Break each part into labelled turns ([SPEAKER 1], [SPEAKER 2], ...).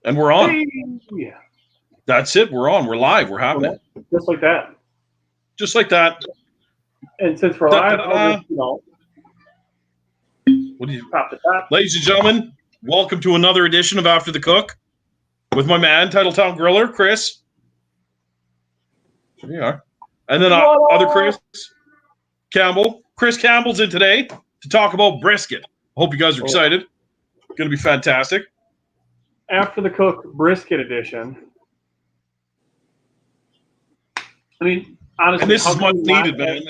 [SPEAKER 1] And we're on.
[SPEAKER 2] Hey!
[SPEAKER 1] That's it. We're on. We're live. We're happening.
[SPEAKER 2] Just like that.
[SPEAKER 1] Just like that.
[SPEAKER 2] And since we're live, I'll just,
[SPEAKER 1] What do you,
[SPEAKER 2] top the top.
[SPEAKER 1] ladies and gentlemen, welcome to another edition of After the Cook with my man, Title Town Griller, Chris. There you are. And then other Chris Campbell. Chris Campbell's in today to talk about brisket. I hope you guys are excited. It's going to be fantastic.
[SPEAKER 2] After the Cook Brisket Edition. I mean, honestly,
[SPEAKER 1] and this is much needed, man.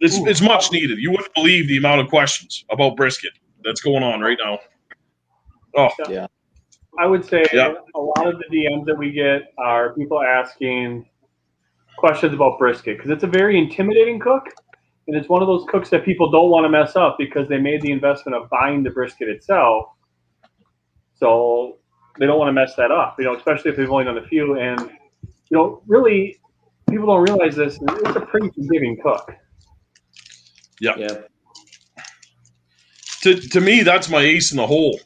[SPEAKER 1] It's much needed. You wouldn't believe the amount of questions about brisket that's going on right now. Oh,
[SPEAKER 3] yeah.
[SPEAKER 2] I would say a lot of the DMs that we get are people asking questions about brisket because it's a very intimidating cook, and it's one of those cooks that people don't want to mess up because they made the investment of buying the brisket itself. So they don't want to mess that up, especially if they've only done a few. And, really, people don't realize this. It's a pretty forgiving cook.
[SPEAKER 1] Yeah. To me, that's my ace in the hole.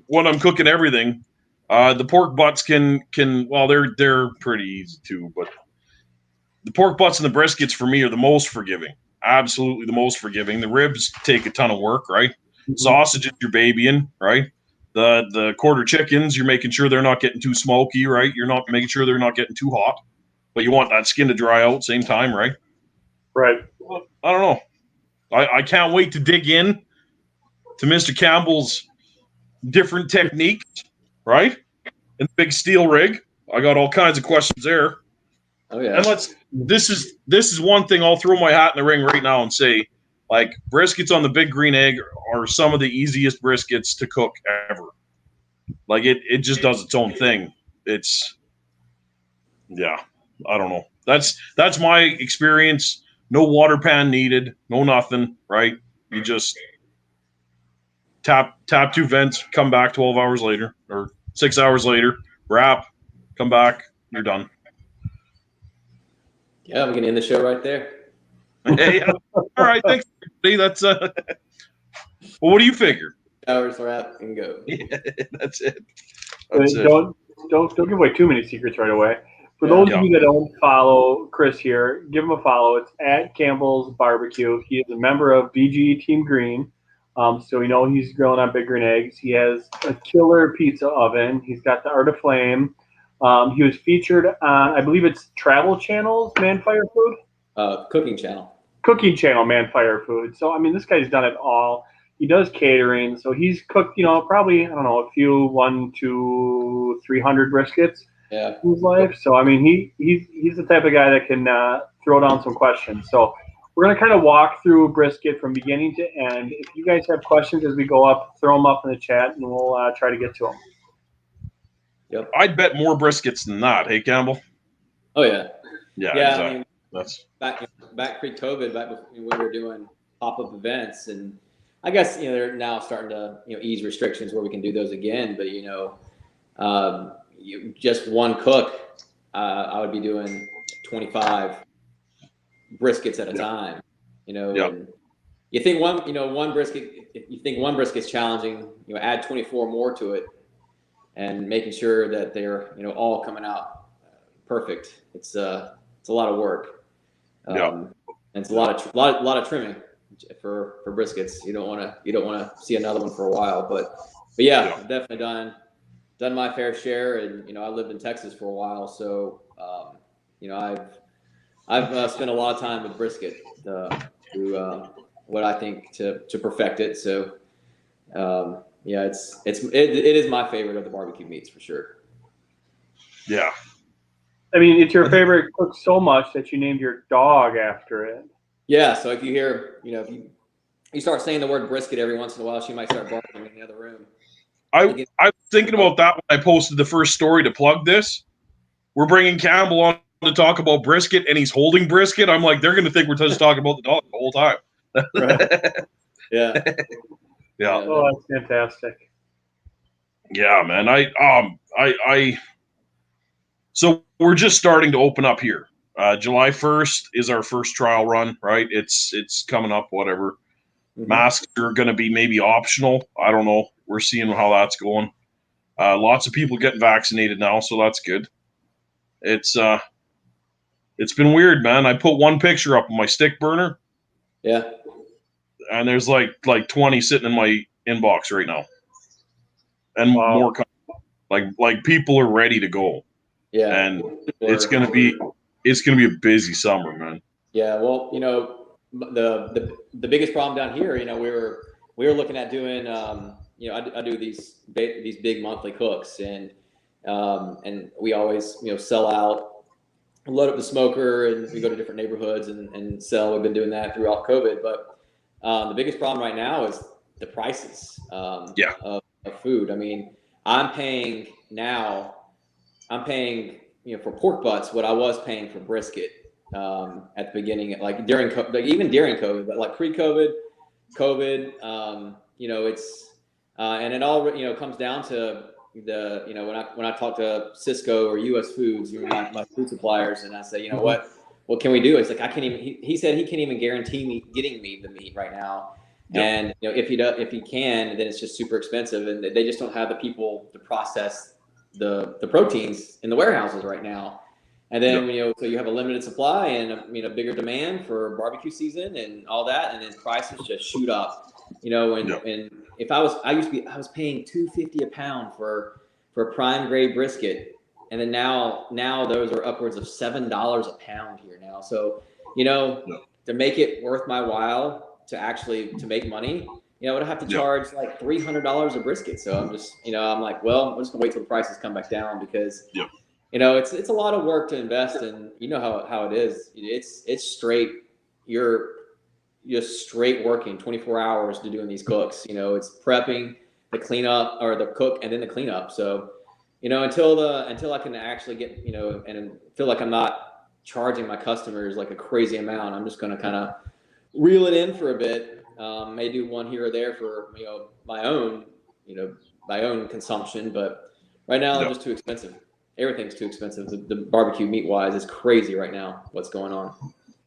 [SPEAKER 1] When I'm cooking everything, the pork butts can they're pretty easy too, but the pork butts and the briskets for me are the most forgiving. Absolutely the most forgiving. The ribs take a ton of work, right? Mm-hmm. Sausages you're babying, right? The quarter chickens, you're making sure they're not getting too smoky, right? You're not making sure they're not getting too hot, but you want that skin to dry out same time, right?
[SPEAKER 2] Right.
[SPEAKER 1] Well, I don't know. I can't wait to dig in to Mr. Campbell's different techniques, right? And the big steel rig. I got all kinds of questions there.
[SPEAKER 3] Oh yeah.
[SPEAKER 1] And this is one thing I'll throw my hat in the ring right now and say, like, briskets on the Big Green Egg are some of the easiest briskets to cook ever. Like it just does its own thing. I don't know. That's my experience. No water pan needed, no nothing, right? You just tap two vents, come back 12 hours later or 6 hours later, wrap, come back, you're done.
[SPEAKER 3] Yeah, we can end the show right there.
[SPEAKER 1] Hey, all right, thanks. That's well, what do you figure?
[SPEAKER 3] Hours wrap and go.
[SPEAKER 1] Yeah, that's it.
[SPEAKER 2] Don't give away too many secrets right away. For those of you that don't follow Chris here, give him a follow. It's at Campbell's Barbecue. He is a member of BG Team Green. So he's grilling on Big Green Eggs. He has a killer pizza oven. He's got the Art of Flame. He was featured on, I believe it's Travel Channel's Man Fire Food?
[SPEAKER 3] Cooking Channel. Cooking
[SPEAKER 2] Channel Man Fire Food. So, this guy's done it all. He does catering. So he's cooked, probably, I don't know, a few 100 to 300 briskets.
[SPEAKER 3] Yeah.
[SPEAKER 2] In his life. So he's the type of guy that can throw down some questions. So we're gonna kind of walk through brisket from beginning to end. If you guys have questions as we go up, throw them up in the chat, and we'll try to get to them.
[SPEAKER 3] Yep.
[SPEAKER 1] I'd bet more briskets than that. Hey, Campbell.
[SPEAKER 3] Oh yeah.
[SPEAKER 1] Yeah.
[SPEAKER 3] Exactly.
[SPEAKER 1] That's
[SPEAKER 3] back pre-COVID, back when we were doing pop-up events, and I guess they're now starting to ease restrictions where we can do those again. But just one cook, I would be doing 25 briskets at a time, and you think one brisket, if you think one brisket's challenging, add 24 more to it and making sure that they're, all coming out perfect. It's a lot of work. And it's a lot of trimming for briskets. You don't want to see another one for a while, but yeah. I've definitely done my fair share, and I lived in Texas for a while, so I've spent a lot of time with brisket through what I think to perfect it. So it is my favorite of the barbecue meats for sure.
[SPEAKER 1] Yeah,
[SPEAKER 2] it's your favorite cook so much that you named your dog after it.
[SPEAKER 3] Yeah, so if you hear if you start saying the word brisket every once in a while, she might start barking in the other room.
[SPEAKER 1] I was thinking about that when I posted the first story to plug this. We're bringing Campbell on to talk about brisket, and he's holding brisket. I'm like, they're going to think we're just talking about the dog the whole time.
[SPEAKER 3] Right. Yeah.
[SPEAKER 1] Yeah.
[SPEAKER 2] Oh, that's fantastic.
[SPEAKER 1] Yeah, man. So we're just starting to open up here. July 1st is our first trial run, right? It's coming up, whatever. Masks are going to be maybe optional. I don't know. We're seeing how that's going. Lots of people getting vaccinated now, so that's good. It's been weird, man. I put one picture up on my stick burner.
[SPEAKER 3] Yeah.
[SPEAKER 1] And there's like 20 sitting in my inbox right now. And more like people are ready to go. Yeah. And it's gonna be a busy summer, man.
[SPEAKER 3] Yeah, well, the biggest problem down here, we were looking at doing I do these big monthly cooks, and we always sell out, load up the smoker, and we go to different neighborhoods and sell. We've been doing that throughout COVID, but the biggest problem right now is the prices of food. I mean, I'm paying for pork butts what I was paying for brisket at the beginning, even during COVID, but like pre-COVID, COVID, it's and it all comes down to when I talk to Cisco or US Foods, my food suppliers, and I say, what can we do? It's like I can't even. He said he can't even guarantee me getting me the meat right now. Yep. And if he can, then it's just super expensive, and they just don't have the people to process the proteins in the warehouses right now. And then so you have a limited supply and a bigger demand for barbecue season and all that, and then prices just shoot up. And if I was paying $2.50 a pound for a prime grade brisket, and then now those are upwards of $7 a pound here now. So to make it worth my while to make money, I would have to charge like $300 a brisket. So I'm just I'm like, well, I'm just gonna wait till the prices come back down, because it's a lot of work to invest in. How it is. It's straight. You're straight working 24 hours to doing these cooks. It's prepping, the cleanup, or the cook, and then the cleanup. So, until I can actually get, and feel like I'm not charging my customers like a crazy amount, I'm just going to kind of reel it in for a bit. May do one here or there for, my own consumption, but right now they're just too expensive. Everything's too expensive. The barbecue meat wise is crazy right now. What's going on?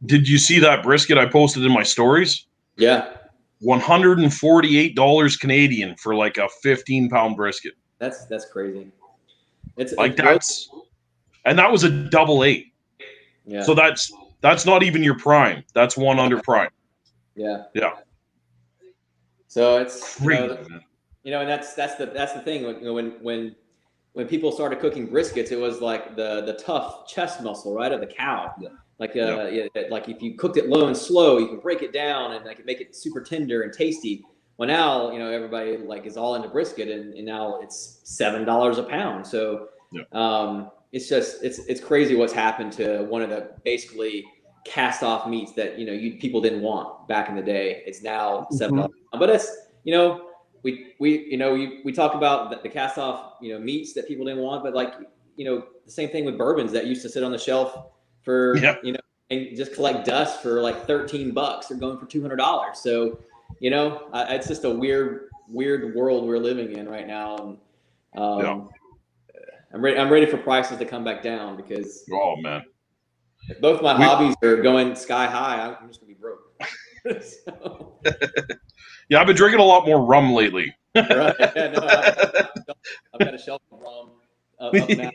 [SPEAKER 1] Did you see that brisket I posted in my stories?
[SPEAKER 3] Yeah.
[SPEAKER 1] $148 Canadian for like a 15-pound brisket.
[SPEAKER 3] That's crazy.
[SPEAKER 1] And that was a double A. Yeah. So that's not even your prime. That's one under prime.
[SPEAKER 3] Yeah.
[SPEAKER 1] Yeah.
[SPEAKER 3] So it's
[SPEAKER 1] crazy,
[SPEAKER 3] and that's the thing. When people started cooking briskets, it was like the tough chest muscle, right, of the cow. Yeah. Like if you cooked it low and slow, you can break it down and make it super tender and tasty. Well, now everybody is all into brisket, and now it's $7 a pound. So it's just it's crazy what's happened to one of the basically cast off meats that people didn't want back in the day. It's now $7. But it's we talk about the cast off meats that people didn't want, but the same thing with bourbons that used to sit on the shelf for and just collect dust for like $13. They're going for $200. So it's just a weird world we're living in right now. And I'm ready for prices to come back down, because if both my hobbies are going sky high, I'm just gonna be broke. So.
[SPEAKER 1] Yeah, I've been drinking a lot more rum lately.
[SPEAKER 3] Right? Yeah, no, I've got a shelf of rum up now.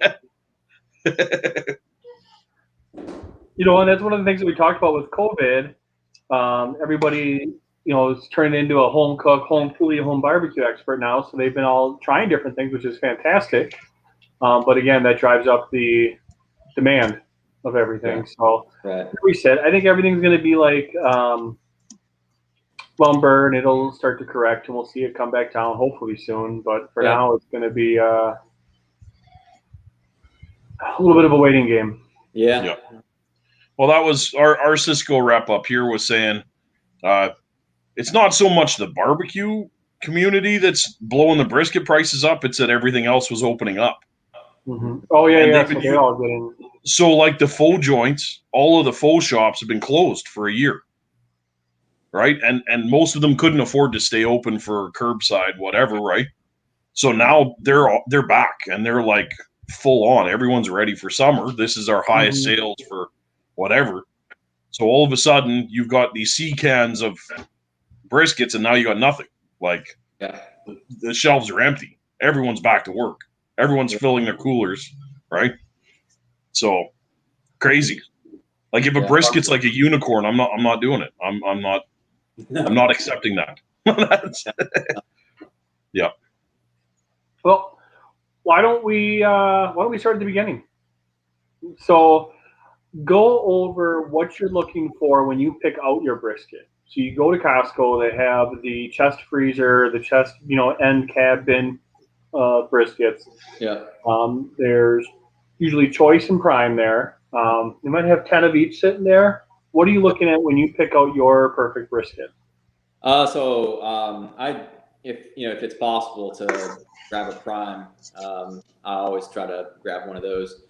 [SPEAKER 2] And that's one of the things that we talked about with COVID. Everybody, is turning into a home cook, fully home barbecue expert now. So they've been all trying different things, which is fantastic. But again, that drives up the demand of everything. Yeah. So like we said, I think everything's going to be like lumber, and it'll start to correct, and we'll see it come back down hopefully soon. But for now, it's going to be a little bit of a waiting game.
[SPEAKER 3] Yeah.
[SPEAKER 1] Well, that was our Cisco rep up here was saying it's not so much the barbecue community that's blowing the brisket prices up. It's that everything else was opening up.
[SPEAKER 2] Mm-hmm. Oh, yeah. So they're all getting...
[SPEAKER 1] So like the faux joints, all of the faux shops have been closed for a year. Right. And most of them couldn't afford to stay open for curbside, whatever. Right. So now they're back, and they're like full on. Everyone's ready for summer. This is our highest sales for whatever. So all of a sudden you've got these sea cans of briskets, and now you got nothing. Like, the shelves are empty. Everyone's back to work. Everyone's filling their coolers, right? So crazy. Like, if a brisket's like a unicorn, I'm not doing it. I'm not accepting that. Yeah.
[SPEAKER 2] Well, why don't we start at the beginning? So go over what you're looking for when you pick out your brisket. So you go to Costco, they have the chest freezer, the chest, end cabin briskets.
[SPEAKER 3] Yeah.
[SPEAKER 2] There's usually choice and prime there. You might have 10 of each sitting there. What are you looking at when you pick out your perfect brisket?
[SPEAKER 3] If it's possible to grab a prime, I always try to grab one of those.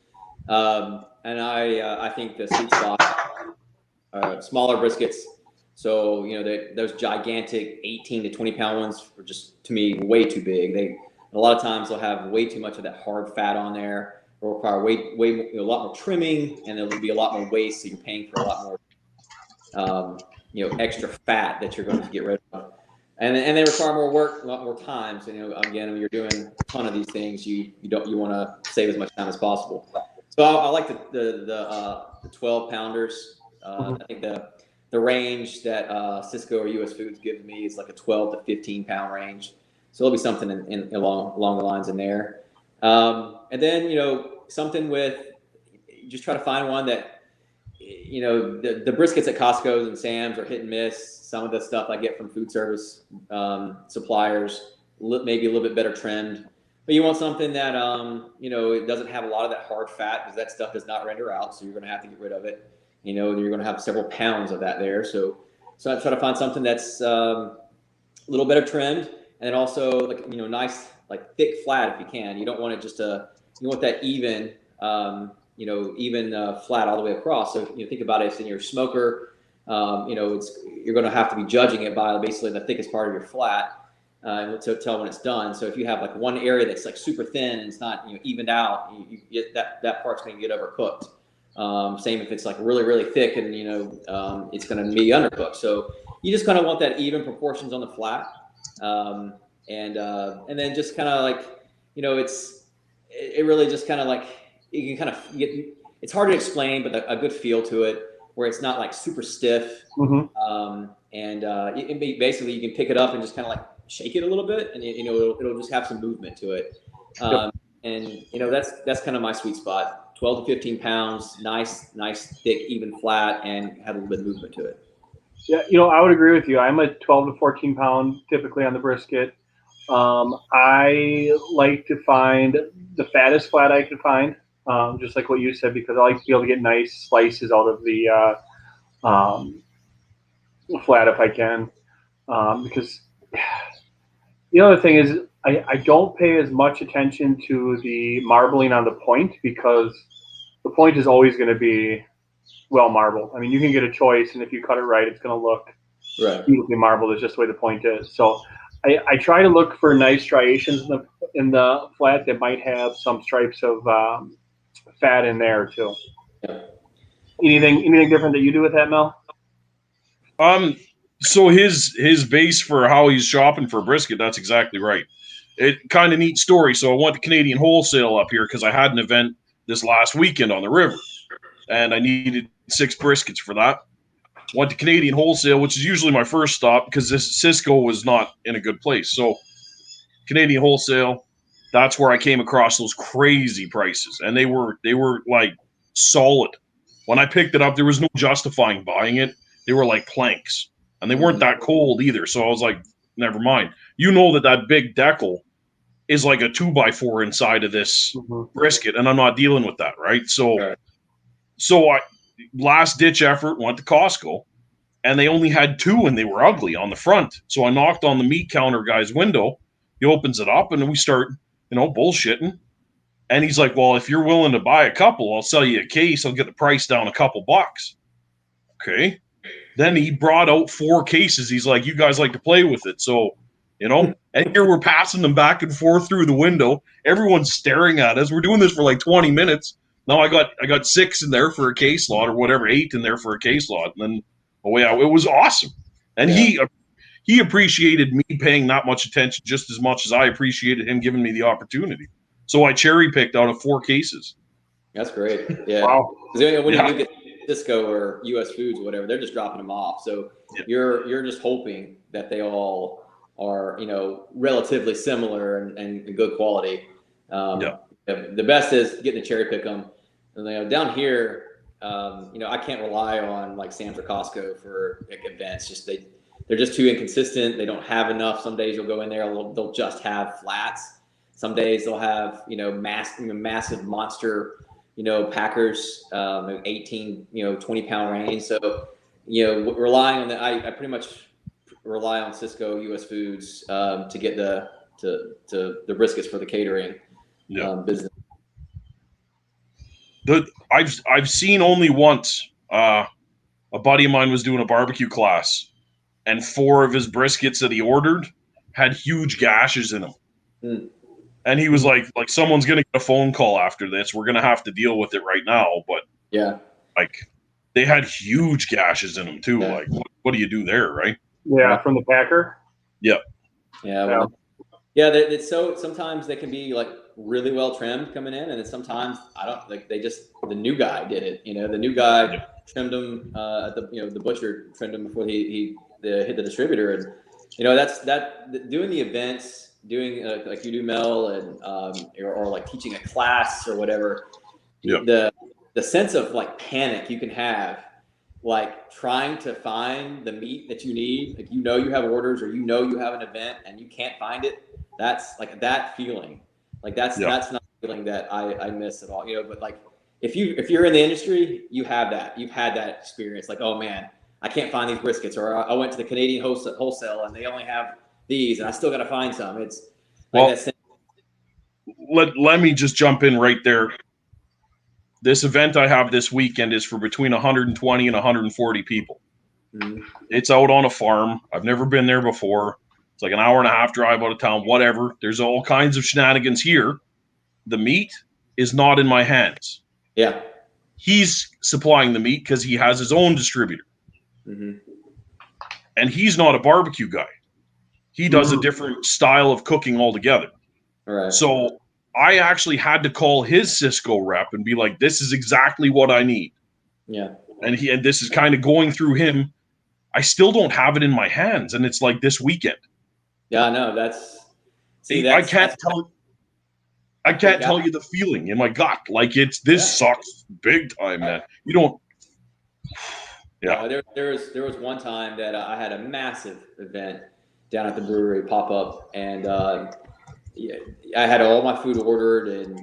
[SPEAKER 3] And I think the sweet spot, smaller briskets. So, those gigantic 18 to 20 pound ones are just, to me, way too big. A lot of times they'll have way too much of that hard fat on there. They'll require a lot more trimming, and there'll be a lot more waste. So you're paying for a lot more, extra fat that you're going to get rid of. And they require more work, a lot more time. So, again, when you're doing a ton of these things, you want to save as much time as possible. So I like the 12 pounders. I think the range that Cisco or US Foods gives me is like a 12 to 15 pound range. So there'll be something along the lines in there. And then, something with, just try to find one that, the briskets at Costco's and Sam's are hit and miss. Some of the stuff I get from food service suppliers, maybe a little bit better trimmed. But you want something that, it doesn't have a lot of that hard fat, because that stuff does not render out. So you're going to have to get rid of it. You're going to have several pounds of that there. So I try to find something that's a little better trimmed, and also nice, like thick flat if you can. You don't want it just you want that even, flat all the way across. So think about it. It's in your smoker. You're going to have to be judging it by basically the thickest part of your flat. To tell when it's done. So if you have like one area that's like super thin and it's not evened out, you get that part's going to get overcooked. Same if it's like really, really thick and it's going to be undercooked. So you just kind of want that even proportions on the flat, and then just kind of like it really just kind of like you can kind of get. It's hard to explain, but a good feel to it where it's not like super stiff. Basically you can pick it up and just kind of like shake it a little bit, and it'll just have some movement to it. And that's kind of my sweet spot. 12 to 15 pounds, nice, thick, even flat, and have a little bit of movement to it.
[SPEAKER 2] Yeah, I would agree with you. I'm a 12 to 14 pound typically on the brisket. I like to find the fattest flat I can find, just like what you said, because I like to be able to get nice slices out of the flat if I can. Because the other thing is I don't pay as much attention to the marbling on the point, because the point is always going to be well marbled. I mean, you can get a choice, and if you cut it right, it's going to look beautifully marbled. It's just the way the point is. So I try to look for nice striations in the flat that might have some stripes of fat in there too. Yeah. Anything different that you do with that, Mel?
[SPEAKER 1] So his base for how he's shopping for brisket, that's exactly right. It kind of neat story. So I went to Canadian Wholesale up here because I had an event this last weekend on the river, and I needed 6 briskets for that. Went to Canadian Wholesale, which is usually my first stop because this Cisco was not in a good place. So Canadian Wholesale, that's where I came across those crazy prices, and they were like solid. When I picked it up, there was no justifying buying it. They were like planks, and they weren't that cold either. So I was like, never mind. That big decal is like a 2x4 inside of this brisket, and I'm not dealing with that, right? So I last ditch effort went to Costco, and they only had 2, and they were ugly on the front. So I knocked on the meat counter guy's window. He opens it up, and then we start, bullshitting. And he's like, "Well, if you're willing to buy a couple, I'll sell you a case. I'll get the price down a couple bucks." Okay. Then he brought out 4 cases. He's like, "You guys like to play with it, so." And here we're passing them back and forth through the window. Everyone's staring at us. We're doing this for like 20 minutes. Now I got 6 in there for a case lot, or whatever, 8 in there for a case lot, and then it was awesome. And he he appreciated me paying that much attention just as much as I appreciated him giving me the opportunity. So I cherry picked out of 4 cases.
[SPEAKER 3] That's great. Yeah.
[SPEAKER 2] Wow.
[SPEAKER 3] Because when you do get Cisco or US Foods or whatever, they're just dropping them off. So you're just hoping that they all are, relatively similar and good quality. The best is getting to cherry pick them. And, down here, I can't rely on like Sam's or Costco for events. Just they're just too inconsistent. They don't have enough. Some days you'll go in there, they'll just have flats. Some days they'll have massive monster packers, 18 20-pound range. So relying on I pretty much rely on Cisco US Foods to get the briskets for the catering business.
[SPEAKER 1] I've seen only once a buddy of mine was doing a barbecue class, and 4 of his briskets that he ordered had huge gashes in them. And he was like someone's gonna get a phone call after this. We're gonna have to deal with it right now. But they had huge gashes in them too. Yeah. Like what do you do there, right?
[SPEAKER 2] Yeah, from the packer.
[SPEAKER 1] Yep.
[SPEAKER 3] Yeah. It's so sometimes they can be like really well trimmed coming in, and then sometimes I don't like the new guy did it. The new guy trimmed them at the butcher trimmed them before he hit the distributor, and doing the events. Doing like you do, Mel, and or like teaching a class or whatever, the sense of like panic you can have, like trying to find the meat that you need, like you have orders or you have an event and you can't find it. That's like that feeling, like that's not a feeling that I miss at all. But like if you're in the industry, you've had that experience. Like, oh man, I can't find these briskets, or I went to the Canadian wholesale and they only have these, and I still got to find some. It's like
[SPEAKER 1] let me just jump in right there. This event I have this weekend is for between 120 and 140 people. Mm-hmm. It's out on a farm. I've never been there before. It's like an hour and a half drive out of town, whatever. There's all kinds of shenanigans here. The meat is not in my hands.
[SPEAKER 3] Yeah.
[SPEAKER 1] He's supplying the meat because he has his own distributor. Mm-hmm. And he's not a barbecue guy. He does a different style of cooking altogether.
[SPEAKER 3] All right.
[SPEAKER 1] So I actually had to call his Cisco rep and be like, this is exactly what I need.
[SPEAKER 3] Yeah.
[SPEAKER 1] And this is kind of going through him. I still don't have it in my hands. And it's like this weekend.
[SPEAKER 3] Yeah, no,
[SPEAKER 1] I can't tell you the feeling in my gut. Like sucks big time, man. You don't. Yeah.
[SPEAKER 3] There was one time that I had a massive event down at the brewery pop up, and I had all my food ordered, and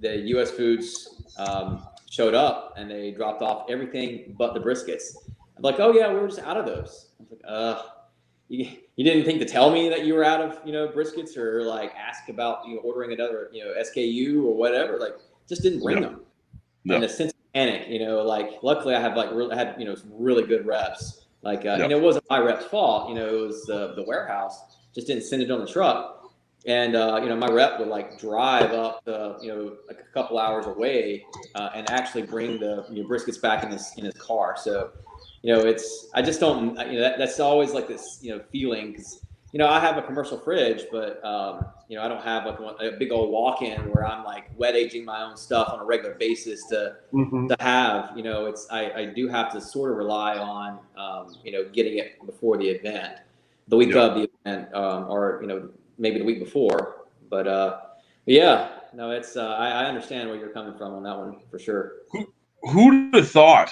[SPEAKER 3] the US Foods showed up and they dropped off everything but the briskets. I'm like, oh yeah, we were just out of those. I was like, you didn't think to tell me that you were out of briskets, or like ask about ordering another SKU or whatever. Like, just didn't bring them. And the sense of panic, like luckily I had some really good reps. Like, and it wasn't my rep's fault, it was the warehouse just didn't send it on the truck. And, my rep would like drive up, like a couple hours away and actually bring the briskets back in his car. So, I just don't, that's always like this, feeling, because, I have a commercial fridge, but, I don't have like a big old walk-in where I'm like wet aging my own stuff on a regular basis to have, I do have to sort of rely on, getting it before the event, the week of the event, or, maybe the week before. But it's, I understand where you're coming from on that one for sure.
[SPEAKER 1] Who'd have thought?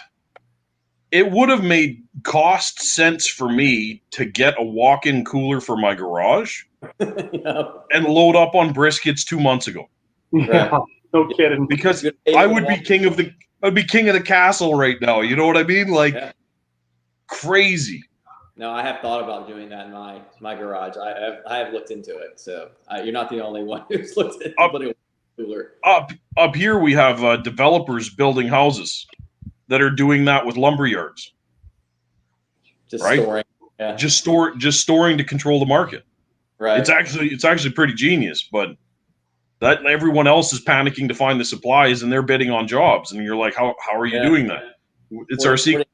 [SPEAKER 1] It would have made cost sense for me to get a walk-in cooler for my garage and load up on briskets 2 months ago.
[SPEAKER 2] Yeah, no kidding.
[SPEAKER 1] Because I would be king of the castle right now. You know what I mean? Like crazy.
[SPEAKER 3] No, I have thought about doing that in my garage. I have looked into it. So you're not the only one who's looked at putting a cooler.
[SPEAKER 1] Up here, we have developers building houses that are doing that with lumber yards.
[SPEAKER 3] Just storing.
[SPEAKER 1] Yeah. Just storing to control the market.
[SPEAKER 3] Right.
[SPEAKER 1] It's actually pretty genius, but that everyone else is panicking to find the supplies and they're bidding on jobs, and you're like, how are you doing that? It's our secret.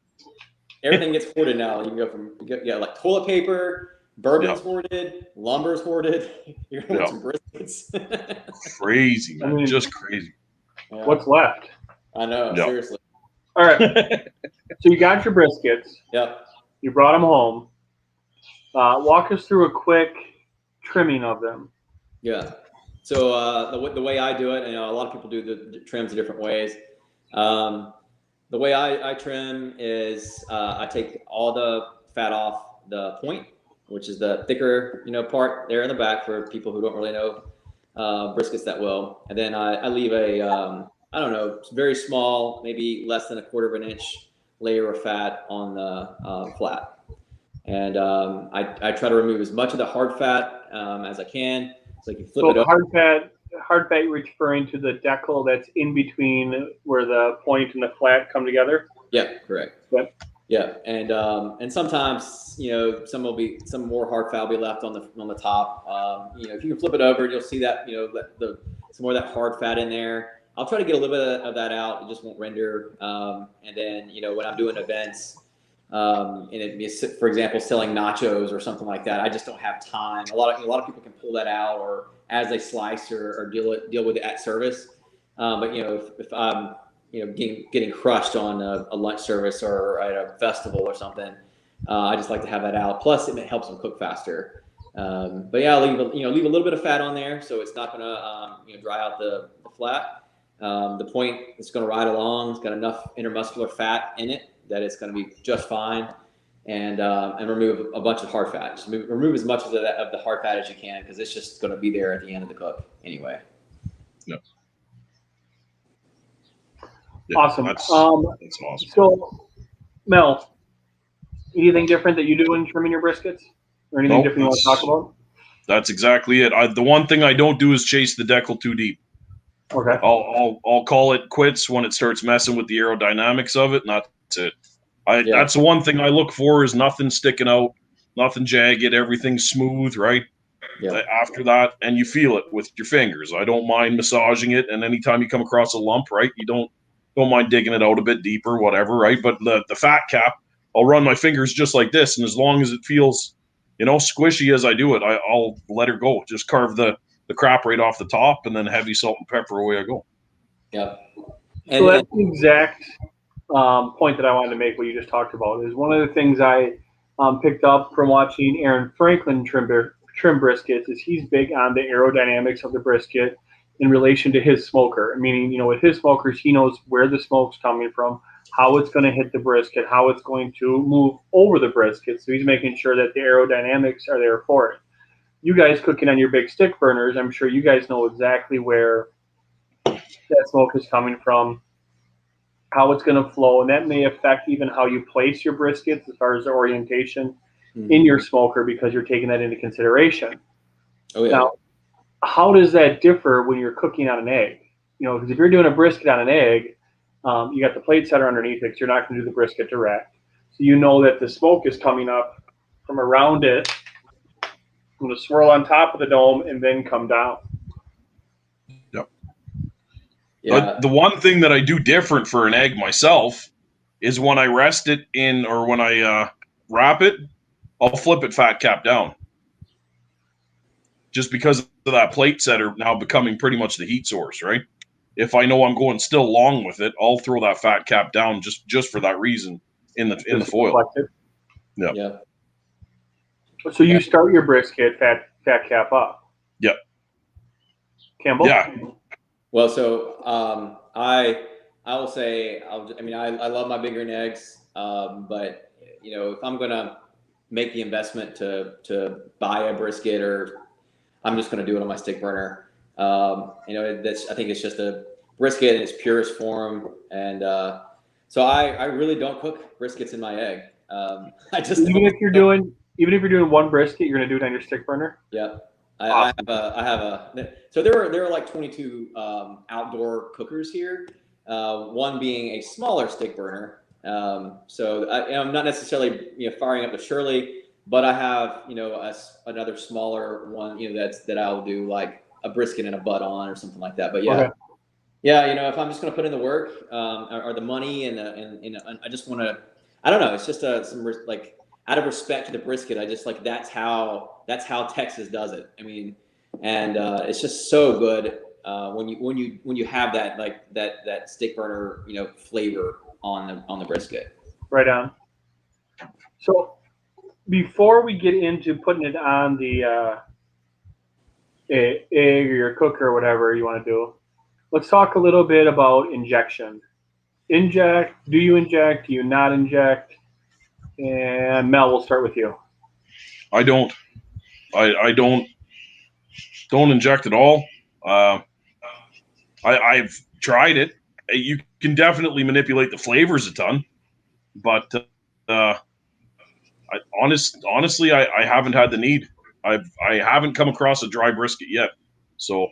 [SPEAKER 3] Everything gets hoarded now. You can go from like toilet paper Bourbon's hoarded, lumber's hoarded. You're gonna want some briskets.
[SPEAKER 1] Crazy, man. I mean, just crazy.
[SPEAKER 2] Yeah. What's left?
[SPEAKER 3] I know, seriously.
[SPEAKER 2] All right. So you got your briskets.
[SPEAKER 3] Yep.
[SPEAKER 2] You brought them home. Walk us through a quick trimming of them.
[SPEAKER 3] Yeah. So the way I do it, a lot of people do the trims different ways. The way I trim is I take all the fat off the point, which is the thicker, part there in the back for people who don't really know briskets that well. And then I leave a, I don't know, very small, maybe less than 1/4 of an inch layer of fat on the flat. And I try to remove as much of the hard fat as I can. So you flip it over.
[SPEAKER 2] Hard fat, you're referring to the decal that's in between where the point and the flat come together?
[SPEAKER 3] Yeah, correct.
[SPEAKER 2] Yep.
[SPEAKER 3] Yeah, and sometimes some more hard fat will be left on the top. If you can flip it over, you'll see that some more of that hard fat in there. I'll try to get a little bit of that out. It just won't render. And then when I'm doing events, and it, for example, selling nachos or something like that, I just don't have time. A lot of people can pull that out or as they slice or deal with it at service. But if I'm getting crushed on a lunch service or at a festival or something, I just like to have that out. Plus, it helps them cook faster. But yeah, leave a little bit of fat on there so it's not gonna dry out the flat. The point is gonna ride along. It's got enough intermuscular fat in it that it's going to be just fine, and remove a bunch of hard fat. Just remove as much of the hard fat as you can because it's just going to be there at the end of the cook anyway.
[SPEAKER 1] Yep.
[SPEAKER 2] Awesome.
[SPEAKER 1] That's awesome.
[SPEAKER 2] So, Mel, anything different that you do in trimming your briskets, or anything different you want to talk about?
[SPEAKER 1] That's exactly it. The one thing I don't do is chase the decal too deep.
[SPEAKER 2] Okay.
[SPEAKER 1] I'll call it quits when it starts messing with the aerodynamics of it, and that's it. That's the one thing I look for is nothing sticking out, nothing jagged, everything smooth, right? Yeah. After that, and you feel it with your fingers. I don't mind massaging it, and anytime you come across a lump, right, you don't mind digging it out a bit deeper, whatever, right? But the fat cap, I'll run my fingers just like this, and as long as it feels, squishy as I do it, I'll let her go. Just carve the crap right off the top, and then heavy salt and pepper, away I go.
[SPEAKER 3] Yeah.
[SPEAKER 2] So that's the exact point that I wanted to make. What you just talked about is one of the things I picked up from watching Aaron Franklin trim briskets. Is he's big on the aerodynamics of the brisket in relation to his smoker. Meaning, with his smokers, he knows where the smoke's coming from, how it's going to hit the brisket, how it's going to move over the brisket. So he's making sure that the aerodynamics are there for it. You guys cooking on your big stick burners, I'm sure you guys know exactly where that smoke is coming from, how it's going to flow, and that may affect even how you place your briskets as far as the orientation in your smoker because you're taking that into consideration.
[SPEAKER 3] Oh, yeah.
[SPEAKER 2] Now, how does that differ when you're cooking on an egg? Because if you're doing a brisket on an egg, you got the plate setter underneath it because you're not going to do the brisket direct. So you know that the smoke is coming up from around it, going to swirl on top of the dome and then come down.
[SPEAKER 3] Yeah.
[SPEAKER 1] But the one thing that I do different for an egg myself is when I rest it in, or when I wrap it, I'll flip it fat cap down. Just because of that plate setter now becoming pretty much the heat source, right? If I know I'm going still long with it, I'll throw that fat cap down just for that reason in the foil.
[SPEAKER 2] Yeah. Yeah. So you start your brisket fat cap up.
[SPEAKER 1] Yep.
[SPEAKER 2] Campbell?
[SPEAKER 1] Yeah.
[SPEAKER 3] Well, so I will say I love my big green eggs, but if I'm gonna make the investment to buy a brisket, or I'm just gonna do it on my stick burner. I think it's just a brisket in its purest form, and so I really don't cook briskets in my egg.
[SPEAKER 2] Even if you're doing one brisket, you're gonna do it on your stick burner.
[SPEAKER 3] Yep. I have a so there are like 22 outdoor cookers here, one being a smaller stick burner. So I'm not necessarily firing up the Shirley, but I have another smaller one that I'll do like a brisket and a butt on or something like that. But yeah. Okay. Yeah, if I'm just gonna put in the work or the money and I just want to, I don't know, it's just some like out of respect to the brisket, I just like that's how Texas does it. I mean, and it's just so good when you have that like that stick burner flavor on the brisket.
[SPEAKER 2] Right on. So before we get into putting it on the egg or your cooker or whatever you want to do, let's talk a little bit about injection. Inject? Do you inject? Do you not inject? And Mel, we'll start with you.
[SPEAKER 1] I don't. I don't inject at all. I've tried it. You can definitely manipulate the flavors a ton, but honestly, I haven't had the need. I haven't come across a dry brisket yet. So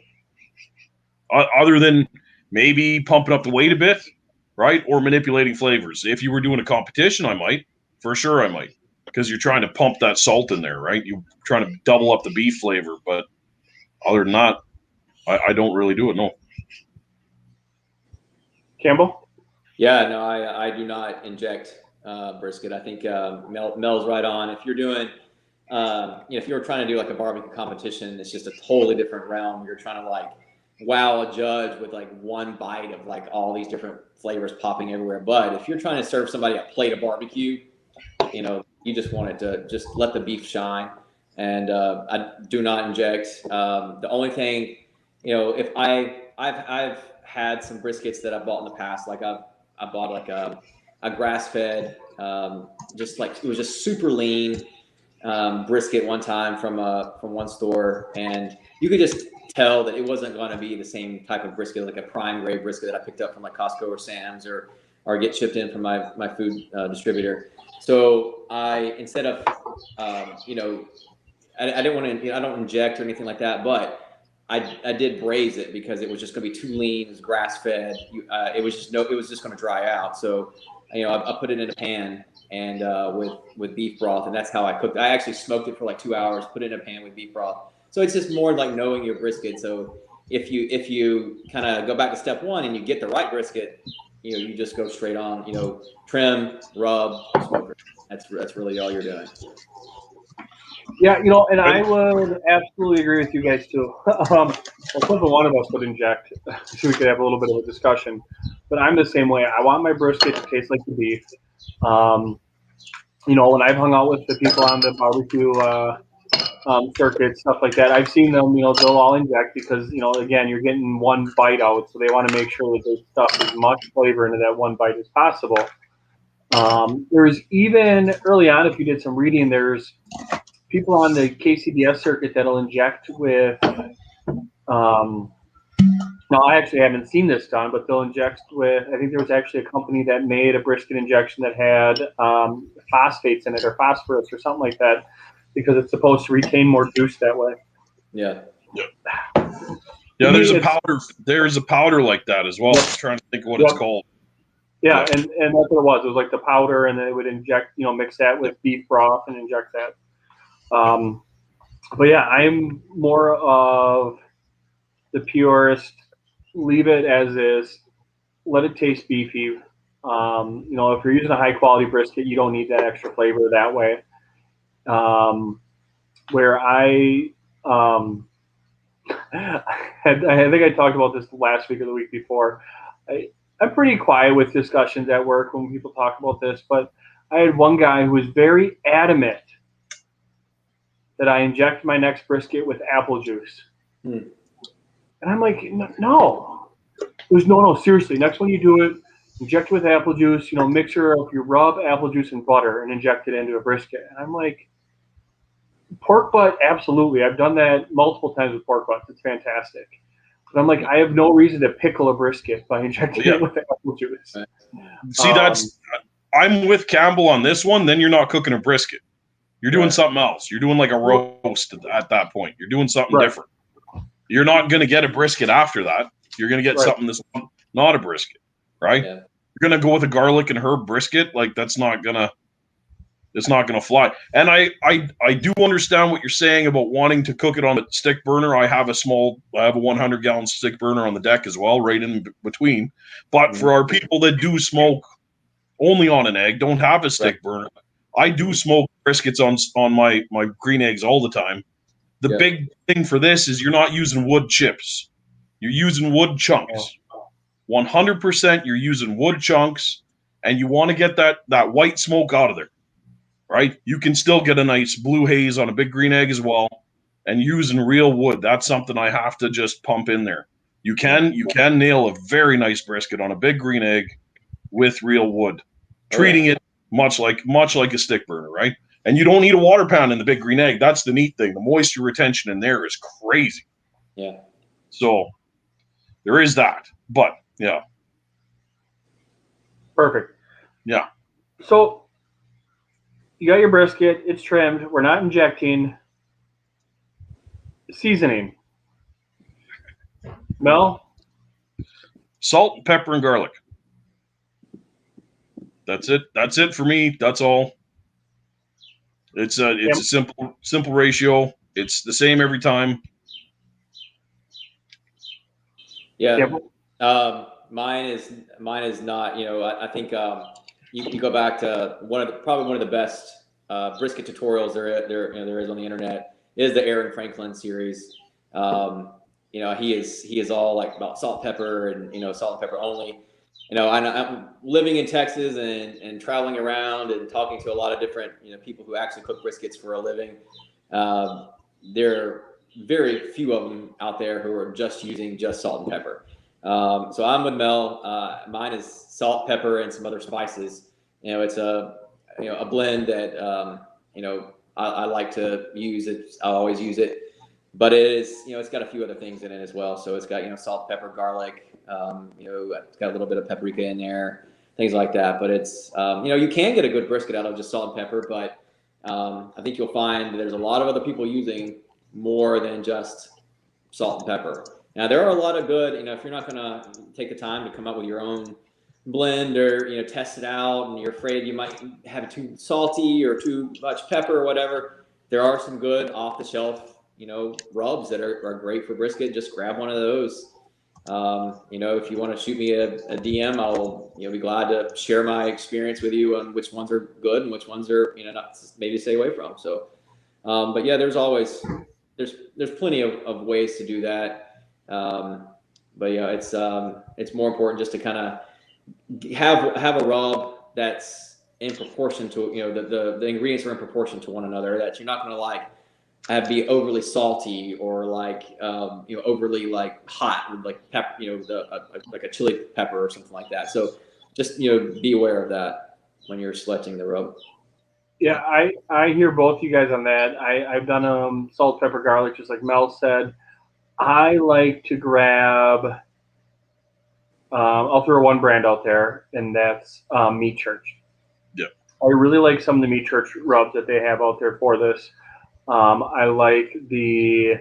[SPEAKER 1] other than maybe pumping up the weight a bit, right, or manipulating flavors. If you were doing a competition, I might. For sure, I might, because you're trying to pump that salt in there, right? You're trying to double up the beef flavor. But other than that, I don't really do it. No.
[SPEAKER 2] Campbell?
[SPEAKER 3] Yeah, no, I do not inject brisket. I think Mel's right on. If you're doing, if you're trying to do like a barbecue competition, it's just a totally different realm. You're trying to like wow a judge with like one bite of like all these different flavors popping everywhere. But if you're trying to serve somebody a plate of barbecue, you just want it to just let the beef shine. And I do not inject. The only thing, if I've had some briskets that I bought in the past, like I bought like a grass-fed, just like it was just super lean brisket one time from one store, and you could just tell that it wasn't going to be the same type of brisket, like a prime grade brisket that I picked up from like Costco or Sam's or get shipped in from my food distributor. So instead of I didn't want to, I don't inject or anything like that, but I did braise it because it was just going to be too lean. It was grass fed. It was just going to dry out. So, I put it in a pan and with beef broth, and that's how I cooked. I actually smoked it for like 2 hours, put it in a pan with beef broth. So it's just more like knowing your brisket. So if you kind of go back to step one and you get the right brisket, you just go straight on. Trim, rub, smoker. That's really all you're doing.
[SPEAKER 2] Yeah, and I would absolutely agree with you guys too. Well, something one of us would inject, so we could have a little bit of a discussion. But I'm the same way. I want my brisket to taste like the beef. When I've hung out with the people on the barbecue circuit, stuff like that, I've seen them. They'll all inject because again, you're getting one bite out, so they want to make sure that they stuff as much flavor into that one bite as possible. There's even early on, if you did some reading, there's people on the KCBS circuit that'll inject with, now I actually haven't seen this done, but they'll inject with, I think there was actually a company that made a brisket injection that had phosphates in it or phosphorus or something like that because it's supposed to retain more juice that way.
[SPEAKER 3] Yeah.
[SPEAKER 1] Yeah, there's a powder like that as well. I was trying to think of what it's called.
[SPEAKER 2] Yeah, and that's what it was. It was like the powder, and then it would inject, mix that with beef broth and inject that. But yeah, I'm more of the purist. Leave it as is. Let it taste beefy. If you're using a high quality brisket, you don't need that extra flavor that way. Where I think I talked about this last week or the week before. I'm pretty quiet with discussions at work when people talk about this, but I had one guy who was very adamant that I inject my next brisket with apple juice. And I'm like, no. It was, no, seriously. Next one you do it, inject it with apple juice, mixture of your rub, apple juice, and butter, and inject it into a brisket. And I'm like, pork butt, absolutely. I've done that multiple times with pork butts. It's fantastic. But I'm like, I have no reason to pickle a brisket by injecting it with apple juice.
[SPEAKER 1] See, I'm with Campbell on this one. Then you're not cooking a brisket. You're doing something else. You're doing like a roast at that point. You're doing something different. You're not going to get a brisket after that. You're going to get something that's not a brisket, right? Yeah. You're going to go with a garlic and herb brisket. Like it's not going to fly. And I do understand what you're saying about wanting to cook it on a stick burner. I have a 100-gallon stick burner on the deck as well, right in between. But for our people that do smoke only on an egg, don't have a stick burner, I do smoke briskets on my green eggs all the time. The big thing for this is you're not using wood chips. You're using wood chunks. 100% you're using wood chunks, and you want to get that white smoke out of there, right? You can still get a nice blue haze on a big green egg as well, and using real wood. That's something I have to just pump in there. You can nail a very nice brisket on a big green egg with real wood, treating it much like a stick burner, right? And you don't need a water pan in the big green egg. That's the neat thing. The moisture retention in there is crazy.
[SPEAKER 3] Yeah.
[SPEAKER 1] So there is that. But yeah.
[SPEAKER 2] Perfect.
[SPEAKER 1] Yeah.
[SPEAKER 2] So you got your brisket. It's trimmed. We're not injecting. Seasoning. Mel?
[SPEAKER 1] Salt, pepper, and garlic. That's it. That's it for me. That's all. It's a simple ratio. It's the same every time.
[SPEAKER 3] Yeah. Mine is not. I think you go back to probably one of the best brisket tutorials there is on the internet is the Aaron Franklin series. He is all like about salt, pepper, and salt and pepper only. I'm living in Texas and traveling around and talking to a lot of different people who actually cook briskets for a living. There are very few of them out there who are just using salt and pepper. So I'm with Mel. Mine is salt, pepper, and some other spices. It's a blend that I like to use it. I always use it, but it is it's got a few other things in it as well. So it's got salt, pepper, garlic. It's got a little bit of paprika in there, things like that. But it's you can get a good brisket out of just salt and pepper, but I think you'll find there's a lot of other people using more than just salt and pepper. Now there are a lot of good, if you're not going to take the time to come up with your own blend or test it out, and you're afraid you might have it too salty or too much pepper or whatever, there are some good off the shelf rubs that are great for brisket. Just grab one of those. If you want to shoot me a DM, I'll be glad to share my experience with you on which ones are good and which ones are not maybe stay away from. So, but yeah, there's plenty of ways to do that. But yeah, it's more important just to kind of have a rub that's in proportion to the ingredients are in proportion to one another, that you're not going to be overly salty or overly hot with pepper, like a chili pepper or something like that. So just be aware of that when you're selecting the rub.
[SPEAKER 2] Yeah, I hear both you guys on that. I've done salt, pepper, garlic, just like Mel said. I like to grab. I'll throw one brand out there, and that's Meat Church.
[SPEAKER 1] Yeah,
[SPEAKER 2] I really like some of the Meat Church rubs that they have out there for this. I like the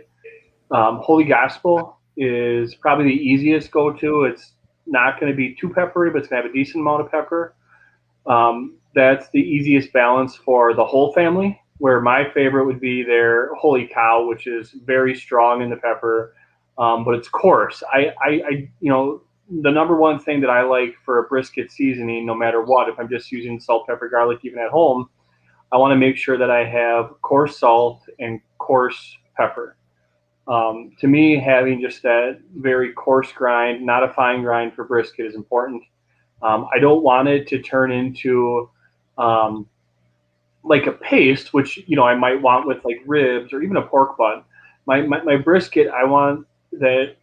[SPEAKER 2] Holy Gospel is probably the easiest go-to. It's not going to be too peppery, but it's going to have a decent amount of pepper. That's the easiest balance for the whole family, where my favorite would be their Holy Cow, which is very strong in the pepper, but it's coarse. The number one thing that I like for a brisket seasoning, no matter what, if I'm just using salt, pepper, garlic, even at home, I want to make sure that I have coarse salt and coarse pepper. To me, having just that very coarse grind, not a fine grind for brisket, is important. I don't want it to turn into like a paste, which I might want with like ribs or even a pork butt. My brisket, I want that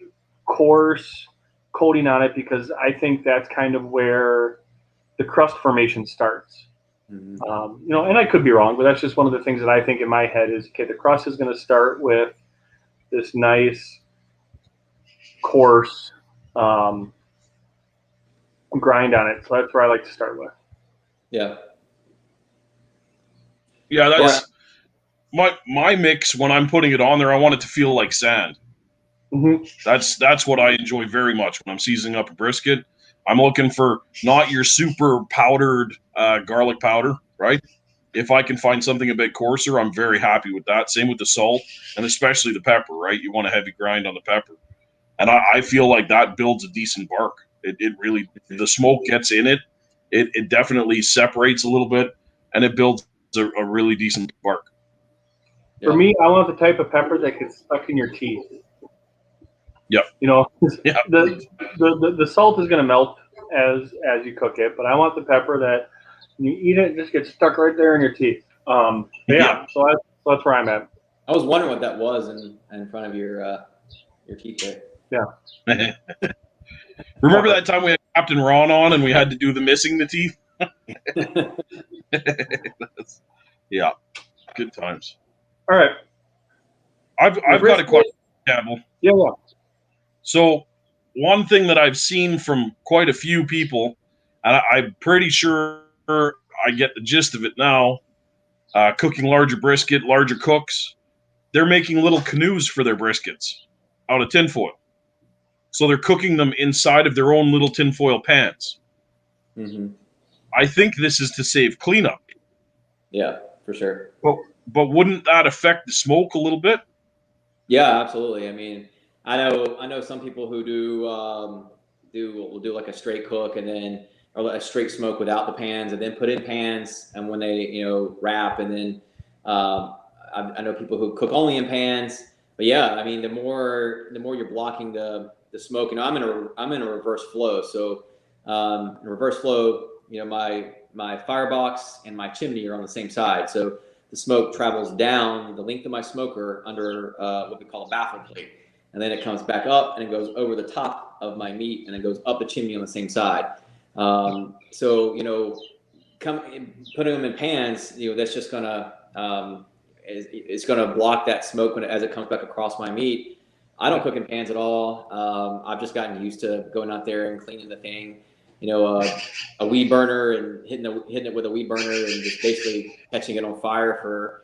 [SPEAKER 2] coarse coating on it, because I think that's kind of where the crust formation starts.
[SPEAKER 3] Mm-hmm.
[SPEAKER 2] And I could be wrong, but that's just one of the things that I think in my head is, okay, the crust is going to start with this nice, coarse grind on it. So that's where I like to start with.
[SPEAKER 3] Yeah.
[SPEAKER 1] Yeah, that's my mix. When I'm putting it on there, I want it to feel like sand.
[SPEAKER 2] Mm-hmm.
[SPEAKER 1] That's what I enjoy very much when I'm seasoning up a brisket. I'm looking for not your super powdered garlic powder, right? If I can find something a bit coarser, I'm very happy with that. Same with the salt, and especially the pepper, right? You want a heavy grind on the pepper. And I feel like that builds a decent bark. It really, the smoke gets in it. It definitely separates a little bit, and it builds a really decent bark.
[SPEAKER 2] For me, I want the type of pepper that gets stuck in your teeth.
[SPEAKER 1] Yep.
[SPEAKER 2] You know,
[SPEAKER 1] Yeah.
[SPEAKER 2] the salt is going to melt as you cook it, but I want the pepper that when you eat it, it just gets stuck right there in your teeth.
[SPEAKER 1] Yeah.
[SPEAKER 2] So that's where I'm at.
[SPEAKER 3] I was wondering what that was in front of your teeth there.
[SPEAKER 2] Yeah.
[SPEAKER 1] Remember that time we had Captain Ron on and we had to do the missing the teeth? Yeah. Good times.
[SPEAKER 2] All right.
[SPEAKER 1] I've got a question, Campbell.
[SPEAKER 2] Yeah.
[SPEAKER 1] So one thing that I've seen from quite a few people, and I'm pretty sure I get the gist of it now, cooking larger brisket, larger cooks, they're making little canoes for their briskets out of tinfoil. So they're cooking them inside of their own little tinfoil pans.
[SPEAKER 3] Mm-hmm.
[SPEAKER 1] I think this is to save cleanup.
[SPEAKER 3] Yeah, for sure.
[SPEAKER 1] But wouldn't that affect the smoke a little bit?
[SPEAKER 3] Yeah, absolutely. I mean, I know some people who will do like a straight cook and then or a straight smoke without the pans and then put in pans and when they wrap and then I know people who cook only in pans. But yeah, I mean the more you're blocking the smoke. I'm in a reverse flow. So in reverse flow, my firebox and my chimney are on the same side. So the smoke travels down the length of my smoker under what we call a baffle plate. And then it comes back up and it goes over the top of my meat and it goes up the chimney on the same side. So, putting them in pans, that's just going to, it's going to block that smoke as it comes back across my meat. I don't cook in pans at all. I've just gotten used to going out there and cleaning the thing. A weed burner and hitting it with a weed burner and just basically catching it on fire for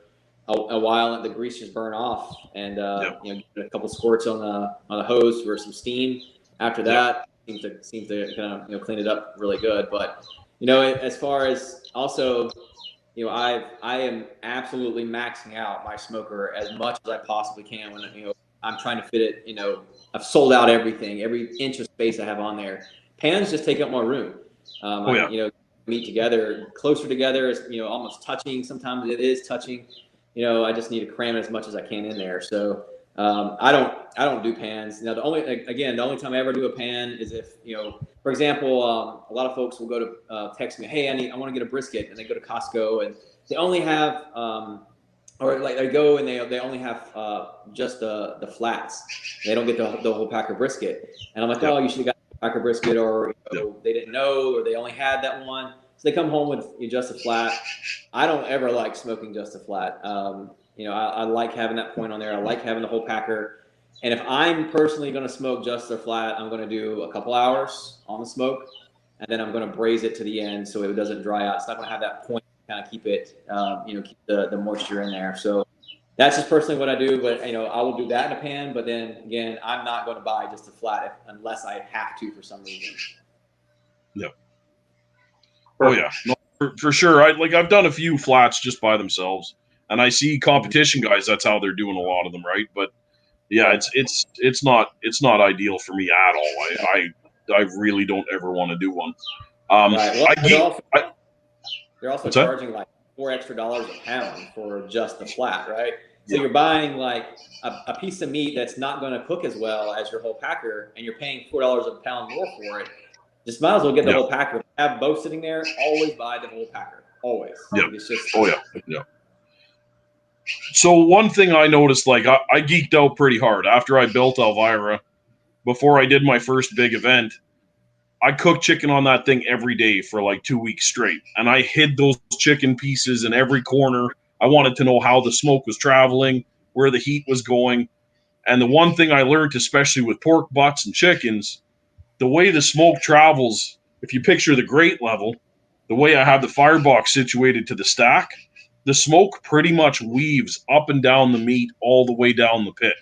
[SPEAKER 3] a while and the grease just burn off and get a couple squirts on the hose for some steam. After that, seems to kind of clean it up really good. But as far as also, I am absolutely maxing out my smoker as much as I possibly can when I'm trying to fit it. I've sold out everything, every inch of space I have on there. Pans just take up more room. Meat together, closer together is almost touching. Sometimes it is touching. I just need to cram it as much as I can in there. So I don't do pans. Now the only time I ever do a pan is if for example, a lot of folks will go to text me, hey, I want to get a brisket, and they go to Costco and they only have or like they go and they only have just the flats. They don't get the whole pack of brisket, and I'm like, oh, you should have got packer brisket, or they didn't know, or they only had that one, so they come home with just a flat. I don't ever like smoking just a flat. I like having that point on there. I like having the whole packer. And if I'm personally going to smoke just the flat, I'm going to do a couple hours on the smoke, and then I'm going to braise it to the end so it doesn't dry out. It's not going to have that point to kind of keep it, keep the moisture in there. So that's just personally what I do, but I will do that in a pan. But then again, I'm not going to buy just a flat unless I have to for some reason.
[SPEAKER 1] Yep. Oh yeah, no, for sure. I've done a few flats just by themselves, and I see competition guys. That's how they're doing a lot of them, right? But yeah, it's not ideal for me at all. I really don't ever want to do one.
[SPEAKER 3] Right. Well, they're also charging like $4 extra a pound for just the flat, right? So you're buying like a piece of meat that's not going to cook as well as your whole packer, and you're paying $4 a pound more for it. Just might as well get the whole packer. Have both sitting there. Always buy the whole packer. Always.
[SPEAKER 1] Yeah.
[SPEAKER 3] It's just,
[SPEAKER 1] yeah. So one thing I noticed, I geeked out pretty hard after I built Elvira. Before I did my first big event, I cooked chicken on that thing every day for like 2 weeks straight. And I hid those chicken pieces in every corner. I wanted to know how the smoke was traveling, where the heat was going. And the one thing I learned, especially with pork butts and chickens, the way the smoke travels, if you picture the grate level, the way I have the firebox situated to the stack, the smoke pretty much weaves up and down the meat all the way down the pit.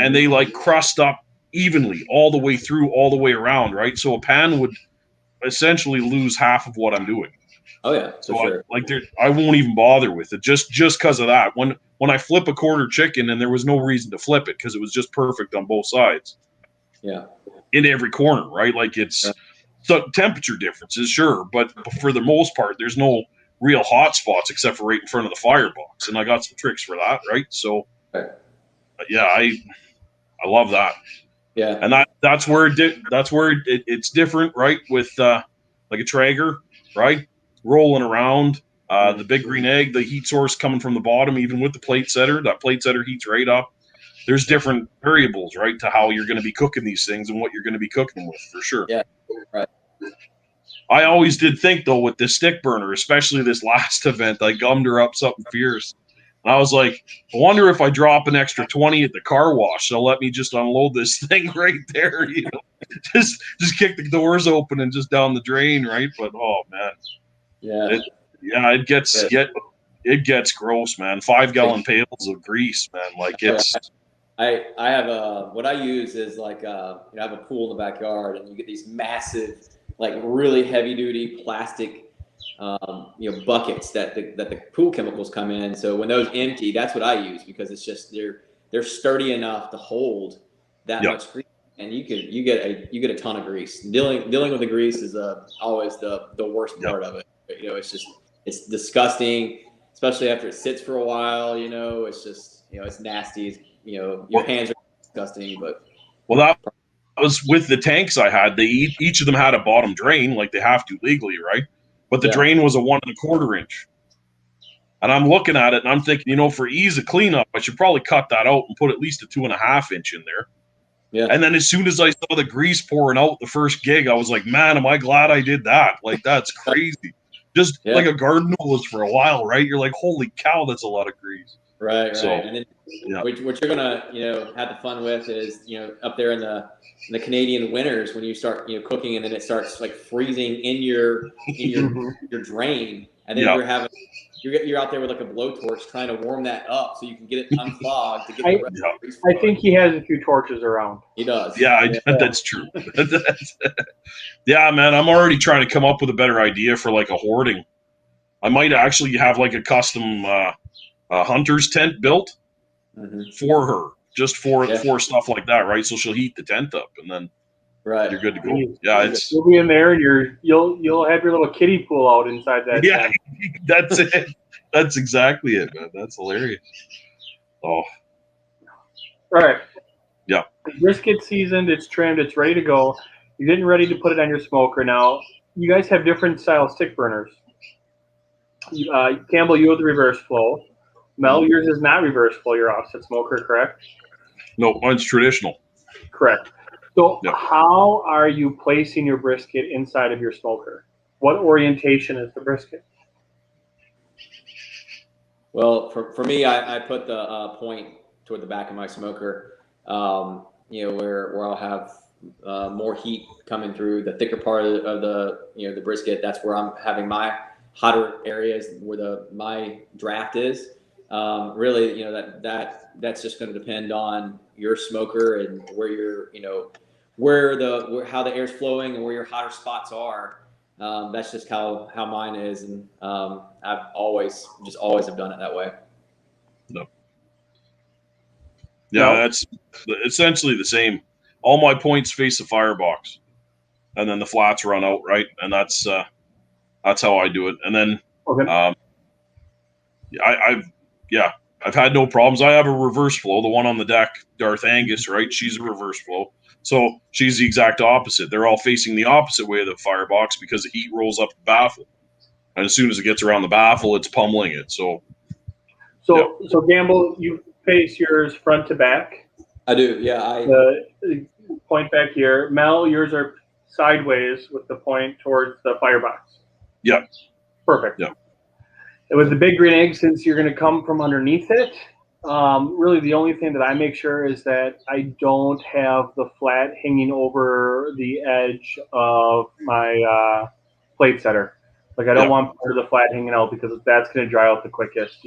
[SPEAKER 1] And they crust up evenly all the way through, all the way around, right? So a pan would essentially lose half of what I'm doing.
[SPEAKER 3] Oh yeah, for sure.
[SPEAKER 1] I won't even bother with it just because of that. When I flip a quarter chicken, and there was no reason to flip it because it was just perfect on both sides.
[SPEAKER 3] Yeah.
[SPEAKER 1] In every corner, right? So temperature differences, sure, but for the most part, there's no real hot spots except for right in front of the firebox, and I got some tricks for that, right? So, yeah, I love that.
[SPEAKER 3] Yeah,
[SPEAKER 1] and that's where it's different, right? With like a Traeger, right? Rolling around the big green egg, the heat source coming from the bottom, even with the plate setter, that plate setter heats right up. There's different variables, right, to how you're going to be cooking these things and what you're going to be cooking them with, for sure.
[SPEAKER 3] Yeah, right.
[SPEAKER 1] I always did think, though, with the stick burner, especially this last event, I gummed her up something fierce. And I was like, I wonder if I drop an extra 20 at the car wash, they'll let me just unload this thing right there, just kick the doors open and just down the drain, right? But oh man, it gets gross, man. 5-gallon pails of grease, man. Like it's.
[SPEAKER 3] I have what I use is like I have a pool in the backyard, and you get these massive, like really heavy duty plastic buckets that the pool chemicals come in. So when those empty, that's what I use, because it's just they're sturdy enough to hold that much grease, and you get a ton of grease. Dealing with the grease is always the worst part of it. It's disgusting, especially after it sits for a while. It's just it's nasty. Your hands are disgusting. But
[SPEAKER 1] that was with the tanks I had. Each of them had a bottom drain, like they have to legally, right? But the drain was a 1 1/4 inch. And I'm looking at it and I'm thinking, for ease of cleanup, I should probably cut that out and put at least a 2 1/2 inch in there. Yeah. And then as soon as I saw the grease pouring out the first gig, I was like, man, am I glad I did that? Like, that's crazy. Just like a garden hose for a while, right? You're like, holy cow, that's a lot of grease.
[SPEAKER 3] Right. So, and then what you're gonna, have the fun with is, up there in the Canadian winters, when you start, cooking, and then it starts like freezing in your drain, and then you're out there with like a blowtorch trying to warm that up so you can get it unclogged to get the rest of the grease.
[SPEAKER 2] I think he has a few torches around.
[SPEAKER 3] He does.
[SPEAKER 1] Yeah, that's true. Yeah, man, I'm already trying to come up with a better idea for like a hoarding. I might actually have like a custom hunter's tent built for her, just for stuff like that, right? So she'll heat the tent up, and then you're good to go. Yeah,
[SPEAKER 2] you'll be in there, and you'll have your little kiddie pool out inside that.
[SPEAKER 1] Yeah,
[SPEAKER 2] tent.
[SPEAKER 1] That's it. That's exactly it, man. That's hilarious. Oh,
[SPEAKER 2] right.
[SPEAKER 1] Yeah.
[SPEAKER 2] The brisket seasoned, it's trimmed, it's ready to go. You're getting ready to put it on your smoker now. You guys have different style stick burners. Campbell, you have the reverse flow. Mel, yours is not reverse flow. Your offset smoker, correct?
[SPEAKER 1] No, mine's traditional.
[SPEAKER 2] Correct. So how are you placing your brisket inside of your smoker? What orientation is the brisket?
[SPEAKER 3] Well, for me, I put the point toward the back of my smoker, where I'll have more heat coming through the thicker part of the brisket. That's where I'm having my hotter areas, where my draft is. Really, that's just going to depend on your smoker and where you're, how the air's flowing and where your hotter spots are. That's just how mine is, and I've always have done it that way.
[SPEAKER 1] No. Yeah, that's essentially the same. All my points face the firebox, and then the flats run out, right? And that's how I do it. And then I've had no problems. I have a reverse flow. The one on the deck, Darth Angus, right? She's a reverse flow. So she's the exact opposite. They're all facing the opposite way of the firebox because the heat rolls up the baffle. And as soon as it gets around the baffle, it's pummeling it. So
[SPEAKER 2] Campbell, you face yours front to back?
[SPEAKER 3] I do, yeah.
[SPEAKER 2] The point back here. Mel, yours are sideways with the point towards the firebox.
[SPEAKER 1] Yeah.
[SPEAKER 2] Perfect.
[SPEAKER 1] Yeah.
[SPEAKER 2] It was the big green egg, since you're going to come from underneath it. Really, the only thing that I make sure is that I don't have the flat hanging over the edge of my plate setter. Like, I don't want part of the flat hanging out, because that's going to dry out the quickest.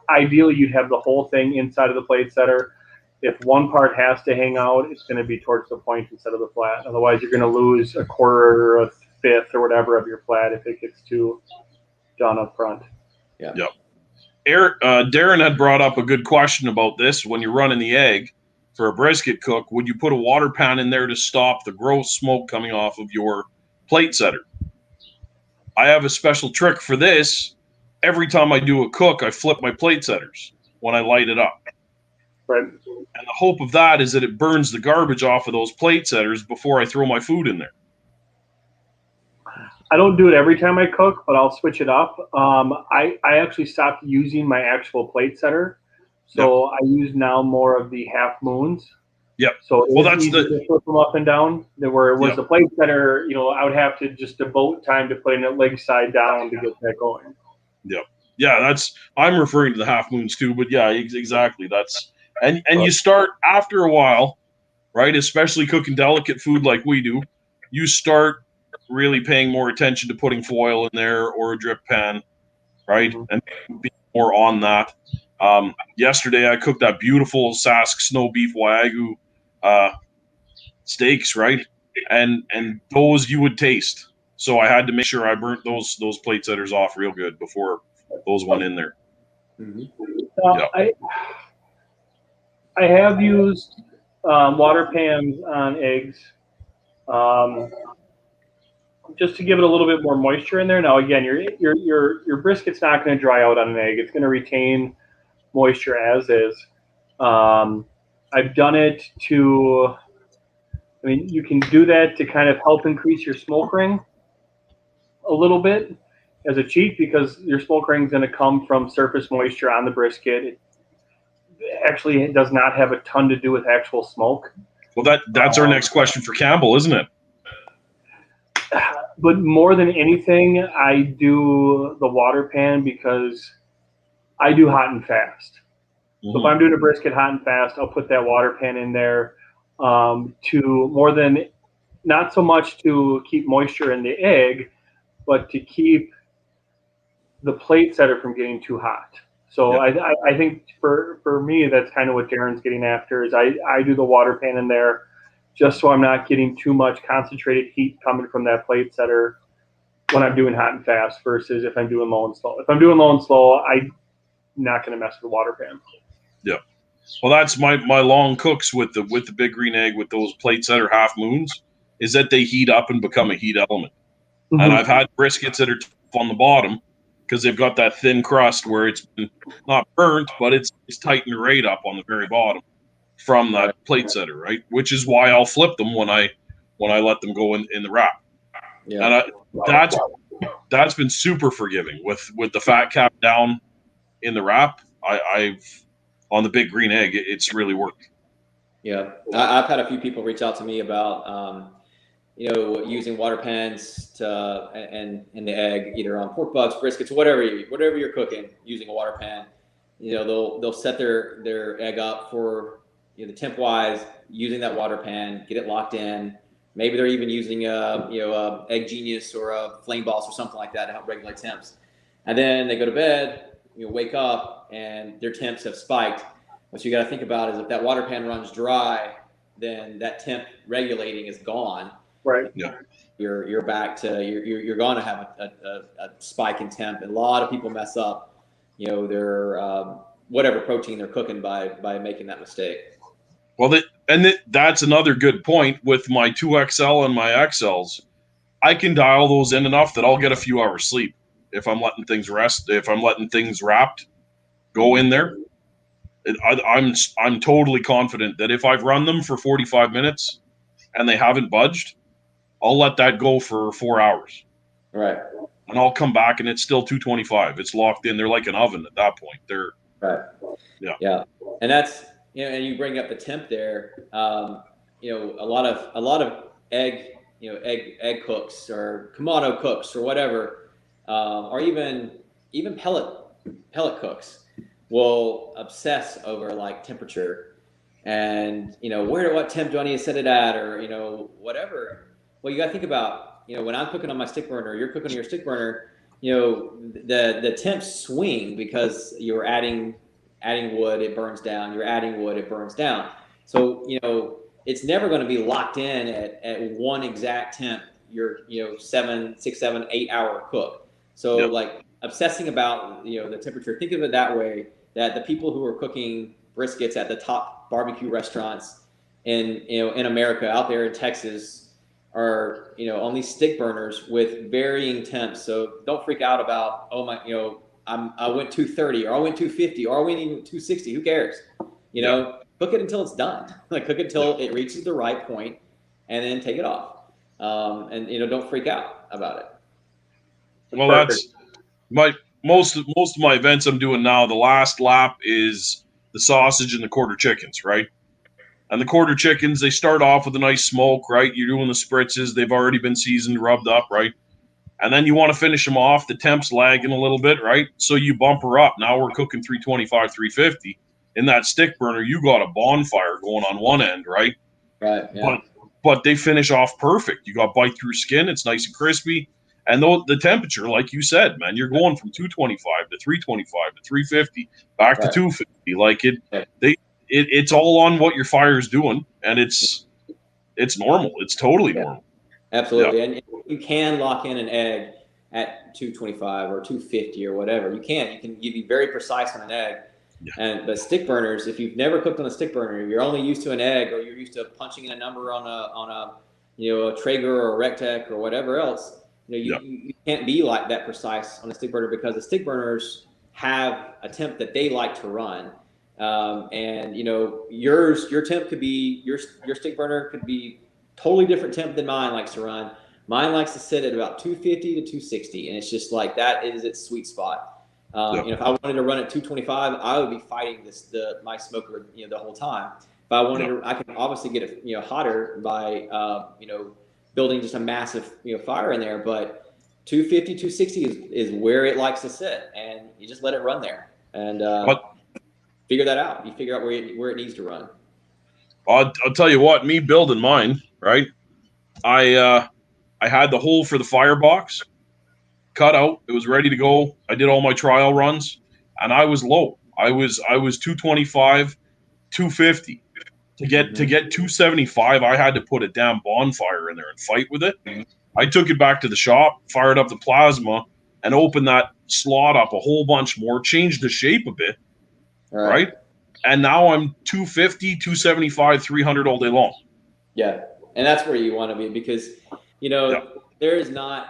[SPEAKER 2] Ideally, you'd have the whole thing inside of the plate setter. If one part has to hang out, it's going to be towards the point instead of the flat. Otherwise, you're going to lose a quarter or a fifth or whatever of your flat if it gets too done up front.
[SPEAKER 1] Yeah. Yep. Darren had brought up a good question about this. When you're running the egg for a brisket cook, would you put a water pan in there to stop the gross smoke coming off of your plate setter? I have a special trick for this. Every time I do a cook, I flip my plate setters when I light it up.
[SPEAKER 2] Right.
[SPEAKER 1] And the hope of that is that it burns the garbage off of those plate setters before I throw my food in there.
[SPEAKER 2] I don't do it every time I cook, but I'll switch it up. I actually stopped using my actual plate setter, so I use now more of the half moons.
[SPEAKER 1] Yep.
[SPEAKER 2] So
[SPEAKER 1] Well,
[SPEAKER 2] it's easy to flip them up and down. Where it was the plate setter, I would have to just devote time to putting it leg side down to get that going.
[SPEAKER 1] Yep. Yeah, I'm referring to the half moons too, but yeah, exactly. And you start after a while, right? Especially cooking delicate food like we do, you start really paying more attention to putting foil in there or a drip pan, right? Mm-hmm. And be more on that. Yesterday I cooked that beautiful Sask snow beef Wagyu steaks, right? And those you would taste. So I had to make sure I burnt those plate setters off real good before those went in there.
[SPEAKER 2] Mm-hmm. I have used water pans on eggs just to give it a little bit more moisture in there. Now again, your brisket's not going to dry out on an egg. It's going to retain moisture as is. I've done it to, you can do that to kind of help increase your smoke ring a little bit as a cheat, because your smoke ring is going to come from surface moisture on the brisket. It does not have a ton to do with actual smoke.
[SPEAKER 1] Well, that's our next question for Campbell, isn't it?
[SPEAKER 2] But more than anything, I do the water pan because I do hot and fast. Mm-hmm. So if I'm doing a brisket hot and fast, I'll put that water pan in there not so much to keep moisture in the egg, but to keep the plate setter from getting too hot. So I think for me, that's kind of what Darren's getting after, is I do the water pan in there just so I'm not getting too much concentrated heat coming from that plate setter when I'm doing hot and fast versus if I'm doing low and slow. If I'm doing low and slow, I'm not going to mess with the water pan.
[SPEAKER 1] Yeah. Well, that's my long cooks with the big green egg with those plate setter half moons, is that they heat up and become a heat element. Mm-hmm. And I've had briskets that are tough on the bottom because they've got that thin crust where it's been not burnt, but it's tightened right up on the very bottom from that plate setter, right? Which is why I'll flip them when I let them go in the wrap. Yeah. And that's been super forgiving with the fat cap down in the wrap. I've on the big green egg, it's really worked.
[SPEAKER 3] Yeah, I've had a few people reach out to me about using water pans and the egg, either on pork butts, briskets, whatever you're cooking, using a water pan. They'll set their egg up for the temp wise, using that water pan, get it locked in. Maybe they're even using a Egg Genius or a Flame Boss or something like that to help regulate temps. And then they go to bed, wake up, and their temps have spiked. What you got to think about is if that water pan runs dry, then that temp regulating is gone.
[SPEAKER 2] Right.
[SPEAKER 1] Yeah.
[SPEAKER 3] You're back to you're going to have a spike in temp, and a lot of people mess up, their whatever protein they're cooking by making that mistake.
[SPEAKER 1] Well, that's another good point with my 2XL and my XLs. I can dial those in enough that I'll get a few hours sleep if I'm letting things rest. If I'm letting things wrapped go in there, I'm totally confident that if I've run them for 45 minutes and they haven't budged, I'll let that go for 4 hours.
[SPEAKER 3] Right.
[SPEAKER 1] And I'll come back and it's still 225. It's locked in. They're like an oven at that point. They're
[SPEAKER 3] right.
[SPEAKER 1] Yeah.
[SPEAKER 3] Yeah. And that's, and you bring up the temp there. A lot of egg cooks or Kamado cooks or whatever, or even pellet cooks will obsess over like temperature and what temp do I need to set it at, or whatever. Well, you got to think about when I'm cooking on my stick burner, you're cooking on your stick burner. The temps swing because you're adding wood, it burns down. You're adding wood, it burns down. So it's never going to be locked in at one exact temp. Your 6, 7, 8 hour cook. So like obsessing about the temperature. Think of it that way. That the people who are cooking briskets at the top barbecue restaurants in America, out there in Texas, are, on these stick burners with varying temps. So don't freak out about, oh my, I went 230 or I went 250 or I went even 260. Who cares? Cook it until it's done. Like cook it until it reaches the right point, and then take it off. And don't freak out about it.
[SPEAKER 1] Well, that's most of my events I'm doing now. The last lap is the sausage and the quarter chickens, right? And the quarter chickens, they start off with a nice smoke, right? You're doing the spritzes. They've already been seasoned, rubbed up, right? And then you want to finish them off. The temp's lagging a little bit, right? So you bump her up. Now we're cooking 325, 350. In that stick burner, you got a bonfire going on one end, right?
[SPEAKER 3] Right, yeah.
[SPEAKER 1] But they finish off perfect. You got bite through skin. It's nice and crispy. And the temperature, like you said, man, you're going from 225 to 325 to 350 back to 250. Like it's all on what your fire is doing, and it's normal. It's totally normal.
[SPEAKER 3] Absolutely, and you can lock in an egg at 225 or 250 or whatever. You can be very precise on an egg. Yeah. But stick burners, if you've never cooked on a stick burner, you're only used to an egg, or you're used to punching in a number on a Traeger or a Rectech or whatever else. You can't be like that precise on a stick burner, because the stick burners have a temp that they like to run. And your temp could be, your stick burner could be totally different temp than mine likes to run. Mine likes to sit at about 250 to 260, and it's just like that is its sweet spot. If I wanted to run at 225, I would be fighting my smoker the whole time. If I wanted to, I can obviously get it hotter by building just a massive fire in there, but 250, 260 is where it likes to sit, and you just let it run there and figure that out. You figure out where it needs to run.
[SPEAKER 1] I'll tell you what, me building mine, right? I had the hole for the firebox cut out. It was ready to go. I did all my trial runs, and I was low. I was 225, 250. To get 275, I had to put a damn bonfire in there and fight with it. I took it back to the shop, fired up the plasma, and opened that slot up a whole bunch more, changed the shape a bit, right? And now I'm 250, 275, 300 all day long.
[SPEAKER 3] Yeah, and that's where you want to be, because there is not.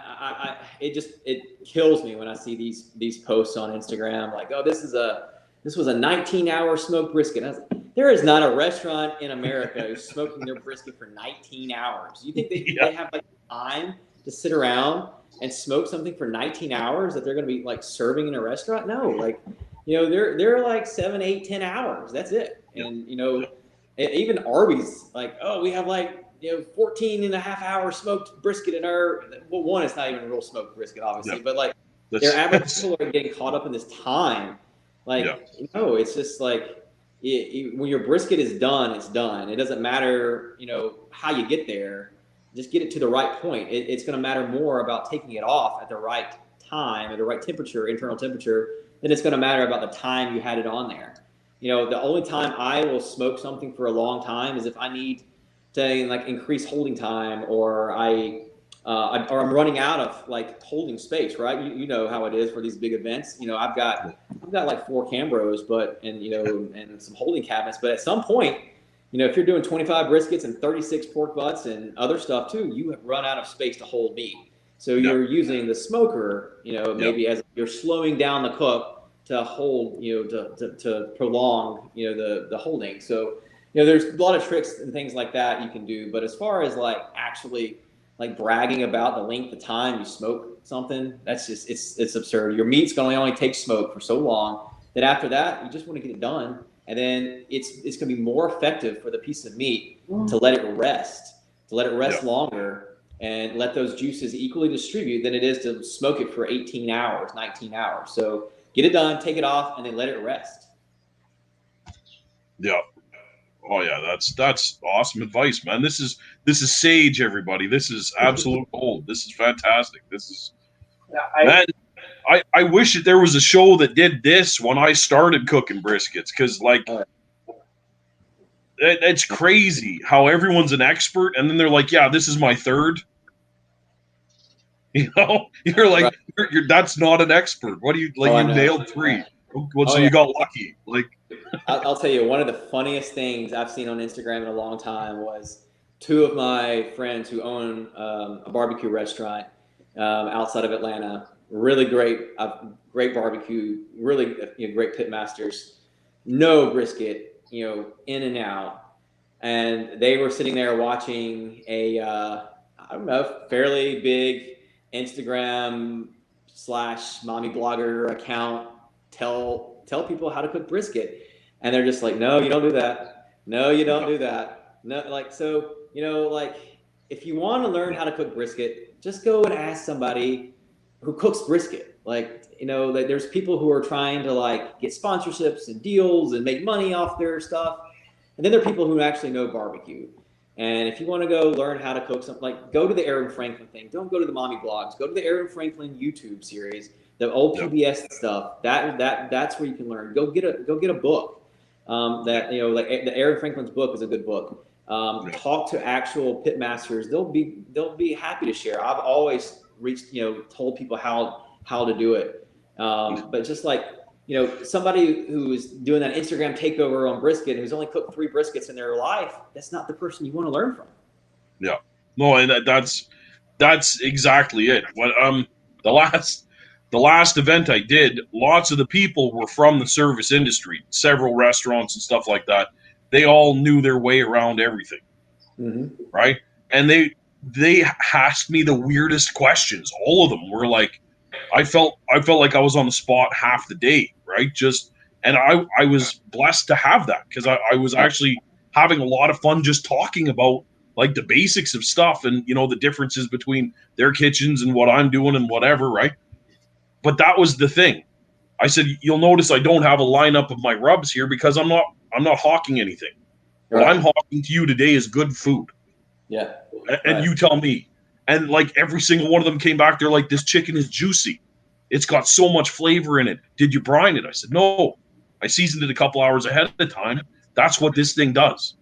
[SPEAKER 3] It kills me when I see these posts on Instagram like, oh, this was a 19-hour smoked brisket. And I was like, there is not a restaurant in America who's smoking their brisket for 19 hours. You think they have like time to sit around and smoke something for 19 hours that they're going to be like serving in a restaurant? No, like they're like 7, 8, 10 hours. That's it. And even Arby's, like, oh, we have like 14 and a half hour smoked brisket in our, well, one, it's not even a real smoked brisket, obviously, but like their average people are getting caught up in this time. Like, it's just like, when your brisket is done, it's done. It doesn't matter, how you get there. Just get it to the right point. It's going to matter more about taking it off at the right time, at the right temperature, internal temperature, than it's going to matter about the time you had it on there. The only time I will smoke something for a long time is if I need to like increase holding time, or I'm running out of like holding space, right? You know how it is for these big events. I've got like 4 Cambros, and some holding cabinets. But at some point, if you're doing 25 briskets and 36 pork butts and other stuff too, you have run out of space to hold meat. So you're using the smoker, maybe as you're slowing down the cook to hold, to prolong, the holding. So, there's a lot of tricks and things like that you can do. But as far as like actually like bragging about the length of time you smoke something, that's just, it's absurd. Your meat's going to only take smoke for so long that after that, you just want to get it done. And then it's going to be more effective for the piece of meat to let it rest longer and let those juices equally distribute than it is to smoke it for 18 hours, 19 hours. So get it done, take it off, and then let it rest.
[SPEAKER 1] Yeah. Oh yeah, that's awesome advice, man. This is sage, everybody. This is absolute gold. This is fantastic. This is man. I wish that there was a show that did this when I started cooking briskets, because like it's crazy how everyone's an expert, and then they're like, yeah, this is my third. You're like, you're that's not an expert. What do you like? You nailed 3. Well, so you got lucky. Like,
[SPEAKER 3] I'll tell you, one of the funniest things I've seen on Instagram in a long time was two of my friends who own a barbecue restaurant outside of Atlanta. Really great barbecue, really great pit masters. No brisket, in and out. And they were sitting there watching a, I don't know, fairly big Instagram / mommy blogger account tell people how to cook brisket. And they're just like, no, you don't do that. No, you don't do that. No, if you want to learn how to cook brisket, just go and ask somebody who cooks brisket. There's people who are trying to get sponsorships and deals and make money off their stuff. And then there are people who actually know barbecue. And if you want to go learn how to cook something, go to the Aaron Franklin thing. Don't go to the mommy blogs. Go to the Aaron Franklin YouTube series, the old PBS stuff. That's where you can learn. Go get a book. The Aaron Franklin's book is a good book. Talk to actual pit masters. They'll be happy to share. I've always told people how to do it. But just somebody who's doing that Instagram takeover on brisket, who's only cooked 3 briskets in their life, that's not the person you want to learn from.
[SPEAKER 1] Yeah. No, and that's exactly it. What the last event I did, lots of the people were from the service industry, several restaurants and stuff like that. They all knew their way around everything. Mm-hmm. Right? And they asked me the weirdest questions. All of them were like, I felt like I was on the spot half the day, right? And I was blessed to have that, because I was actually having a lot of fun just talking about the basics of stuff and, the differences between their kitchens and what I'm doing and whatever, right? But that was the thing. I said, you'll notice I don't have a lineup of my rubs here because I'm not hawking anything. Right. What I'm hawking to you today is good food.
[SPEAKER 3] Yeah.
[SPEAKER 1] And you tell me. And every single one of them came back, they're like, this chicken is juicy. It's got so much flavor in it. Did you brine it? I said, no. I seasoned it a couple hours ahead of time. That's what this thing does.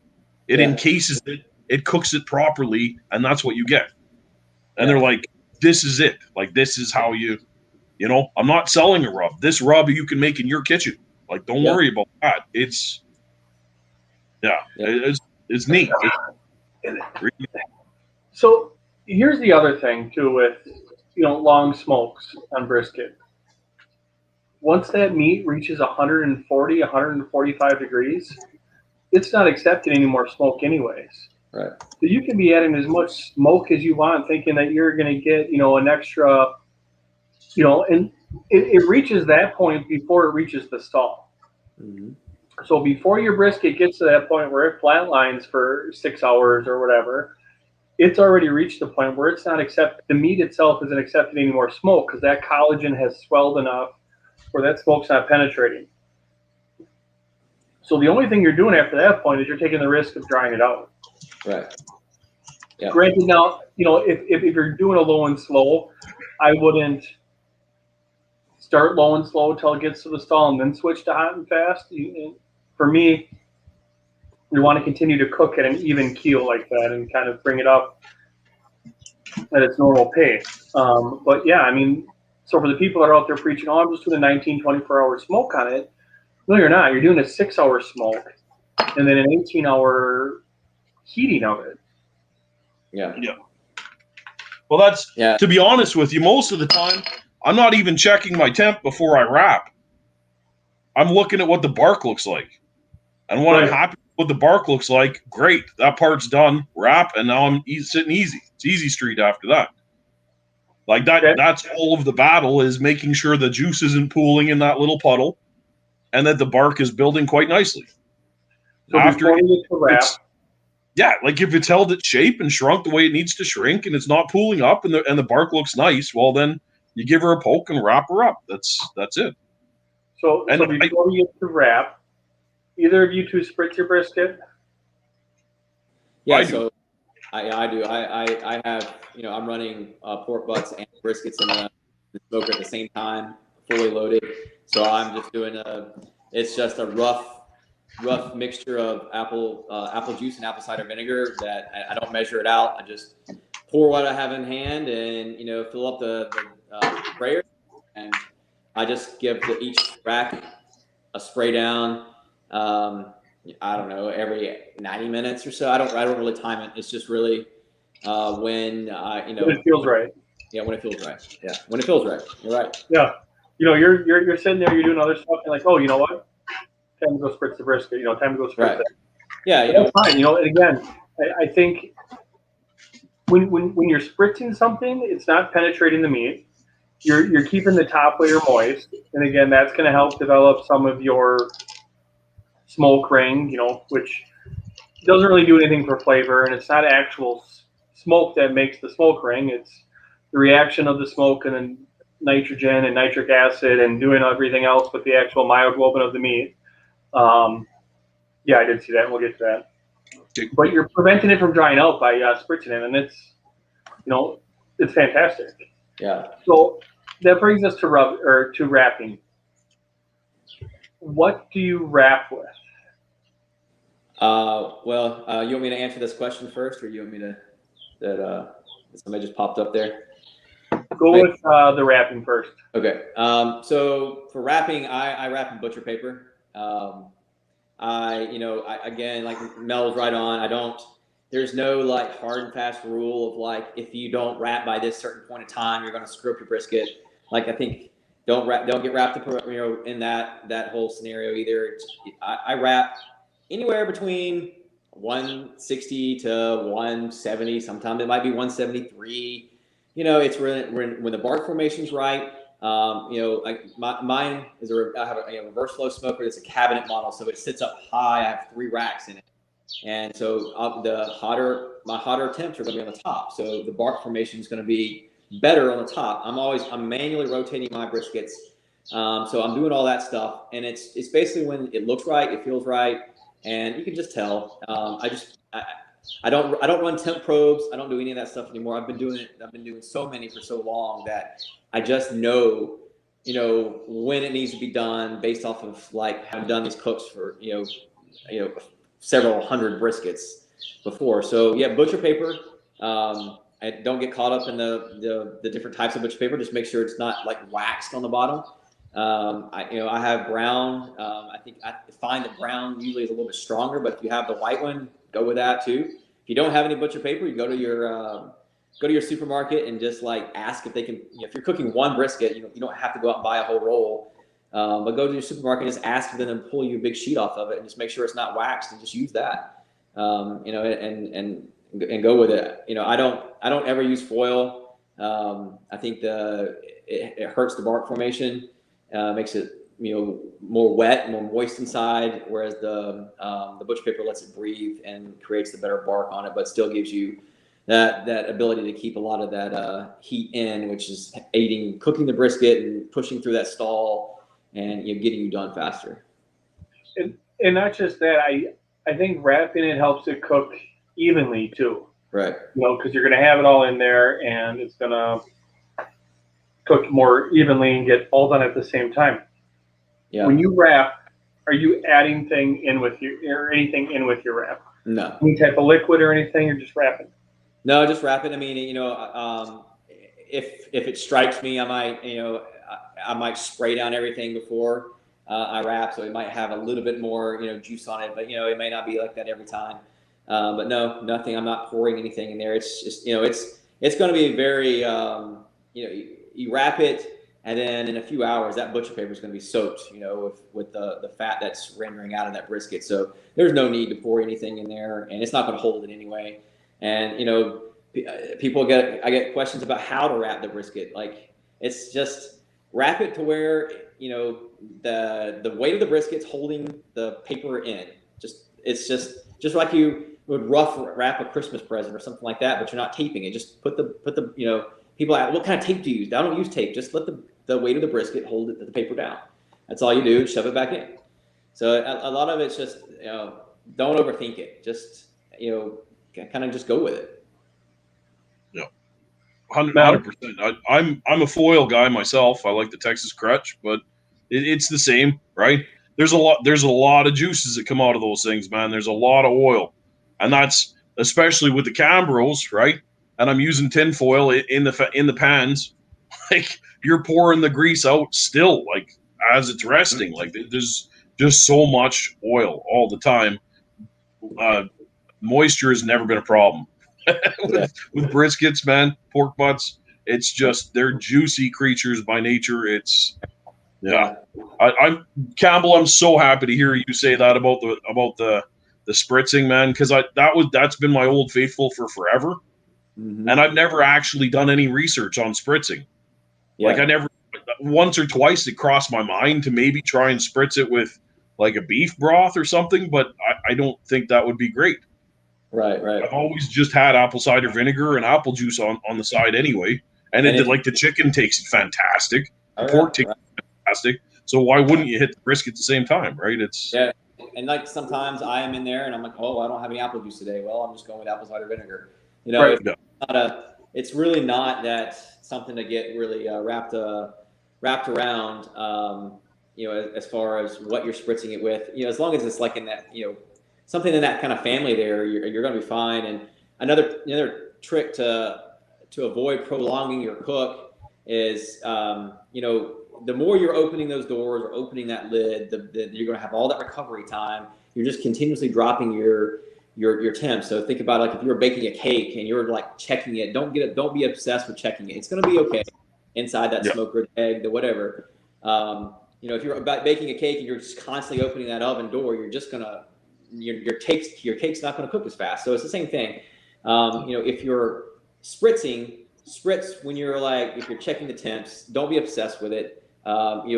[SPEAKER 1] It encases it, it cooks it properly, and that's what you get. And they're like, this is it. This is how I'm not selling a rub. This rub you can make in your kitchen. Don't worry about that. It's neat.
[SPEAKER 2] So here's the other thing too with long smokes on brisket. Once that meat reaches 140, 145 degrees, it's not accepting any more smoke anyways.
[SPEAKER 3] Right.
[SPEAKER 2] So you can be adding as much smoke as you want, thinking that you're going to get an extra, and it reaches that point before it reaches the stall. Mm-hmm. So before your brisket gets to that point where it flatlines for 6 hours or whatever, it's already reached the point where it's not the meat itself isn't accepting any more smoke, because that collagen has swelled enough where that smoke's not penetrating. So the only thing you're doing after that point is you're taking the risk of drying it out.
[SPEAKER 3] Right. Yeah.
[SPEAKER 2] Granted, now, if you're doing a low and slow, I wouldn't start low and slow until it gets to the stall and then switch to hot and fast. For me, you want to continue to cook at an even keel like that and kind of bring it up at its normal pace. But yeah, so for the people that are out there preaching, I'm just doing a 19, 24-hour smoke on it. No, you're not. You're doing a 6-hour smoke and then an 18-hour heating of it.
[SPEAKER 3] Yeah.
[SPEAKER 1] Yeah. Well, to be honest with you, most of the time, I'm not even checking my temp before I wrap. I'm looking at what the bark looks like. And when I'm happy with what the bark looks like, great. That part's done. Wrap, and now I'm sitting easy. It's easy street after that. That's all of the battle, is making sure the juice isn't pooling in that little puddle and that the bark is building quite nicely.
[SPEAKER 2] So after you get to wrap,
[SPEAKER 1] if it's held its shape and shrunk the way it needs to shrink and it's not pooling up and the bark looks nice, well, then you give her a poke and wrap her up. That's it.
[SPEAKER 2] So before you get to wrap, either of you two spritz your brisket?
[SPEAKER 3] Yeah,
[SPEAKER 1] I do.
[SPEAKER 3] I do. I have, I'm running pork butts and briskets in the smoker at the same time, fully loaded. So I'm just doing it's just a rough mixture of apple juice and apple cider vinegar that I don't measure it out. I just pour what I have in hand and, fill up the sprayer, and I just give each rack a spray down. I don't know, every 90 minutes or so. I don't really time it. It's just really when
[SPEAKER 2] When it feels right.
[SPEAKER 3] Yeah, when it feels right. Yeah, when it feels right. You're right.
[SPEAKER 2] Yeah. You're sitting there, you're doing other stuff, and like, oh, you know what? Time to go spritz the brisket. Time to go spritz
[SPEAKER 3] Right.
[SPEAKER 2] it.
[SPEAKER 3] Yeah,
[SPEAKER 2] that's fine. And again, I think when you're spritzing something, it's not penetrating the meat. You're keeping the top layer moist, and again, that's going to help develop some of your smoke ring, which doesn't really do anything for flavor, and it's not actual smoke that makes the smoke ring. It's the reaction of the smoke and then nitrogen and nitric acid and doing everything else with the actual myoglobin of the meat. Yeah, I did see that. We'll get to that. But you're preventing it from drying out by spritzing it, and it's fantastic.
[SPEAKER 3] Yeah.
[SPEAKER 2] So that brings us to wrapping. What do you wrap with?
[SPEAKER 3] Well, you want me to answer this question first, or you want me to that somebody just popped up there?
[SPEAKER 2] Go with the wrapping first.
[SPEAKER 3] Okay. So for wrapping, I wrap in butcher paper. Again, like Mel's right on. There's no like hard and fast rule of like, if you don't wrap by this certain point of time, you're going to screw up your brisket. Like, I think don't get wrapped up, in that whole scenario either. I wrap anywhere between 160 to 170. Sometimes it might be 173. It's when the bark formation's right. Like mine is I have a reverse flow smoker. It's a cabinet model, so it sits up high. I have 3 racks in it, and so my hotter temps are going to be on the top. So the bark formation is going to be better on the top. I'm manually rotating my briskets, so I'm doing all that stuff, and it's basically when it looks right, it feels right, and you can just tell. I don't run temp probes. I don't do any of that stuff anymore. I've been doing so many for so long that I just know, when it needs to be done based off of like having done these cooks for, several hundred briskets before. So yeah, butcher paper. I don't get caught up in the different types of butcher paper. Just make sure it's not like waxed on the bottom. I have brown. I find that brown usually is a little bit stronger, but if you have the white one, go with that too. If you don't have any butcher paper, you go to your supermarket and just like ask if they can. If you're cooking one brisket, you don't have to go out and buy a whole roll. But go to your supermarket and just ask them to pull you a big sheet off of it and just make sure it's not waxed and just use that. And go with it. I don't ever use foil. I think it hurts the bark formation, makes it more wet, more moist inside, whereas the butcher paper lets it breathe and creates the better bark on it, but still gives you that ability to keep a lot of that heat in, which is aiding cooking the brisket and pushing through that stall and getting you done faster.
[SPEAKER 2] And not just that, I think wrapping it helps it cook evenly too.
[SPEAKER 3] Right.
[SPEAKER 2] Because you're going to have it all in there and it's going to cook more evenly and get all done at the same time. Yeah. When you wrap, are you adding anything in with your wrap?
[SPEAKER 3] No.
[SPEAKER 2] Any type of liquid or anything? You're just wrapping?
[SPEAKER 3] No, just wrapping. I mean, if it strikes me, I might spray down everything before I wrap, so it might have a little bit more, juice on it. But it may not be like that every time. But no, nothing. I'm not pouring anything in there. It's just, it's going to be very, you wrap it. And then in a few hours, that butcher paper is going to be soaked, with the fat that's rendering out of that brisket. So there's no need to pour anything in there, and it's not going to hold it anyway. And I get questions about how to wrap the brisket. Like, it's just wrap it to where the weight of the brisket's holding the paper in. It's just like you would rough wrap a Christmas present or something like that, but you're not taping it. Just put the people ask, what kind of tape do you use? I don't use tape. Just let the weight of the brisket hold the paper down. That's all you do. Shove it back in. So a lot of it's just, don't overthink it. Just, kind of just go with it.
[SPEAKER 1] Yeah. 100%. I'm a foil guy myself. I like the Texas crutch, but it's the same, right? There's a lot of juices that come out of those things, man. There's a lot of oil. And that's especially with the Cambros, right? And I'm using tin foil in the pans. Like, you're pouring the grease out still, like, as it's resting. Like, there's just so much oil all the time. Moisture has never been a problem with briskets, man. Pork butts. It's just they're juicy creatures by nature. It's I'm Campbell. I'm so happy to hear you say that about the spritzing, man, because that's been my old faithful for forever, and I've never actually done any research on spritzing. Like I never, once or twice it crossed my mind to maybe try and spritz it with like a beef broth or something, but I don't think that would be great.
[SPEAKER 3] Right.
[SPEAKER 1] I've always just had apple cider vinegar and apple juice on the side anyway, and the chicken tastes fantastic, the pork tastes fantastic. So why wouldn't you hit the brisket at the same time, right?
[SPEAKER 3] And like sometimes I am in there and I'm like, oh, I don't have any apple juice today. Well, I'm just going with apple cider vinegar. You know, it's really not that something to get really wrapped around. You know, as far as what you're spritzing it with, you know, as long as it's like in that, you know, something in that kind of family there, you're going to be fine. And another trick to avoid prolonging your cook is, you know, the more you're opening those doors or opening that lid, you're going to have all that recovery time. You're just continuously dropping your temps. So think about like if you're baking a cake and you're like checking it, don't be obsessed with checking it. It's going to be okay inside that smoker, egg, whatever. You know, if you're baking a cake and you're just constantly opening that oven door, you're just gonna your cake's not going to cook as fast. So it's the same thing. You know, if you're spritz when you're like, if you're checking the temps, don't be obsessed with it. You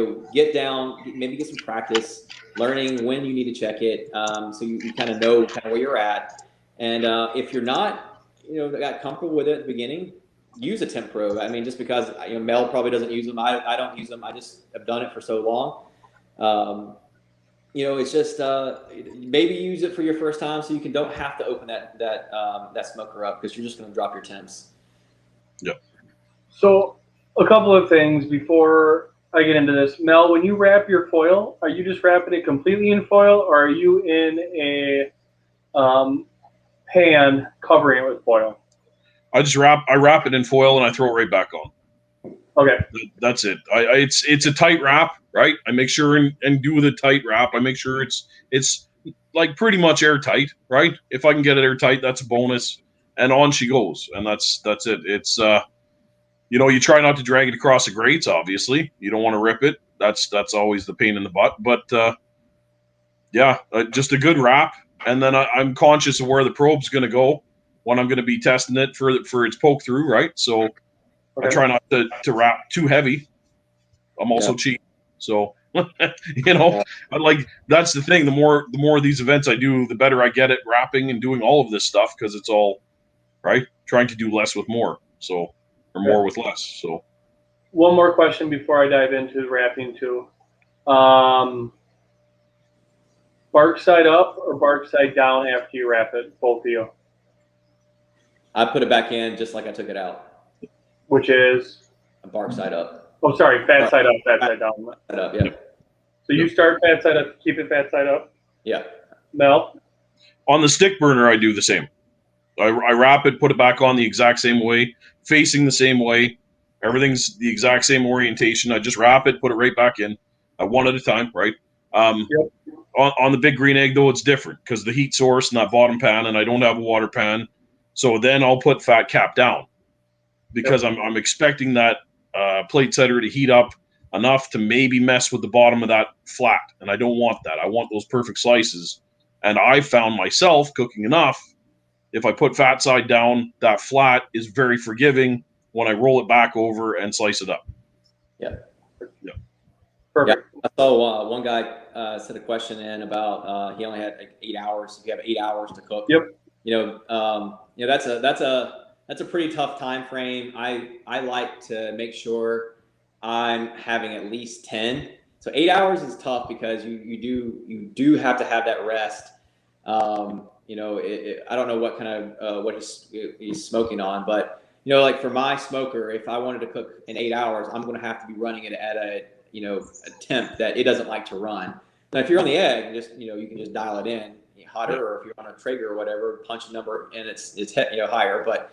[SPEAKER 3] know, get down, maybe get some practice learning when you need to check it. So you kind of know kind of where you're at. And if you're not, you know, got comfortable with it at the beginning, use a temp probe. I mean, just because, you know, Mel probably doesn't use them. I don't use them. I just have done it for so long. You know, it's just maybe use it for your first time so you don't have to open that smoker up because you're just going to drop your temps.
[SPEAKER 1] Yep.
[SPEAKER 2] So a couple of things before I get into this. Mel, when you wrap your foil, are you just wrapping it completely in foil or are you in a pan covering it with foil?
[SPEAKER 1] I wrap it in foil and I throw it right back on.
[SPEAKER 2] Okay.
[SPEAKER 1] That's it. It's a tight wrap, right? I make sure and do the tight wrap. I make sure it's like pretty much airtight, right? If I can get it airtight, that's a bonus. And on she goes. And that's it. It's you know, you try not to drag it across the grates, obviously. You don't want to rip it. That's always the pain in the butt. But just a good wrap. And then I'm conscious of where the probe's going to go when I'm going to be testing it for its poke through, right? So I try not to wrap too heavy. I'm also cheap. So, you know, that's the thing. The more of these events I do, the better I get at wrapping and doing all of this stuff because it's all, right, trying to do less with more. So, or more with less. So,
[SPEAKER 2] one more question before I dive into wrapping too. Bark side up or bark side down after you wrap it, both of you?
[SPEAKER 3] I put it back in just like I took it out.
[SPEAKER 2] Which is?
[SPEAKER 3] A bark side up.
[SPEAKER 2] Oh, sorry, fat side up, fat side down.
[SPEAKER 3] Side up, yeah.
[SPEAKER 2] So you start fat side up, keep it fat side up?
[SPEAKER 3] Yeah.
[SPEAKER 2] Mel?
[SPEAKER 1] On the stick burner, I do the same. I wrap it, put it back on the exact same way, facing the same way. Everything's the exact same orientation. I just wrap it, put it right back in, one at a time, right? On the big green egg, though, it's different because the heat source in that bottom pan, and I don't have a water pan. So then I'll put fat cap down because I'm expecting that plate setter to heat up enough to maybe mess with the bottom of that flat. And I don't want that. I want those perfect slices. And I found myself cooking enough. If I put fat side down, that flat is very forgiving when I roll it back over and slice it up.
[SPEAKER 3] Yeah.
[SPEAKER 1] Yeah.
[SPEAKER 2] Perfect.
[SPEAKER 3] Yeah. I saw one guy sent a question in about he only had like 8 hours. If you have 8 hours to cook, you know, that's a pretty tough time frame. I like to make sure I'm having at least 10. So 8 hours is tough because you do have to have that rest. You know, I don't know what kind of what he's smoking on, but you know, like for my smoker, if I wanted to cook in 8 hours, I'm going to have to be running it at a temp that it doesn't like to run. Now, if you're on the egg, you can just dial it in hotter, or if you're on a Traeger or whatever, punch a number and it's higher. But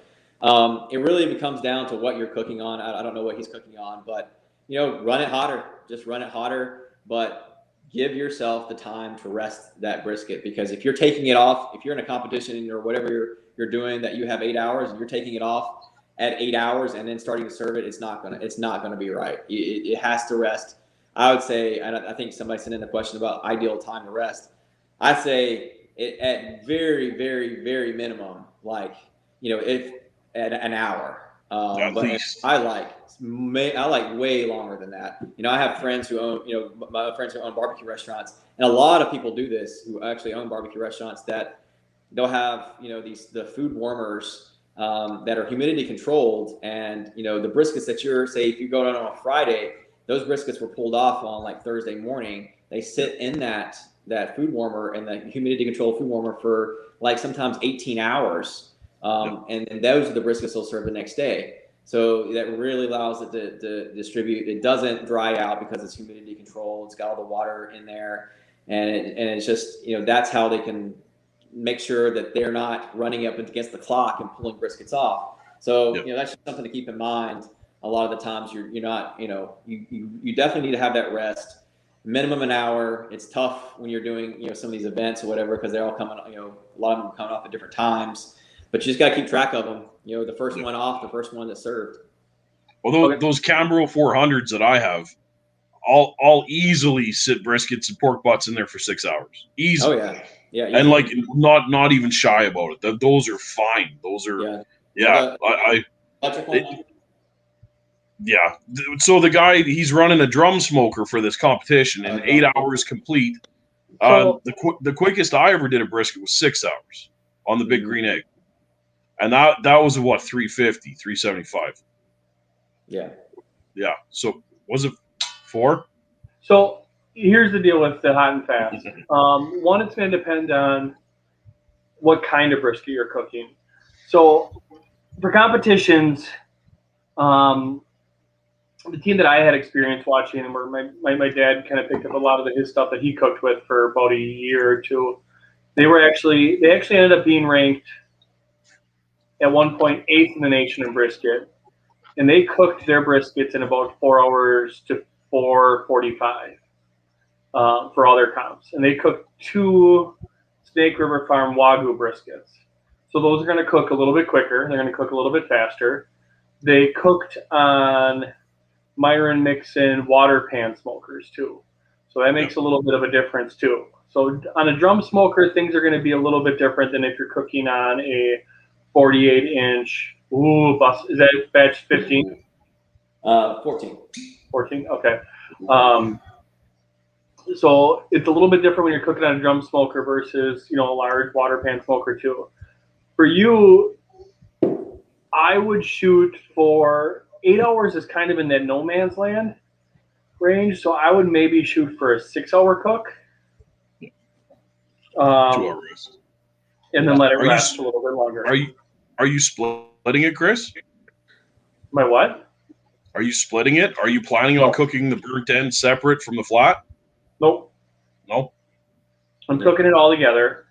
[SPEAKER 3] it really becomes down to what you're cooking on. I don't know what he's cooking on, but run it hotter. Just run it hotter, but give yourself the time to rest that brisket, because if you're taking it off, if you're in a competition or whatever you're doing that you have 8 hours and you're taking it off at 8 hours and then starting to serve it, it's not gonna be right. It has to rest. I would say, and I think somebody sent in a question about ideal time to rest. I'd say at very, very, very minimum, like, if at an hour.
[SPEAKER 1] At
[SPEAKER 3] But
[SPEAKER 1] least.
[SPEAKER 3] I like way longer than that. I have friends who own, my friends who own barbecue restaurants, and a lot of people do this who actually own barbecue restaurants, that they'll have, the food warmers that are humidity controlled, and the briskets that say if you go down on a Friday, those briskets were pulled off on like Thursday morning. They sit in that food warmer and the humidity controlled food warmer for like sometimes 18 hours. And those are the briskets they'll serve the next day. So that really allows it to distribute. It doesn't dry out because it's humidity controlled. It's got all the water in there, and it's just, that's how they can make sure that they're not running up against the clock and pulling briskets off. So that's just something to keep in mind. A lot of the times you're not, you definitely need to have that rest. Minimum an hour. It's tough when you're doing, some of these events or whatever, because they're all coming, a lot of them coming off at different times. But you just got to keep track of them. The first one off, the first one that's served.
[SPEAKER 1] Well, those Kamado 400s that I have, I'll easily sit briskets and pork butts in there for 6 hours. Easily.
[SPEAKER 3] Oh yeah.
[SPEAKER 1] And like not even shy about it. Those are fine. Those are Yeah. So the guy, he's running a drum smoker for this competition in 8 hours complete. The quickest I ever did a brisket was 6 hours on the Big Green Egg. And that was what, 350, 375.
[SPEAKER 3] Yeah.
[SPEAKER 1] Yeah. So was it 4?
[SPEAKER 2] So here's the deal with the hot and fast. One, it's going to depend on what kind of brisket you're cooking. So for competitions, the team that I had experience watching, and where my dad kind of picked up a lot of his stuff that he cooked with for about a year or two, they actually ended up being ranked at one point 8th in the nation in brisket, and they cooked their briskets in about 4 hours to 4:45 for all their comps, and they cooked 2 Snake River Farm Wagyu briskets. So those are going to cook a little bit quicker. They're going to cook a little bit faster. They cooked on Myron Mixon water pan smokers too. So that makes a little bit of a difference too. So on a drum smoker, things are going to be a little bit different than if you're cooking on a 48-inch. Is that batch 15?
[SPEAKER 3] 14.
[SPEAKER 2] 14, okay. So it's a little bit different when you're cooking on a drum smoker versus, a large water pan smoker too. For you, I would shoot for 8 hours is kind of in that no man's land range. So I would maybe shoot for a 6-hour cook.
[SPEAKER 1] 2 hour rest.
[SPEAKER 2] And then let it rest a little bit longer.
[SPEAKER 1] Are you splitting it, Chris?
[SPEAKER 2] My what?
[SPEAKER 1] Are you splitting it? Are you planning on cooking the burnt end separate from the flat?
[SPEAKER 2] Nope.
[SPEAKER 1] No.
[SPEAKER 2] I'm cooking it all together.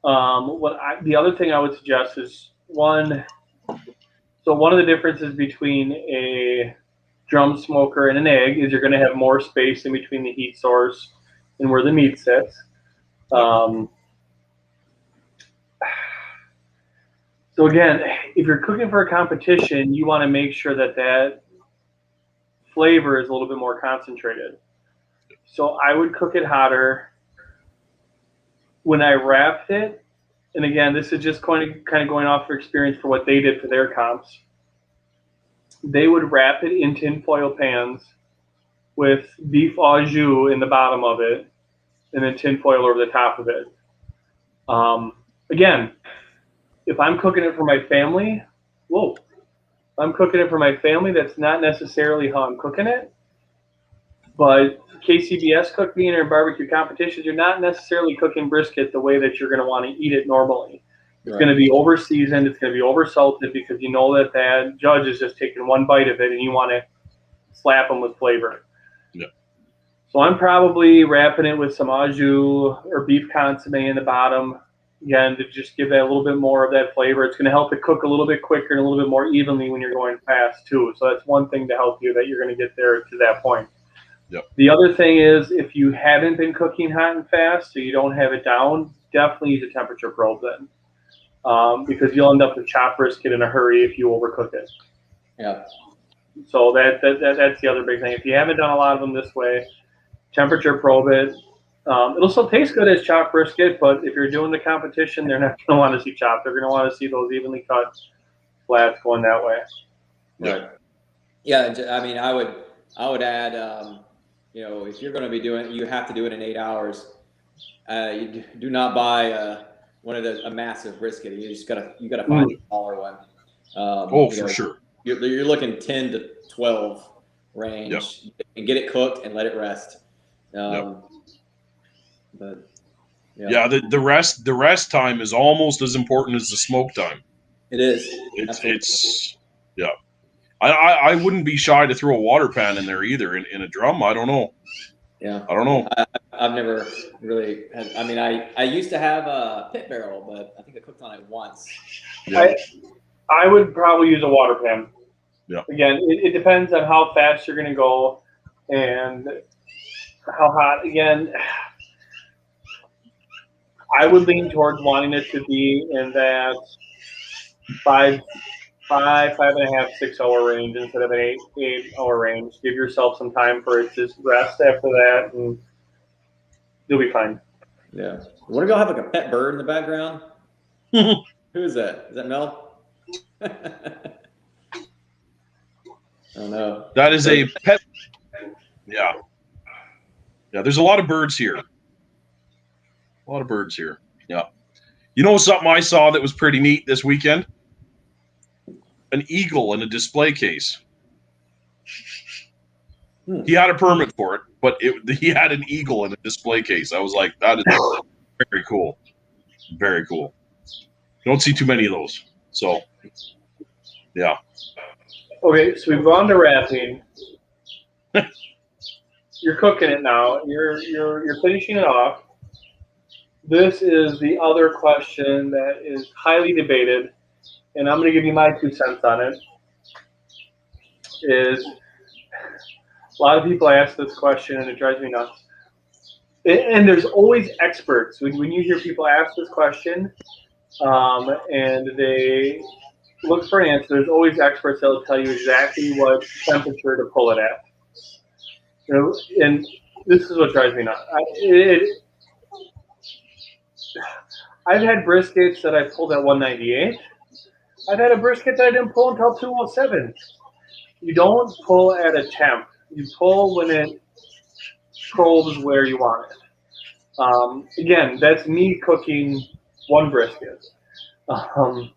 [SPEAKER 2] The other thing I would suggest is one of the differences between a drum smoker and an egg is you're going to have more space in between the heat source and where the meat sits. So again, if you're cooking for a competition, you want to make sure that flavor is a little bit more concentrated. So I would cook it hotter. When I wrapped it, and again, this is just kind of going off their experience for what they did for their comps, they would wrap it in tin foil pans with beef au jus in the bottom of it, and then tin foil over the top of it. Again, if I'm cooking it for my family, that's not necessarily how I'm cooking it. But KCBS cooking or barbecue competitions, you're not necessarily cooking brisket the way that you're going to want to eat it normally. It's going to be over seasoned. It's going to be over salted because you know that judge is just taking one bite of it and you want to slap them with flavor.
[SPEAKER 1] Yeah.
[SPEAKER 2] So I'm probably wrapping it with some au jus or beef consomme in the bottom. Again, to just give that a little bit more of that flavor. It's going to help it cook a little bit quicker and a little bit more evenly when you're going fast too. So that's one thing to help you that you're going to get there to that point.
[SPEAKER 1] Yep.
[SPEAKER 2] The other thing is, if you haven't been cooking hot and fast, so you don't have it down, definitely use a temperature probe then, because you'll end up with chopped brisket in a hurry if you overcook it.
[SPEAKER 3] Yeah.
[SPEAKER 2] So that's the other big thing. If you haven't done a lot of them this way, temperature probe it. It'll still taste good as chopped brisket, but if you're doing the competition, they're not going to want to see chopped. They're going to want to see those evenly cut flats going that way.
[SPEAKER 3] Right. Yeah. I mean, I would add, if you're going to be doing it, you have to do it in 8 hours. You do not buy one of a massive brisket. You gotta find a smaller one.
[SPEAKER 1] For sure.
[SPEAKER 3] You're looking 10 to 12 range, and get it cooked and let it rest. But
[SPEAKER 1] the rest time is almost as important as the smoke time.
[SPEAKER 3] It is.
[SPEAKER 1] It's I wouldn't be shy to throw a water pan in there either in a drum. I don't know.
[SPEAKER 3] Yeah,
[SPEAKER 1] I don't know.
[SPEAKER 3] I've never really had. I mean, I used to have a pit barrel, but I think I cooked on it once.
[SPEAKER 1] Yeah.
[SPEAKER 2] I would probably use a water pan.
[SPEAKER 1] Yeah.
[SPEAKER 2] Again, it depends on how fast you're going to go and how hot. Again, I would lean towards wanting it to be in that 5.5, 6 hour range instead of an 8 hour range. Give yourself some time for it to rest after that, and you'll be fine.
[SPEAKER 3] Yeah. What if y'all have like a pet bird in the background? Who is that? Is that Mel? Oh no.
[SPEAKER 1] That is a pet. Yeah. Yeah. There's a lot of birds here. Yeah. You know something I saw that was pretty neat this weekend? An eagle in a display case. He had a permit for it, but he had an eagle in a display case. I was like, that is very cool. Very cool. You don't see too many of those. So, yeah.
[SPEAKER 2] Okay, so we've gone to wrapping. You're cooking it now. You're finishing it off. This is the other question that is highly debated, and I'm going to give you my 2 cents on it. Is a lot of people ask this question, and it drives me nuts. And there's always experts. When you hear people ask this question, and they look for an answer, there's always experts that will tell you exactly what temperature to pull it at. And this is what drives me nuts. I've had briskets that I pulled at 198. I've had a brisket that I didn't pull until 207. You don't pull at a temp. You pull when it probes where you want it. Again, that's me cooking one brisket. I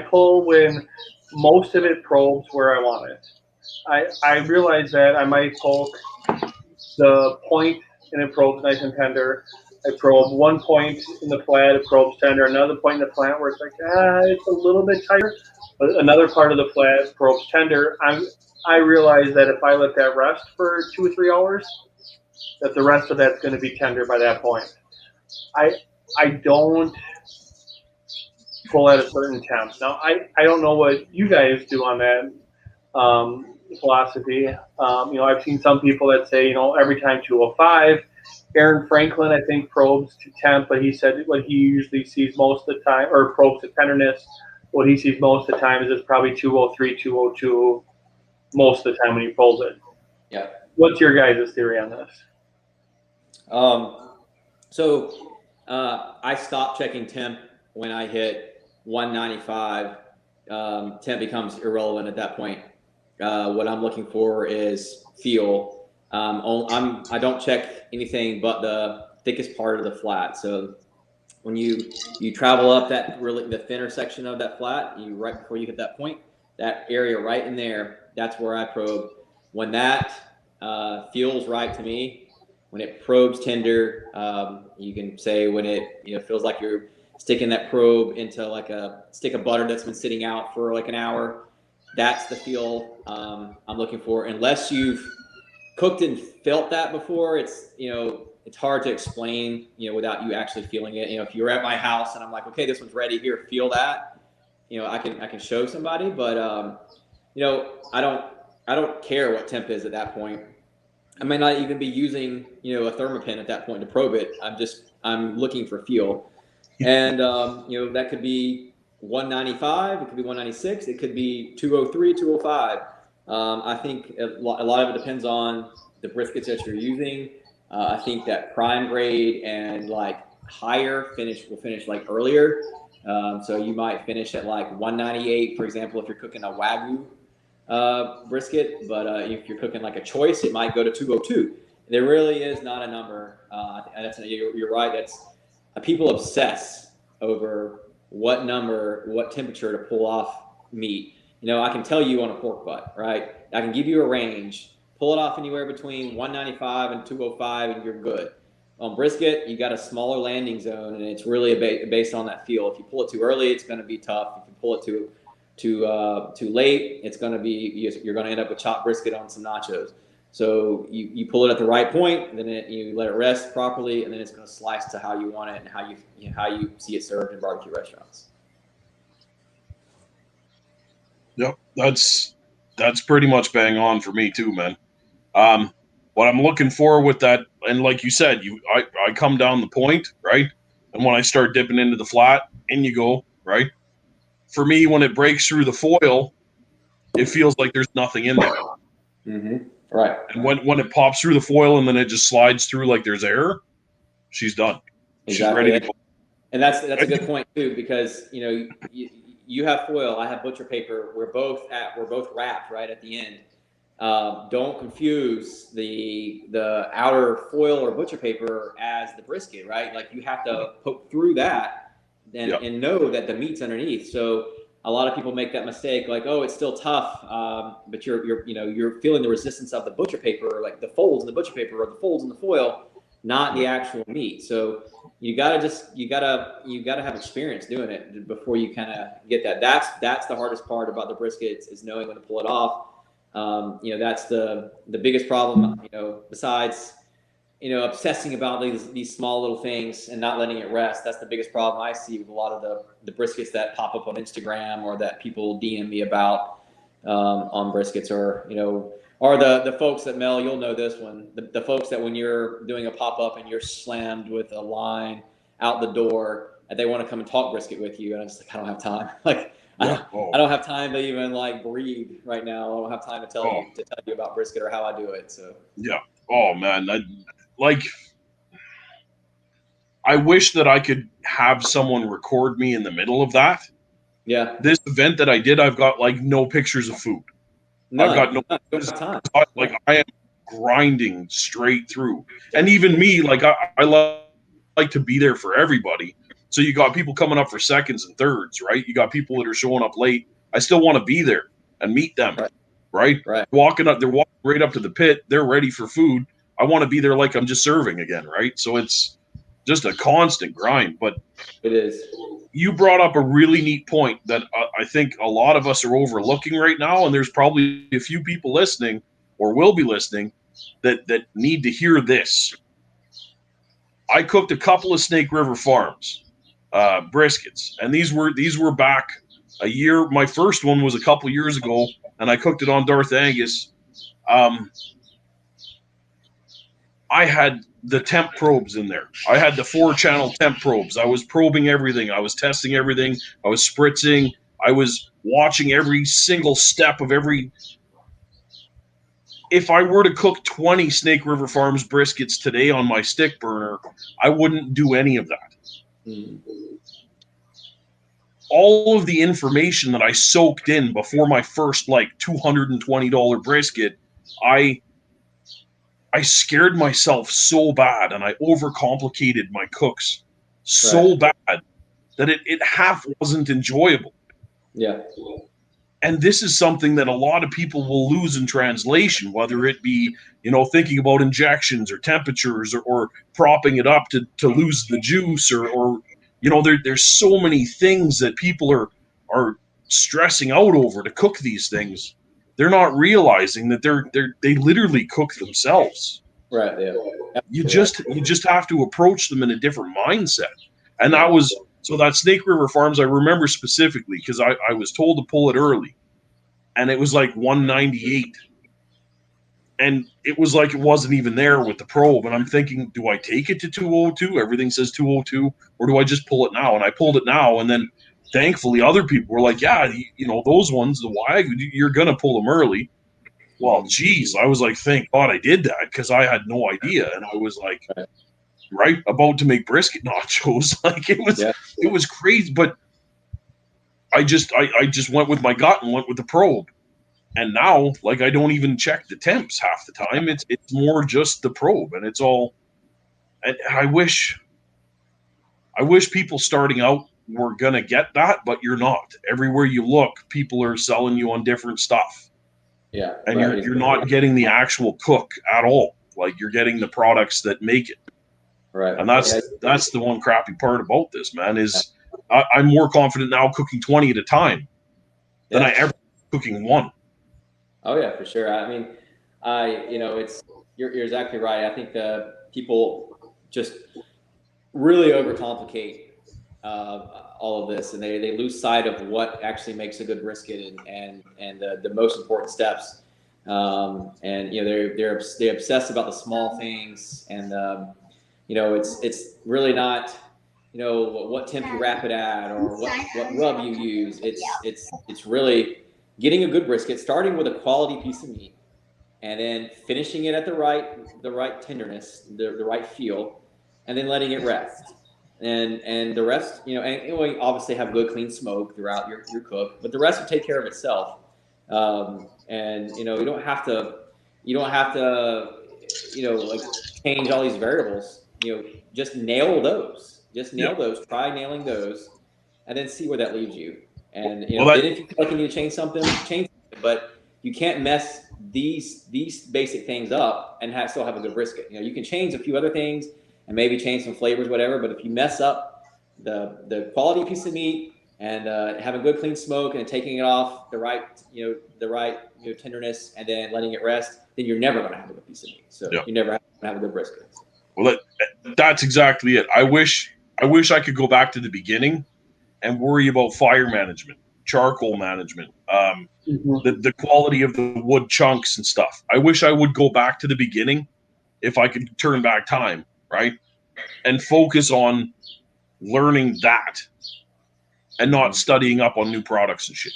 [SPEAKER 2] pull when most of it probes where I want it. I realize that I might poke the point and it probes nice and tender. I probe one point in the flat, it probes tender. Another point in the flat where it's like, it's a little bit tighter. But another part of the flat probes tender. I realize that if I let that rest for 2 or 3 hours, that the rest of that's going to be tender by that point. I don't pull at a certain temp. Now, I don't know what you guys do on that philosophy. I've seen some people that say, every time 205. Aaron Franklin, I think, probes to temp, but he said what he usually sees most of the time, or probes to tenderness, what he sees most of the time is it's probably 203, 202 most of the time when he pulls it.
[SPEAKER 3] Yeah.
[SPEAKER 2] What's your guys' theory on this?
[SPEAKER 3] I stopped checking temp when I hit 195. Temp becomes irrelevant at that point. What I'm looking for is feel. I don't check anything but the thickest part of the flat. So when you travel up the thinner section of that flat, right before you hit that point, that area right in there, that's where I probe. When that feels right to me, when it probes tender, you can say when it feels like you're sticking that probe into like a stick of butter that's been sitting out for like an hour. That's the feel I'm looking for. Unless you've cooked and felt that before, it's hard to explain, without you actually feeling it. If you're at my house and I'm like, okay, this one's ready, here, feel that, I can show somebody, but I don't I don't care what temp is at that point. I may not even be using, a thermopin at that point to probe it. I'm looking for feel. And, that could be 195, it could be 196, it could be 203, 205. I think a lot of it depends on the briskets that you're using. I think that prime grade and like higher will finish like earlier. So you might finish at like 198, for example, if you're cooking a Wagyu brisket, but if you're cooking like a choice, it might go to 202. There really is not a number. You're right. That's people obsess over what temperature to pull off meat. I can tell you on a pork butt, right? I can give you a range. Pull it off anywhere between 195 and 205, and you're good. On brisket, you got a smaller landing zone, and it's really based on that feel. If you pull it too early, it's going to be tough. If you pull it too late, it's going to be you're going to end up with chopped brisket on some nachos. So you pull it at the right point, then you let it rest properly, and then it's going to slice to how you want it and how you see it served in barbecue restaurants.
[SPEAKER 1] Yep, that's pretty much bang on for me too, man. What I'm looking for with that, and like you said, I come down the point, right? And when I start dipping into the flat, in you go, right? For me, when it breaks through the foil, it feels like there's nothing in there.
[SPEAKER 3] Mm-hmm. Right.
[SPEAKER 1] And when it pops through the foil and then it just slides through like there's air, she's done.
[SPEAKER 3] Exactly.
[SPEAKER 1] She's ready to go.
[SPEAKER 3] And that's a good point too, because you have foil, I have butcher paper. We're both wrapped right at the end. Don't confuse the outer foil or butcher paper as the brisket, right? Like you have to poke through that and know that the meat's underneath. So a lot of people make that mistake, like, oh, it's still tough, but you're feeling the resistance of the butcher paper, like the folds in the butcher paper or the folds in the foil, not the actual meat. So you gotta have experience doing it before you kind of get that. That's the hardest part about the briskets, is knowing when to pull it off. That's the biggest problem, besides, obsessing about these small little things and not letting it rest. That's the biggest problem I see with a lot of the briskets that pop up on Instagram or that people DM me about on briskets, or the folks that, Mel, you'll know this one, the folks that when you're doing a pop-up and you're slammed with a line out the door and they want to come and talk brisket with you, and I'm just like, I don't have time. Like, I don't have time to even like breathe right now. I don't have time to tell you about brisket or how I do it. So
[SPEAKER 1] yeah. Oh man, I wish that I could have someone record me in the middle of that.
[SPEAKER 3] Yeah.
[SPEAKER 1] This event that I did, I've got like no pictures of food.
[SPEAKER 3] None,
[SPEAKER 1] I've got no
[SPEAKER 3] time.
[SPEAKER 1] Like I am grinding straight through, and even me, like I like to be there for everybody. So you got people coming up for seconds and thirds, right? You got people that are showing up late. I still want to be there and meet them, right?
[SPEAKER 3] Right.
[SPEAKER 1] They're walking right up to the pit. They're ready for food. I want to be there like I'm just serving again, right? So it's just a constant grind. But
[SPEAKER 3] it is.
[SPEAKER 1] You brought up a really neat point that I think a lot of us are overlooking right now, and there's probably a few people listening or will be listening that need to hear this. I cooked a couple of Snake River Farms briskets, and these were back a year. My first one was a couple years ago, and I cooked it on Darth Angus. I had the temp probes in there. I had the 4-channel temp probes. I was probing everything. I was testing everything. I was spritzing. I was watching every single step of every. If I were to cook 20 Snake River Farms briskets today on my stick burner, I wouldn't do any of that.
[SPEAKER 3] Mm.
[SPEAKER 1] All of the information that I soaked in before my first like $220 brisket, I scared myself so bad, and I overcomplicated my cooks so bad that it half wasn't enjoyable.
[SPEAKER 3] Yeah.
[SPEAKER 1] And this is something that a lot of people will lose in translation, whether it be, thinking about injections or temperatures or propping it up to lose the juice or there's so many things that people are stressing out over to cook these things. They're not realizing that they literally cook themselves.
[SPEAKER 3] Right. Yeah.
[SPEAKER 1] You just have to approach them in a different mindset. And that Snake River Farms, I remember specifically because I was told to pull it early, and it was like 198 And it was like it wasn't even there with the probe. And I'm thinking, do I take it to 202? Everything says 202, or do I just pull it now? And I pulled it now, and then thankfully other people were like, yeah, those ones, the Wagyu, you're gonna pull them early. Well, geez, I was like, thank God I did that, because I had no idea, and I was like, right about to make brisket nachos. Like it was crazy, but I just went with my gut and went with the probe. And now, like, I don't even check the temps half the time. It's more just the probe, and it's all. And I wish people starting out were gonna get that, but you're not. Everywhere you look, people are selling you on different stuff.
[SPEAKER 3] Yeah,
[SPEAKER 1] and you're not getting the actual cook at all. Like, you're getting the products that make it.
[SPEAKER 3] Right.
[SPEAKER 1] And that's the one crappy part about this, man. Is I'm more confident now cooking 20 at a time than I ever cooking one.
[SPEAKER 3] Oh yeah, for sure. I mean, you're exactly right. I think people just really overcomplicate all of this, and they lose sight of what actually makes a good brisket and the most important steps. And they obsess about the small things, and it's really not what temp you wrap it at or what rub you use. It's really getting a good brisket, starting with a quality piece of meat, and then finishing it at the right tenderness, the right feel, and then letting it rest. And the rest, and we obviously have good clean smoke throughout your cook, but the rest will take care of itself. And you don't have to like change all these variables. Just nail those. Those. Try nailing those, and then see where that leaves you. And then if you feel like you need to change something, change it. But you can't mess these basic things up and still have a good brisket. You can change a few other things and maybe change some flavors, whatever. But if you mess up the quality piece of meat and having good clean smoke and taking it off the right tenderness and then letting it rest, then you're never going to have a good piece of meat. So you're never going to have a good brisket.
[SPEAKER 1] Well, that's exactly it. I wish I could go back to the beginning and worry about fire management, charcoal management, the quality of the wood chunks and stuff. I wish I would go back to the beginning if I could turn back time, right? And focus on learning that and not studying up on new products and shit.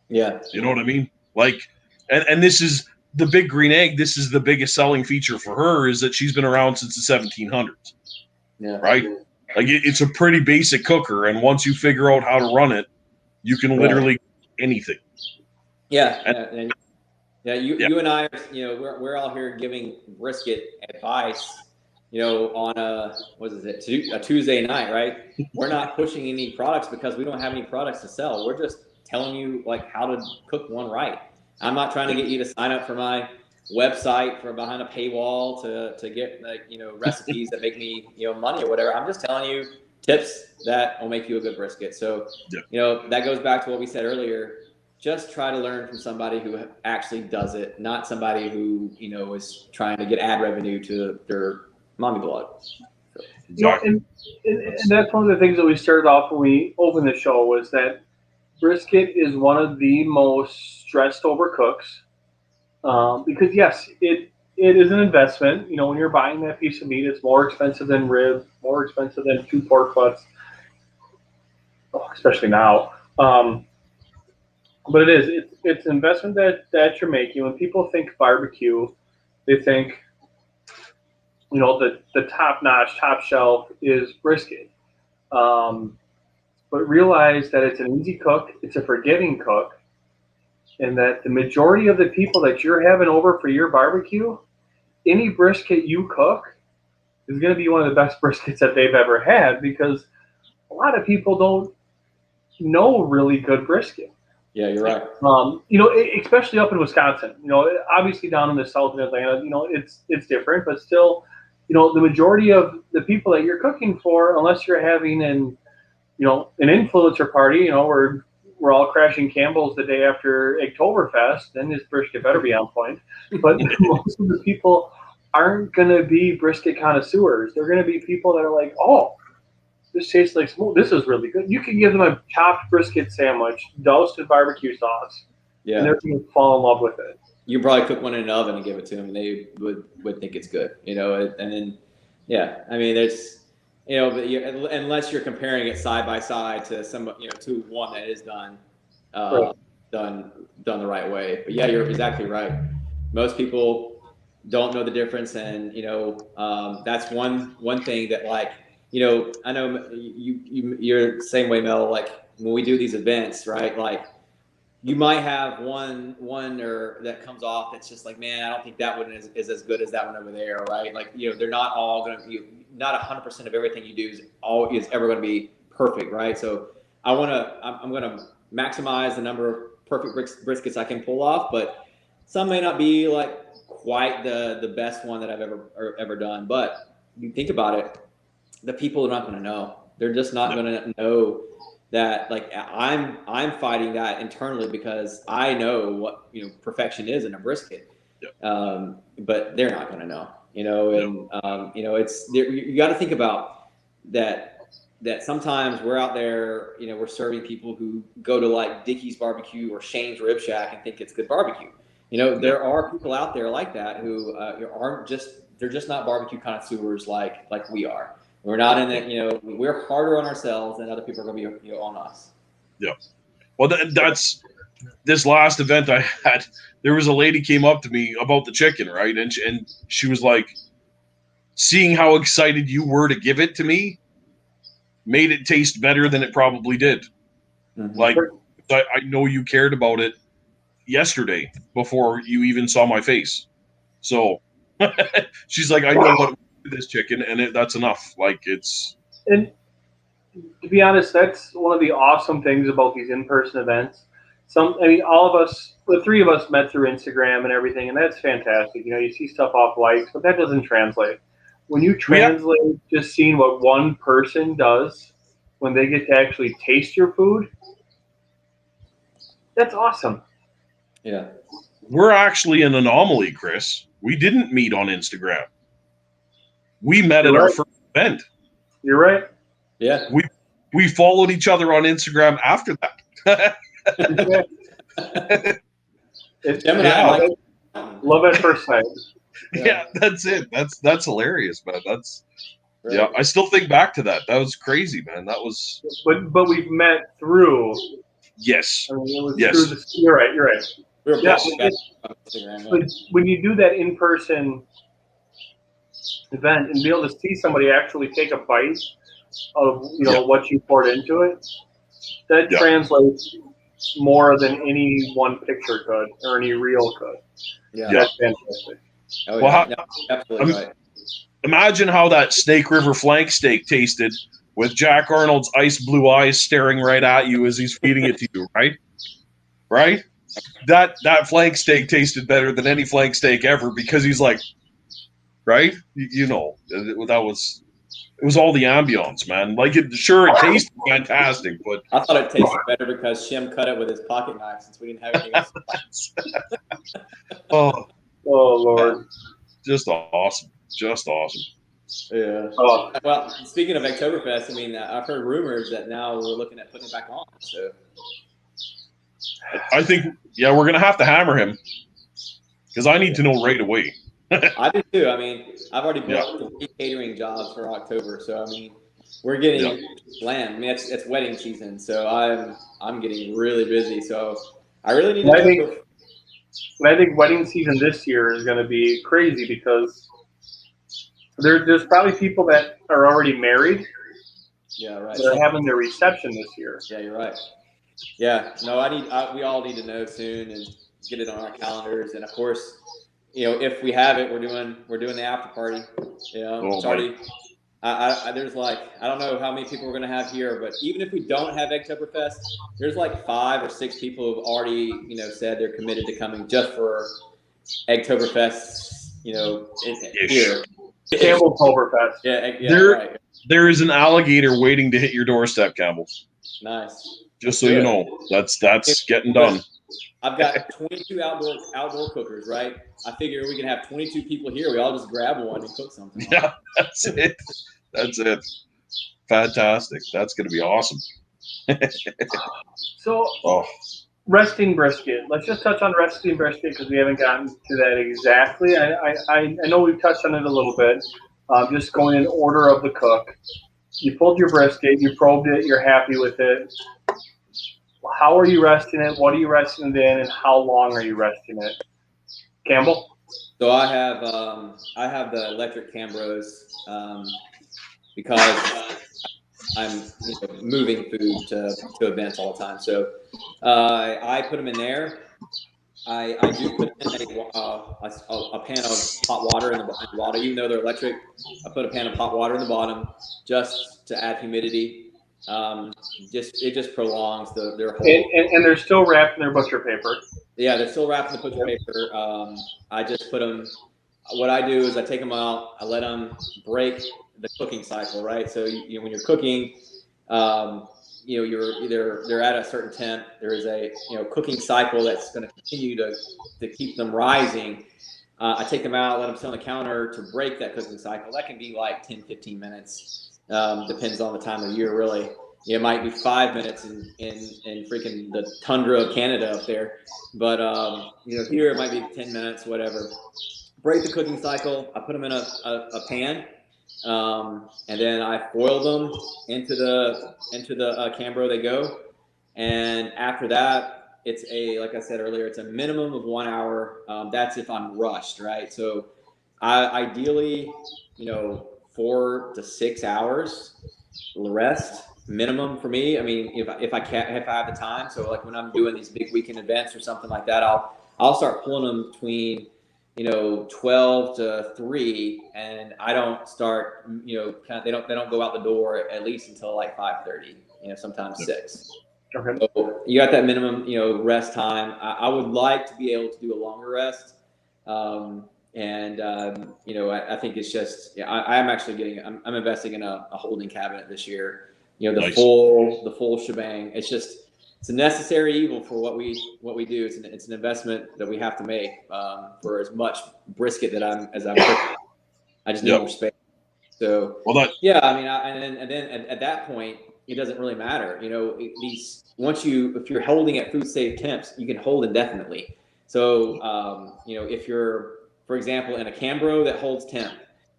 [SPEAKER 3] Yeah.
[SPEAKER 1] You know what I mean? Like, and this is the big green egg. This is the biggest selling feature for her, is that she's been around since the 1700s.
[SPEAKER 3] Yeah.
[SPEAKER 1] Right? Like, it's a pretty basic cooker, and once you figure out how to run it, you can literally anything.
[SPEAKER 3] Yeah. You and I, we're all here giving brisket advice, on a Tuesday night, right? We're not pushing any products because we don't have any products to sell. We're just telling you like how to cook one right. I'm not trying to get you to sign up for my website for behind a paywall to get recipes that make me money or whatever. I'm just telling you tips that will make you a good brisket. So that goes back to what we said earlier. Just try to learn from somebody who actually does it, not somebody who is trying to get ad revenue to their mommy blog. So.
[SPEAKER 2] And that's one of the things that we started off when we opened the show, was that brisket is one of the most stressed over cooks. Because yes, it is an investment. When you're buying that piece of meat, it's more expensive than rib, more expensive than 2 pork butts, especially now. But it's an investment that you're making. When people think barbecue, they think, the top notch, top shelf is brisket. But realize that it's an easy cook, it's a forgiving cook, and that the majority of the people that you're having over for your barbecue, any brisket you cook is going to be one of the best briskets that they've ever had, because a lot of people don't know really good brisket.
[SPEAKER 3] Yeah, you're right.
[SPEAKER 2] Especially up in Wisconsin. Obviously down in the south in Atlanta, it's different, but still, the majority of the people that you're cooking for, unless you're having an influencer party, where we're all crashing Campbell's the day after Oktoberfest, then this brisket better be on point. But most of the people aren't going to be brisket connoisseurs. They're going to be people that are like, oh, this tastes like smoke. This is really good. You can give them a chopped brisket sandwich doused in barbecue sauce, and they're going to fall in love with it.
[SPEAKER 3] you can probably cook one in an oven and give it to them, and they would think it's good, you know. And then, yeah, I mean, there's, you know, but unless you're comparing it side by side to some, you know, to one that is done the right way. But yeah, you're exactly right. Most people don't know the difference, and you know, that's one thing that, like, you know, I know you're the same way, Mel. Like when we do these events, right? Like you might have one or that comes off that's just like, man, I don't think that one is as good as that one over there, right? Like, you know, they're not all going to, not 100% of everything you do is ever going to be perfect, right? So I'm going to maximize the number of perfect briskets I can pull off, but some may not be like quite the best one that I've ever done. But you think about it, the people are not going to know. They're just not going to know that, like, I'm fighting that internally because I know what, you know, perfection is in a brisket. But they're not going to know, you know, and you know, it's you got to think about that sometimes we're out there, you know, we're serving people who go to like Dickie's Barbecue or Shane's Rib Shack and think it's good barbecue. You know, there are people out there like that who they're just not barbecue connoisseurs like we are. We're not in it, you know, we're harder on ourselves than other people are going to be, you know, on us.
[SPEAKER 1] Yeah. Well, that's this last event I had. There was a lady came up to me about the chicken, right? And she was like, seeing how excited you were to give it to me made it taste better than it probably did. Mm-hmm. Like, I know you cared about it yesterday before you even saw my face. So she's like, I know what this chicken, and that's enough. Like, it's.
[SPEAKER 2] And to be honest, that's one of the awesome things about these in-person events. All of us, the three of us, met through Instagram and everything, and that's fantastic. You know, you see stuff off likes, but that doesn't translate. When you translate just seeing what one person does when they get to actually taste your food, that's awesome.
[SPEAKER 3] Yeah.
[SPEAKER 1] We're actually an anomaly, Chris. We didn't meet on Instagram. We met at our first event.
[SPEAKER 2] You're right.
[SPEAKER 3] Yeah.
[SPEAKER 1] We followed each other on Instagram after that.
[SPEAKER 2] Love at first sight.
[SPEAKER 1] Yeah, that's it. That's hilarious, man. That's right. I still think back to that. That was crazy, man. That was.
[SPEAKER 2] But we've met through.
[SPEAKER 1] Yes.
[SPEAKER 2] I mean, it was through the. You're right. But when you do that in person event and be able to see somebody actually take a bite of what you poured into it, that translates more than any one picture could or any reel could.
[SPEAKER 3] Yeah,
[SPEAKER 2] that's fantastic.
[SPEAKER 3] Oh, yeah. Absolutely right.
[SPEAKER 1] Imagine how that Snake River flank steak tasted with Jack Arnold's ice blue eyes staring right at you as he's feeding it to you, right? Right? That flank steak tasted better than any flank steak ever because he's like, right? You know, it was all the ambiance, man. Like, it tasted fantastic, but
[SPEAKER 3] I thought it tasted better because Shim cut it with his pocket knife since we didn't have anything else.
[SPEAKER 1] Oh
[SPEAKER 2] Lord.
[SPEAKER 1] Just awesome. Just awesome.
[SPEAKER 3] Yeah. Oh. Well, speaking of Oktoberfest, I mean, I've heard rumors that now we're looking at putting it back on. So
[SPEAKER 1] I think, we're going to have to hammer him because I need to know right away.
[SPEAKER 3] I do too. I mean, I've already booked 3 catering jobs for October, so I mean, we're getting slammed. I mean, it's wedding season, so I'm getting really busy. So I really need to.
[SPEAKER 2] I think wedding season this year is going to be crazy because there's probably people that are already married.
[SPEAKER 3] Yeah, right.
[SPEAKER 2] That are having their reception this year.
[SPEAKER 3] Yeah, you're right. Yeah, no, we all need to know soon and get it on our calendars, and of course. You know, if we have it, we're doing the after party. You know, it's already. There's like, I don't know how many people we're gonna have here, but even if we don't have Oktoberfest, there's like 5 or 6 people who've already, you know, said they're committed to coming just for Oktoberfest. You know, here.
[SPEAKER 2] Campbelltoberfest.
[SPEAKER 3] Yeah,
[SPEAKER 1] there is an alligator waiting to hit your doorstep, Campbell.
[SPEAKER 3] Nice.
[SPEAKER 1] Just so you know, that's getting done.
[SPEAKER 3] I've got 22 outdoor cookers, right? I figure we can have 22 people here. We all just grab one and cook something.
[SPEAKER 1] Yeah, that's it. That's it. Fantastic. That's going to be awesome.
[SPEAKER 2] So resting brisket. Let's just touch on resting brisket because we haven't gotten to that exactly. I know we've touched on it a little bit. Just going in order of the cook. You pulled your brisket, you probed it, you're happy with it. How are you resting it? What are you resting it in, and how long are you resting it? Campbell?
[SPEAKER 3] So I have the electric Cambros because I'm moving food to events all the time. So I put them in there. I do put in a pan of hot water in the bottom. Even though they're electric, I put a pan of hot water in the bottom just to add humidity. It just prolongs their whole.
[SPEAKER 2] And they're still wrapped in their butcher paper.
[SPEAKER 3] Yeah, they're still wrapped in the butcher paper. I just put them. What I do is I take them out. I let them break the cooking cycle, right? So when you're cooking, they're at a certain temp. There is a cooking cycle that's going to continue to keep them rising. I take them out, let them sit on the counter to break that cooking cycle. That can be like 10, 15 minutes. Depends on the time of year, really. It might be 5 minutes in freaking the tundra of Canada up there, but here it might be 10 minutes, whatever. Break the cooking cycle. I put them in a pan, and then I foil them into the Cambro. They go, and after that, it's like I said earlier, it's a minimum of 1 hour. That's if I'm rushed, right? So, ideally, 4 to 6 hours rest minimum for me. I mean, if I have the time. So like when I'm doing these big weekend events or something like that, I'll start pulling them between 12 to 3, and I don't start they don't go out the door at least until like 5:30. Sometimes 6.
[SPEAKER 2] Okay.
[SPEAKER 3] So you got that minimum rest time. I would like to be able to do a longer rest. I think it's just I'm actually I'm investing in a holding cabinet this year. The
[SPEAKER 1] nice.
[SPEAKER 3] the full shebang. It's a necessary evil for what we do. It's an investment that we have to make for as much brisket as I'm cooking. I just need more space. So and then at that point it doesn't really matter. If you're holding at food safe temps, you can hold indefinitely. So if you're, for example, in a Cambro that holds temp,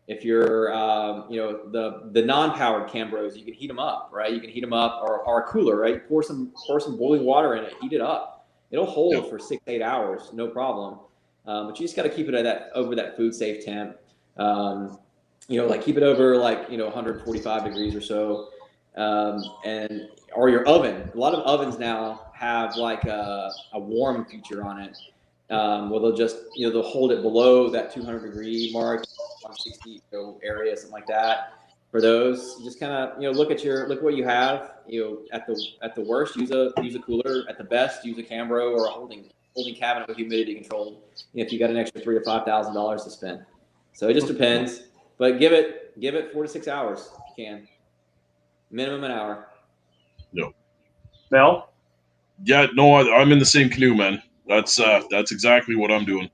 [SPEAKER 3] if you're the non-powered Cambros, you can heat them up, right? You can heat them up or a cooler, right? Pour some boiling water in it, heat it up. It'll hold for 6 to 8 hours, no problem. But you just got to keep it at over that food safe temp. Keep it over 145 degrees or so. Or your oven. A lot of ovens now have like a warm feature on it. Well, they'll just they'll hold it below that 200 degree mark, 160 area, something like that. For those, you just kind of look what you have. At the worst, use a cooler. At the best, use a Cambro or a holding cabinet with humidity control. If you got an extra $3,000 to $5,000 to spend, so it just depends. But give it 4 to 6 hours if you can. Minimum an hour.
[SPEAKER 1] No.
[SPEAKER 2] Mel?
[SPEAKER 1] Yeah, no, I'm in the same canoe, man. That's exactly what I'm doing.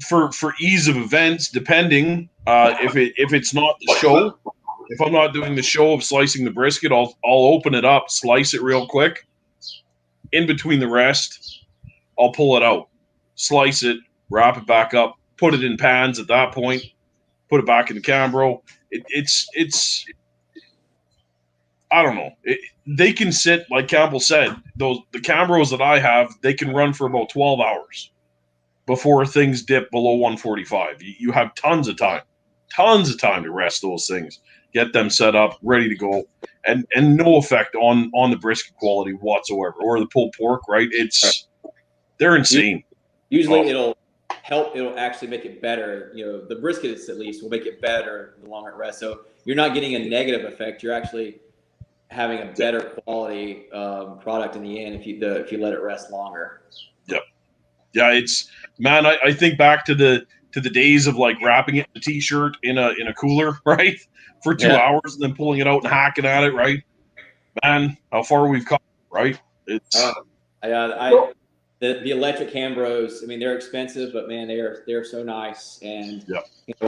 [SPEAKER 1] For ease of events, depending if it's not the show, if I'm not doing the show of slicing the brisket, I'll open it up, slice it real quick. In between the rest, I'll pull it out, slice it, wrap it back up, put it in pans at that point, put it back in the Cambro. It's I don't know. They can sit, like Campbell said, the Cambros that I have, they can run for about 12 hours before things dip below 145. You have tons of time to rest those things, get them set up, ready to go, and no effect on the brisket quality whatsoever, or the pulled pork, right? They're insane.
[SPEAKER 3] Usually it'll help. It'll actually make it better. The briskets at least will make it better the longer it rests. So you're not getting a negative effect. You're actually having a better quality product in the end if you let it rest longer.
[SPEAKER 1] Yep. Yeah, I think back to the days of like wrapping it in a t-shirt in a cooler, right? For 2 hours and then pulling it out and hacking at it, right? Man, how far we've come, right? It's
[SPEAKER 3] the electric Cambros, I mean, they're expensive, but man, they're so nice. And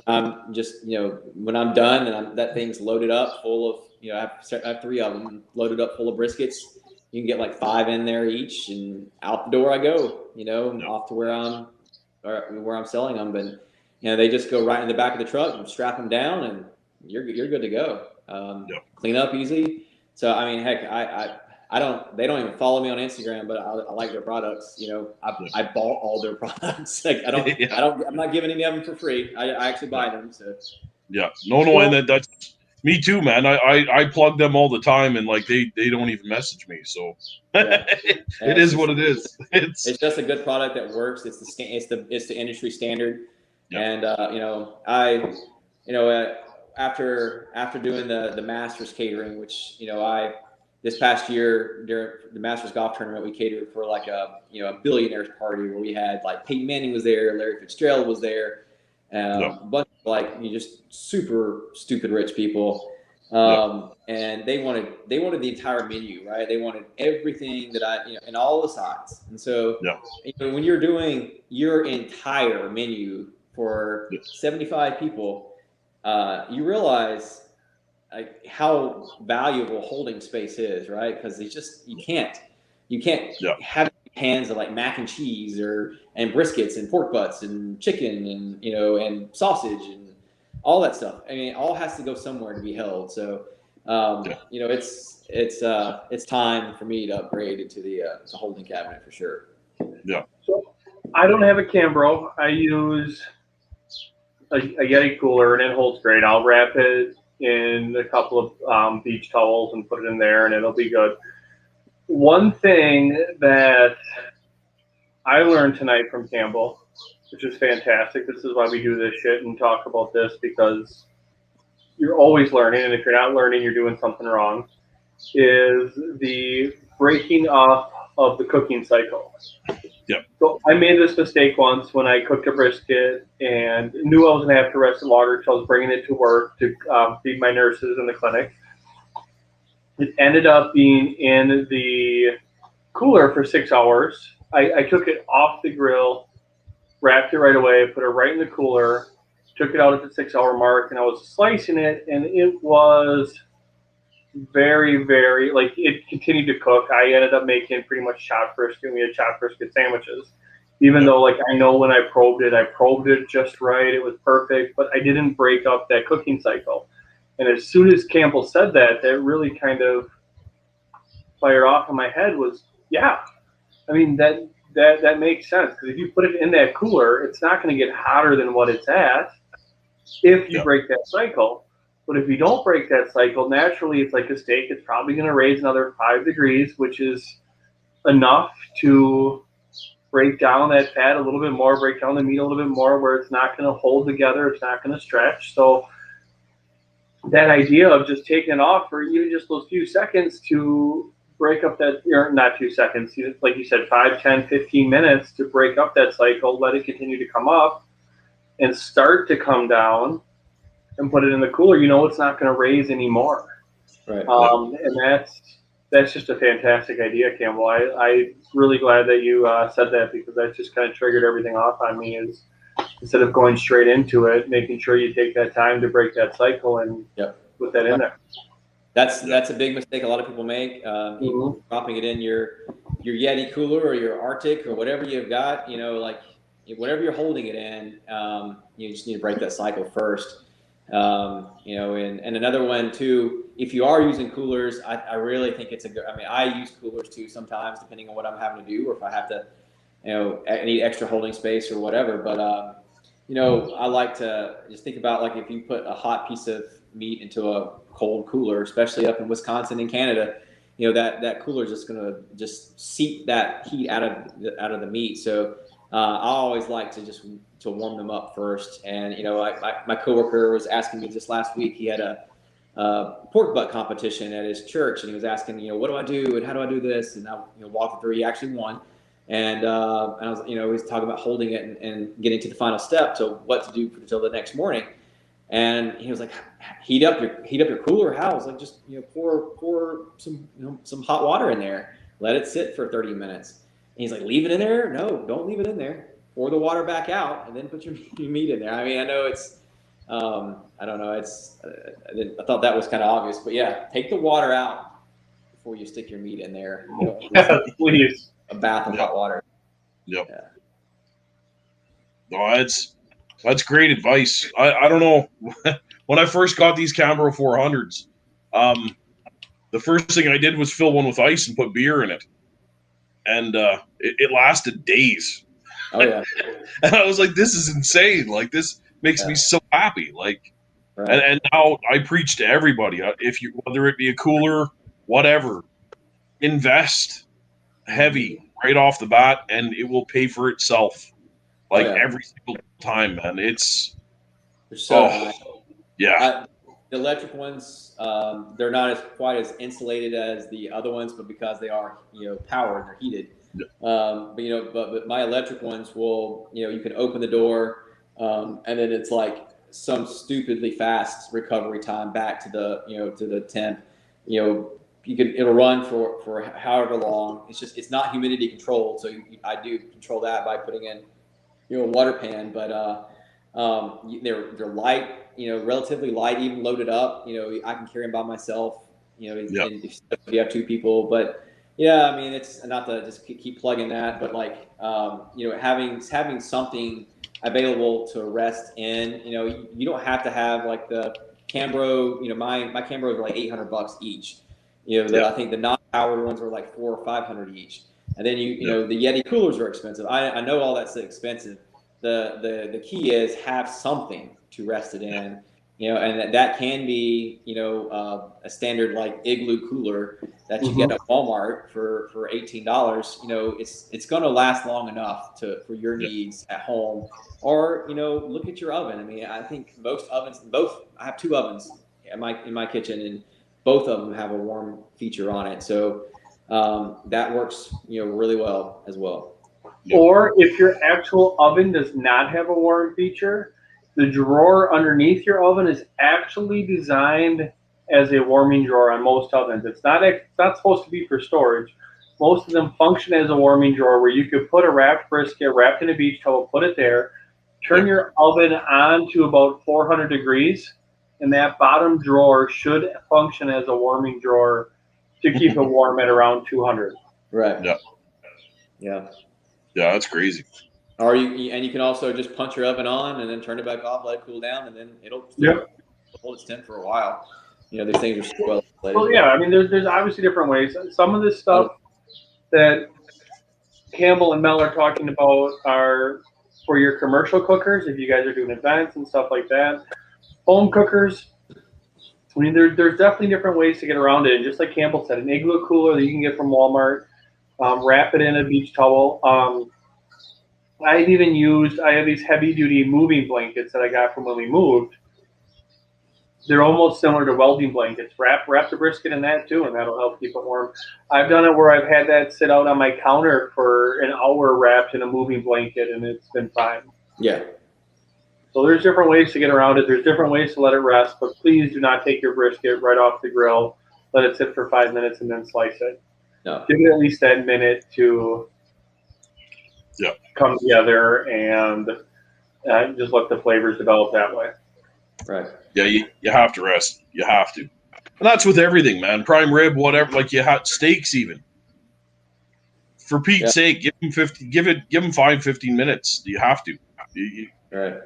[SPEAKER 3] I'm just, when I'm done and that thing's loaded up full of, I have 3 of them loaded up full of briskets. You can get like 5 in there each, and out the door I go, off to where I'm selling them. But they just go right in the back of the truck and strap them down, and you're good to go. Clean up easy. So I mean, heck, they don't even follow me on Instagram, but I like their products. I bought all their products. Like I'm not giving any of them for free. I actually buy them. So
[SPEAKER 1] and that's me too, man. I plug them all the time, and like they don't even message me. So it is what it is. It's
[SPEAKER 3] just a good product that works. It's the industry standard. And after doing the Masters catering, which this past year during the Masters golf tournament, we catered for like a billionaires party where we had like Peyton Manning was there, Larry Fitzgerald was there, a bunch of like just super stupid rich people, and they wanted the entire menu, right? They wanted everything that and all the sides. And so when you're doing your entire menu for 75 people, you realize like how valuable holding space is, right? Because you can't have pans of like mac and cheese and briskets and pork butts and chicken and and sausage and all that stuff. I mean, it all has to go somewhere to be held. So it's time for me to upgrade into the holding cabinet for sure.
[SPEAKER 2] So I don't have a Cambro. I use a Yeti cooler, and it holds great. I'll wrap it in a couple of beach towels and put it in there, and it'll be good. One thing that I learned tonight from Campbell, which is fantastic. This is why we do this shit and talk about this, because you're always learning, and if you're not learning, you're doing something wrong, is the breaking up of the cooking cycle. So I made this mistake once when I cooked a brisket and knew I was going to have to rest it longer, so I was bringing it to work to feed my nurses in the clinic. It ended up being in the cooler for 6 hours. I took it off the grill, wrapped it right away, put it right in the cooler, took it out at the 6 hour mark, and I was slicing it, and it was very, very, like, it continued to cook. I ended up making pretty much chopped brisket. We had chopped brisket sandwiches. Even though, like, I know when I probed it just right. It was perfect, but I didn't break up that cooking cycle. And as soon as Campbell said that, that really kind of fired off in my head was, I mean, that makes sense. Because if you put it in that cooler, it's not going to get hotter than what it's at if you break that cycle. But if you don't break that cycle, naturally, it's like a steak. It's probably going to raise another 5 degrees, which is enough to break down that fat a little bit more, break down the meat a little bit more, where it's not going to hold together. It's not going to stretch. So that idea of just taking it off for even just those few seconds to break up that, or not 2 seconds, like you said, 5, 10, 15 minutes to break up that cycle, let it continue to come up and start to come down, and put it in the cooler, it's not going to raise anymore.
[SPEAKER 3] Right.
[SPEAKER 2] And that's just a fantastic idea, Campbell. I'm really glad that you said that, because that just kind of triggered everything off on me, is instead of going straight into it, making sure you take that time to break that cycle and put that in there.
[SPEAKER 3] That's a big mistake a lot of people make. Dropping it in your Yeti cooler or your Arctic or whatever you've got, like whatever you're holding it in, you just need to break that cycle first. And another one too, if you are using coolers, I really think it's I use coolers too sometimes, depending on what I'm having to do, or if I have to, I need extra holding space or whatever. But, I like to just think about, like, if you put a hot piece of meat into a cold cooler, especially up in Wisconsin and Canada, that cooler is just going to just seep that heat out of the meat. So, I always like to warm them up first. And, my coworker was asking me just last week, he had a pork butt competition at his church, and he was asking, what do I do and how do I do this? And I walked him through. He actually won. And I was, he was talking about holding it and getting to the final step to what to do until the next morning. And he was like, heat up your cooler. How? I was like, just, pour some hot water in there, let it sit for 30 minutes. he's like, leave it in there? No, don't leave it in there. Pour the water back out and then put your meat in there. I mean, I know it's, I don't know. It's, I thought that was kind of obvious, but yeah, take the water out before you stick your meat in there. You know,
[SPEAKER 2] Yeah, please.
[SPEAKER 3] A bath of hot water.
[SPEAKER 1] Yep.
[SPEAKER 3] Yeah.
[SPEAKER 1] No, that's great advice. I don't know. When I first got these Kamado 400s, the first thing I did was fill one with ice and put beer in it. And it lasted days.
[SPEAKER 3] Oh, yeah.
[SPEAKER 1] And I was like, this is insane. Like, this makes me so happy. Like,
[SPEAKER 3] Right.
[SPEAKER 1] and now I preach to everybody. If you, whether it be a cooler, whatever, invest heavy right off the bat, and it will pay for itself. Like every single time, man. It's
[SPEAKER 3] so nice.
[SPEAKER 1] Yeah.
[SPEAKER 3] The electric ones, they're not quite as insulated as the other ones, but because they are, powered, they're heated.
[SPEAKER 1] Yeah.
[SPEAKER 3] But my electric ones will, you can open the door, and then it's like some stupidly fast recovery time back to the temp. It'll run for however long. It's not humidity controlled, so I do control that by putting in a water pan, but they're light, relatively light, even loaded up. I can carry them by myself. If you have two people, but yeah, I mean, it's not to just keep plugging that, but like having something available to rest in. You don't have to have like the Kamado. My Kambros are like $800 each. I think the non-powered ones are like $400 or $500 each. And then the Yeti coolers are expensive. I know all that's expensive. The key is have something to rest it in, and that can be a standard like Igloo cooler that you get at Walmart for $18. It's going to last long enough for your needs at home, or look at your oven. I mean, I think most ovens, I have two ovens in my kitchen, and both of them have a warm feature on it, so that works really well as well.
[SPEAKER 2] Or if your actual oven does not have a warm feature, the drawer underneath your oven is actually designed as a warming drawer on most ovens. It's not supposed to be for storage. Most of them function as a warming drawer where you could put a wrapped brisket wrapped in a beach towel, put it there, turn your oven on to about 400 degrees, and that bottom drawer should function as a warming drawer to keep it warm at around 200.
[SPEAKER 3] Right.
[SPEAKER 1] Yeah.
[SPEAKER 3] Yeah.
[SPEAKER 1] Yeah, that's crazy.
[SPEAKER 3] Or you can also just punch your oven on and then turn it back off, let it cool down, and then it'll hold its temp for a while. These things are so well insulated.
[SPEAKER 2] Well, yeah, I mean, there's obviously different ways. Some of this stuff that Campbell and Mel are talking about are for your commercial cookers, if you guys are doing events and stuff like that. Home cookers, I mean, there's definitely different ways to get around it. And just like Campbell said, an Igloo cooler that you can get from Walmart, wrap it in a beach towel. I have these heavy duty moving blankets that I got from when we moved. They're almost similar to welding blankets. Wrap the brisket in that too, and that'll help keep it warm. I've done it where I've had that sit out on my counter for an hour wrapped in a moving blanket, and it's been fine.
[SPEAKER 3] Yeah. So
[SPEAKER 2] there's different ways to get around it. There's different ways to let it rest, but please do not take your brisket right off the grill. Let it sit for 5 minutes and then slice it.
[SPEAKER 3] No.
[SPEAKER 2] Give it at least that minute to come together, and just let the flavors develop that way.
[SPEAKER 3] Right.
[SPEAKER 1] Yeah, you have to rest. You have to. And that's with everything, man. Prime rib, whatever. Like you had steaks even. For Pete's sake, give them 5-15 minutes. You have to.
[SPEAKER 3] Right.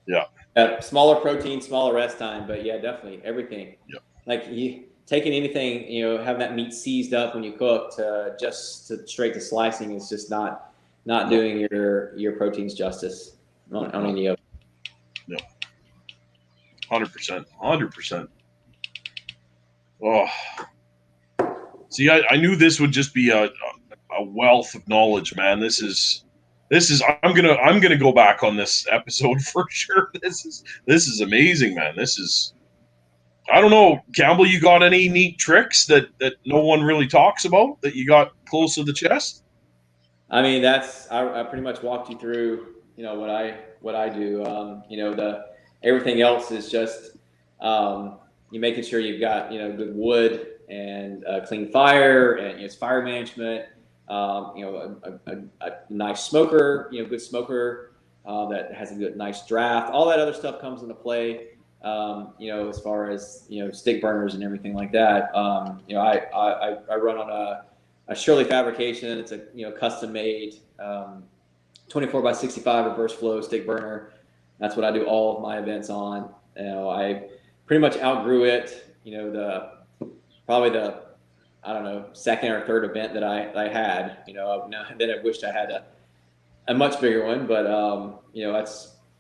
[SPEAKER 1] Yeah.
[SPEAKER 3] Smaller protein, smaller rest time, but yeah, definitely everything.
[SPEAKER 1] Yeah.
[SPEAKER 3] Like taking anything, having that meat seized up when you cook straight to slicing is just not doing your proteins justice on any of it.
[SPEAKER 1] No. 100%. Oh. See, I knew this would just be a wealth of knowledge, man. This is I'm gonna go back on this episode for sure. This is amazing, man. This is, I don't know, Campbell, you got any neat tricks that no one really talks about that you got close to the chest?
[SPEAKER 3] I mean, I pretty much walked you through, what I do. Everything else is just you making sure you've got good wood and clean fire, and it's fire management. A nice smoker, good smoker that has a good, nice draft. All that other stuff comes into play. As far as stick burners and everything like that. I run on a Shirley fabrication. It's a custom made 24 by 65 reverse flow stick burner. That's what I do all of my events on. I pretty much outgrew it. Probably the second or third event that I had. Then I wished I had a much bigger one, but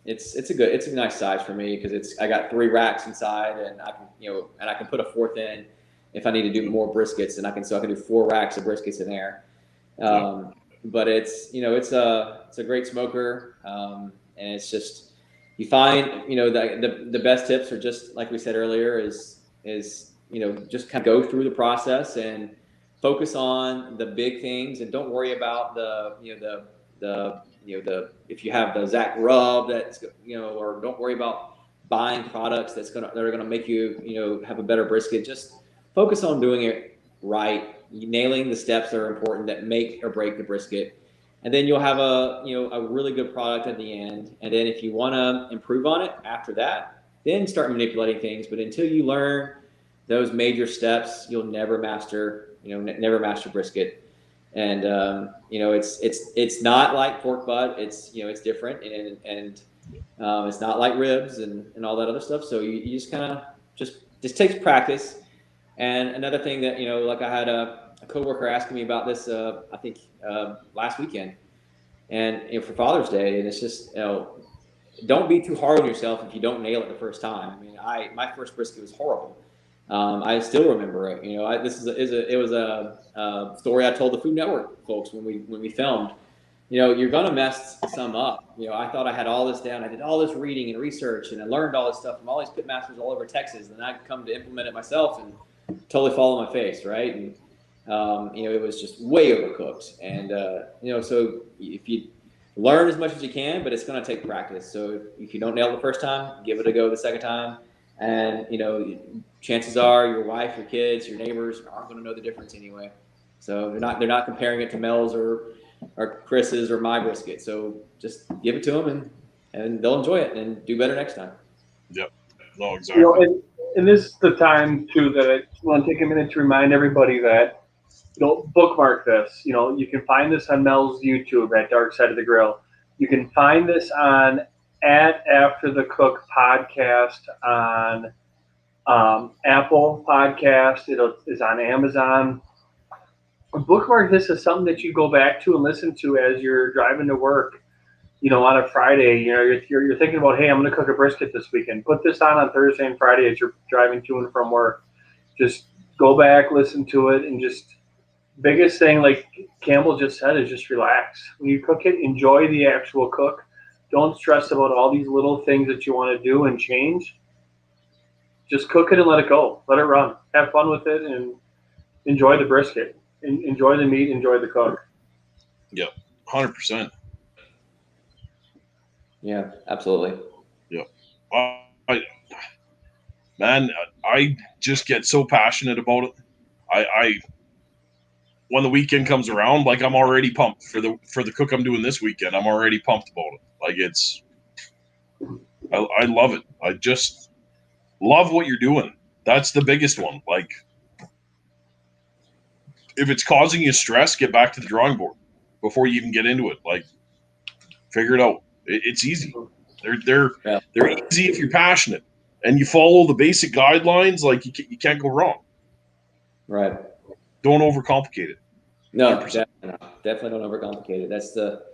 [SPEAKER 3] it's a nice size for me because I got 3 racks inside, and I can put a 4th in if I need to do more briskets, and I can do 4 racks of briskets in there. But it's a great smoker, and it's just you find the best tips are just like we said earlier is just kind of go through the process and focus on the big things, and don't worry about if you have the Zach rub that's or don't worry about buying products that are gonna make you have a better brisket. Just focus on doing it right, nailing the steps that are important that make or break the brisket, and then you'll have a really good product at the end. And then if you want to improve on it after that, then start manipulating things. But until you learn those major steps, you'll never master brisket. And it's not like pork butt. It's different, and it's not like ribs and all that other stuff. So you just kind of just takes practice. And another thing that like I had a coworker asking me about this I think last weekend, and for Father's Day, and it's just don't be too hard on yourself if you don't nail it the first time. I mean, my first brisket was horrible. I still remember it. It was a story I told the Food Network folks when we filmed. You're gonna mess some up. I thought I had all this down. I did all this reading and research, and I learned all this stuff from all these pit masters all over Texas. And then I come to implement it myself and totally fall on my face, right? And it was just way overcooked. And so if you learn as much as you can, but it's gonna take practice. So if you don't nail it the first time, give it a go the second time. And chances are your wife, your kids, your neighbors aren't going to know the difference anyway. So they're not comparing it to Mel's or Chris's or my brisket. So just give it to them, and they'll enjoy it and do better next time.
[SPEAKER 1] Yep. No, exactly.
[SPEAKER 2] And this is the time too that I want to take a minute to remind everybody that bookmark this. You can find this on Mel's YouTube at Dark Side of the Grill. You can find this on After the Cook podcast on Apple Podcast. It is on Amazon. Bookmark this as something that you go back to and listen to as you're driving to work. On a Friday, you're thinking about, hey, I'm going to cook a brisket this weekend. Put this on Thursday and Friday as you're driving to and from work. Just go back, listen to it, and just biggest thing, like Campbell just said, is just relax. When you cook it, enjoy the actual cook. Don't stress about all these little things that you want to do and change. Just cook it and let it go. Let it run. Have fun with it and enjoy the brisket. Enjoy the meat. Enjoy the cook.
[SPEAKER 1] Yep, 100%.
[SPEAKER 3] Yeah, absolutely.
[SPEAKER 1] Yep. I just get so passionate about it. I when the weekend comes around, like I'm already pumped for the cook I'm doing this weekend. I'm already pumped about it. Like I love it. I just love what you're doing. That's the biggest one. Like, if it's causing you stress, get back to the drawing board before you even get into it. Like, figure it out. It's easy. They're easy if you're passionate and you follow the basic guidelines. Like, you can't go wrong.
[SPEAKER 3] Right.
[SPEAKER 1] Don't overcomplicate it.
[SPEAKER 3] No, definitely don't overcomplicate it. That's the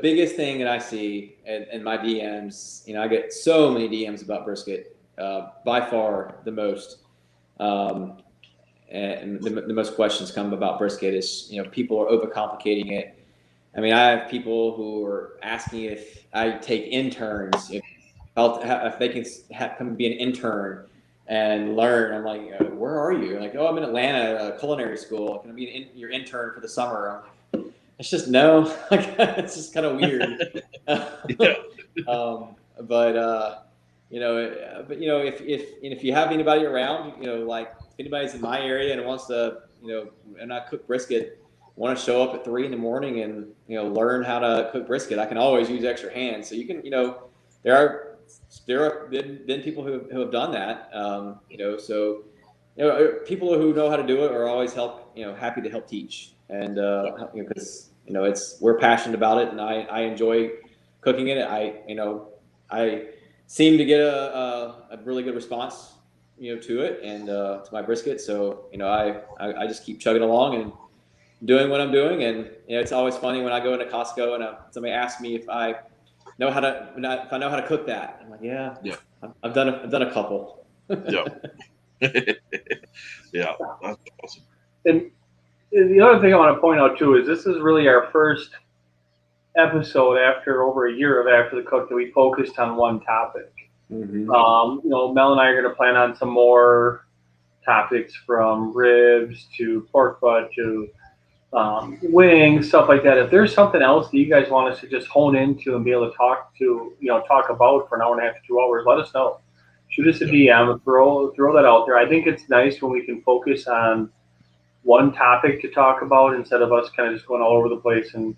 [SPEAKER 3] biggest thing that I see in my DMs. I get so many DMs about brisket, by far the most. And the most questions come about brisket is, people are overcomplicating it. I mean, I have people who are asking if I take interns, if they can come be an intern and learn. I'm like, where are you? Like, oh, I'm in Atlanta, culinary school. Can I be your intern for the summer? I'm like, it's just no. Like, it's just kind of weird. If you have anybody around, like if anybody's in my area and wants to, and I cook brisket, want to show up at 3 in the morning and, learn how to cook brisket, I can always use extra hands. So you can, there have been people who have done that, so, people who know how to do it are always happy to help teach. And, because, we're passionate about it, and I enjoy cooking it. I seem to get a really good response, to it and to my brisket. So, I just keep chugging along and doing what I'm doing. And, it's always funny when I go into Costco and somebody asks me if I know how to cook that. I'm like, yeah. I've done a couple.
[SPEAKER 1] Yeah. Yeah, that's awesome.
[SPEAKER 2] And the other thing I want to point out too is this is really our first episode after over a year of After the Cook that we focused on one topic.
[SPEAKER 3] Mm-hmm.
[SPEAKER 2] Mel and I are going to plan on some more topics, from ribs to pork butt to wings, stuff like that. If there's something else that you guys want us to just hone into and be able to talk about for an hour and a half to 2 hours, let us know. Shoot us a DM, throw that out there. I think it's nice when we can focus on one topic to talk about instead of us kind of just going all over the place and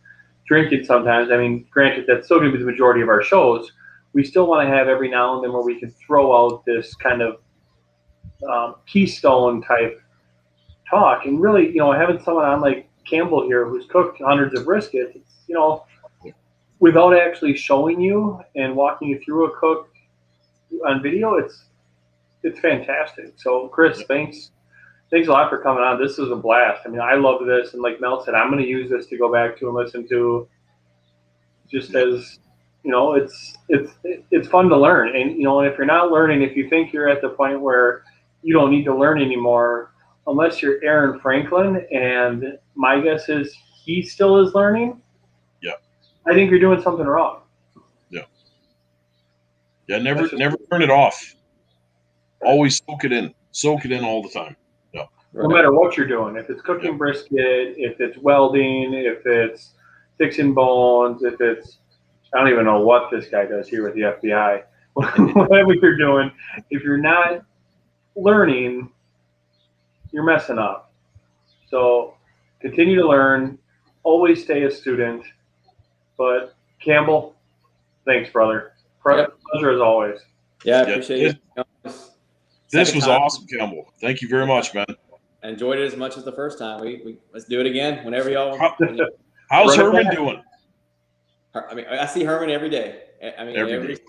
[SPEAKER 2] drinking sometimes. I mean, granted, that's still going to be the majority of our shows. We still want to have every now and then where we can throw out this kind of keystone type talk. And really, having someone on like Campbell here who's cooked hundreds of briskets, without actually showing you and walking you through a cook on video, it's fantastic. So, Chris, thanks a lot for coming on. This was a blast. I mean, I love this, and like Mel said, I'm going to use this to go back to and listen to. Just as it's fun to learn, and if you're not learning, if you think you're at the point where you don't need to learn anymore, unless you're Aaron Franklin, and my guess is he still is learning. Yeah, I think you're doing something wrong.
[SPEAKER 1] Yeah, never turn it off. Always soak it in all the time. Yeah.
[SPEAKER 2] No matter what you're doing, if it's cooking brisket, if it's welding, if it's fixing bones, if it's, I don't even know what this guy does here with the FBI. Whatever you're doing, if you're not learning, you're messing up. So continue to learn. Always stay a student. But Campbell, thanks, brother. Pleasure as always.
[SPEAKER 3] Yeah, I appreciate it.
[SPEAKER 1] This was awesome, Campbell. Thank you very much, man.
[SPEAKER 3] I enjoyed it as much as the first time. We let's do it again whenever y'all.
[SPEAKER 1] How's Herman doing?
[SPEAKER 3] I mean, I see Herman every day. I mean, every day.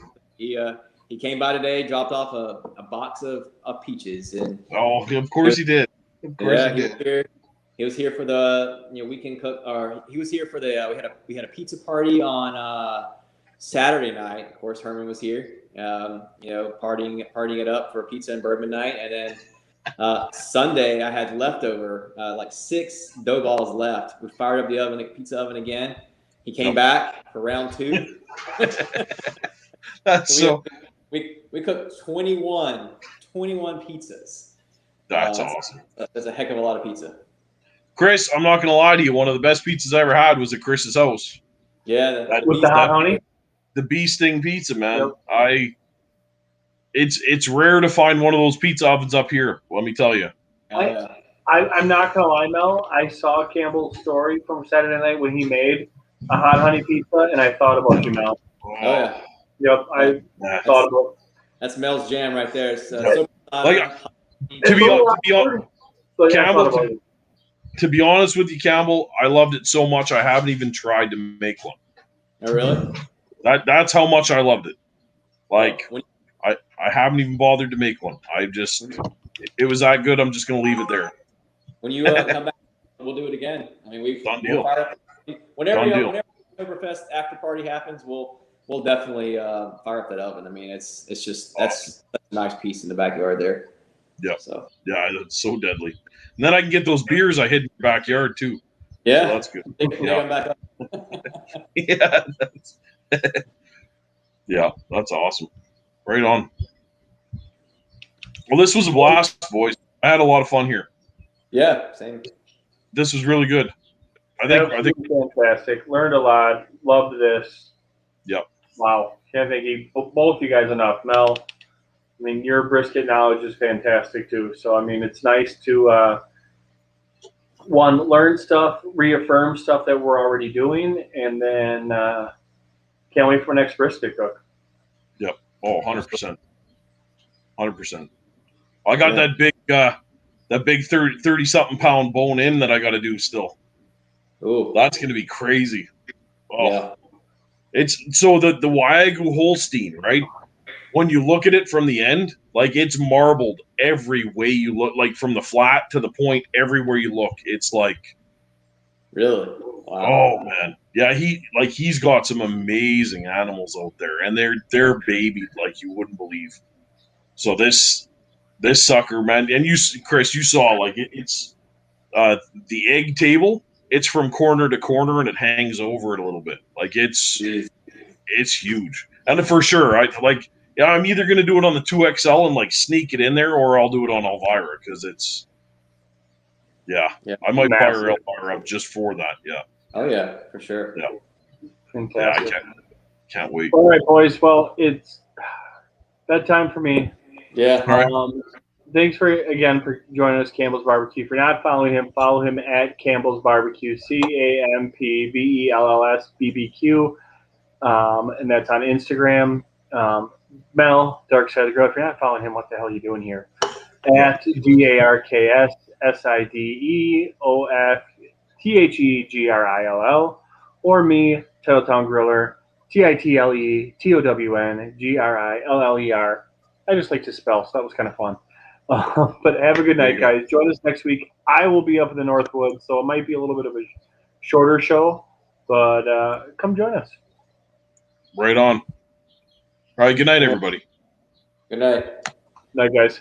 [SPEAKER 3] He came by today, dropped off a box of peaches, and
[SPEAKER 1] of course he did. Of course he did.
[SPEAKER 3] He was here for the weekend cook, or he was here for the we had a pizza party on Saturday night. Of course, Herman was here. Partying it up for pizza and bourbon night, and then Sunday I had leftover like 6 dough balls left. We fired up the pizza oven again. He came back for round 2.
[SPEAKER 1] So
[SPEAKER 3] we cooked 21 pizzas.
[SPEAKER 1] That's awesome.
[SPEAKER 3] That's a heck of a lot of pizza.
[SPEAKER 1] Chris, I'm not going to lie to you. One of the best pizzas I ever had was at Chris's house.
[SPEAKER 3] Yeah.
[SPEAKER 2] With the hot honey?
[SPEAKER 1] The bee sting pizza, man. Yep. It's rare to find one of those pizza ovens up here. Let me tell you.
[SPEAKER 2] I'm not gonna lie, Mel. I saw Campbell's story from Saturday night when he made a hot honey pizza, and I thought about you, Mel.
[SPEAKER 3] Oh yeah.
[SPEAKER 2] Yep, I thought about.
[SPEAKER 3] That's Mel's jam right there.
[SPEAKER 1] To be honest with you, Campbell, I loved it so much I haven't even tried to make one.
[SPEAKER 3] Oh really?
[SPEAKER 1] That's how much I loved it. I haven't even bothered to make one. It was that good. I'm just going to leave it there.
[SPEAKER 3] When you come back, we'll do it again. I mean,
[SPEAKER 1] done deal.
[SPEAKER 3] Whenever Oktoberfest after party happens, we'll definitely fire up that oven. I mean, it's just that's a nice piece in the backyard there.
[SPEAKER 1] Yeah. So that's so deadly. And then I can get those beers I hid in the backyard too.
[SPEAKER 3] Yeah,
[SPEAKER 1] so that's good.
[SPEAKER 3] Back up.
[SPEAKER 1] Yeah, that's awesome. Right on. Well, this was a blast, boys. I had a lot of fun here.
[SPEAKER 2] Yeah, same.
[SPEAKER 1] This was really good. I think
[SPEAKER 2] fantastic. Learned a lot. Loved this.
[SPEAKER 1] Yep.
[SPEAKER 2] Wow. Can't thank both you guys enough. Mel, I mean, your brisket knowledge is fantastic too. So, I mean, it's nice to one, learn stuff, reaffirm stuff that we're already doing, and then can't wait for next brisket cook.
[SPEAKER 1] Yep. Oh, 100%. 100%. I got that big 30 something pound bone in that I got to do still.
[SPEAKER 3] Ooh.
[SPEAKER 1] That's going to be crazy. Oh.
[SPEAKER 3] Yeah.
[SPEAKER 1] It's so the Wagyu Holstein, right? When you look at it from the end, like it's marbled every way you look, like from the flat to the point, everywhere you look, it's like,
[SPEAKER 3] really, wow.
[SPEAKER 1] Oh man, yeah, he's got some amazing animals out there, and they're babied like you wouldn't believe. So this sucker, man, and Chris, you saw like it's the egg table. It's from corner to corner, and it hangs over it a little bit. Like it's huge, and for sure, I'm either going to do it on the 2XL and like sneak it in there, or I'll do it on Elvira because it's I might fire Elvira up just for that. Yeah.
[SPEAKER 3] Oh yeah, for sure.
[SPEAKER 1] Yeah.
[SPEAKER 2] Fantastic.
[SPEAKER 1] Yeah, I can't wait.
[SPEAKER 2] All right, boys. Well, it's that time for me.
[SPEAKER 3] Yeah.
[SPEAKER 1] All right.
[SPEAKER 2] Thanks for joining us, Campbell's Barbecue. If you're not following him, follow him at Campbell's Barbecue, CAMPBELLS BBQ, and that's on Instagram. Mel, Dark Side of the Grill. If you're not following him, what the hell are you doing here? At DARKSSIDEOFTHEGRILL, or me, Titletown Griller, TITLETOWNGRILLER. I just like to spell, so that was kind of fun. But have a good night, guys. Join us next week. I will be up in the Northwoods, so it might be a little bit of a shorter show, but come join us.
[SPEAKER 1] Right on. All right. Good night, everybody.
[SPEAKER 3] Good night.
[SPEAKER 2] Night, guys.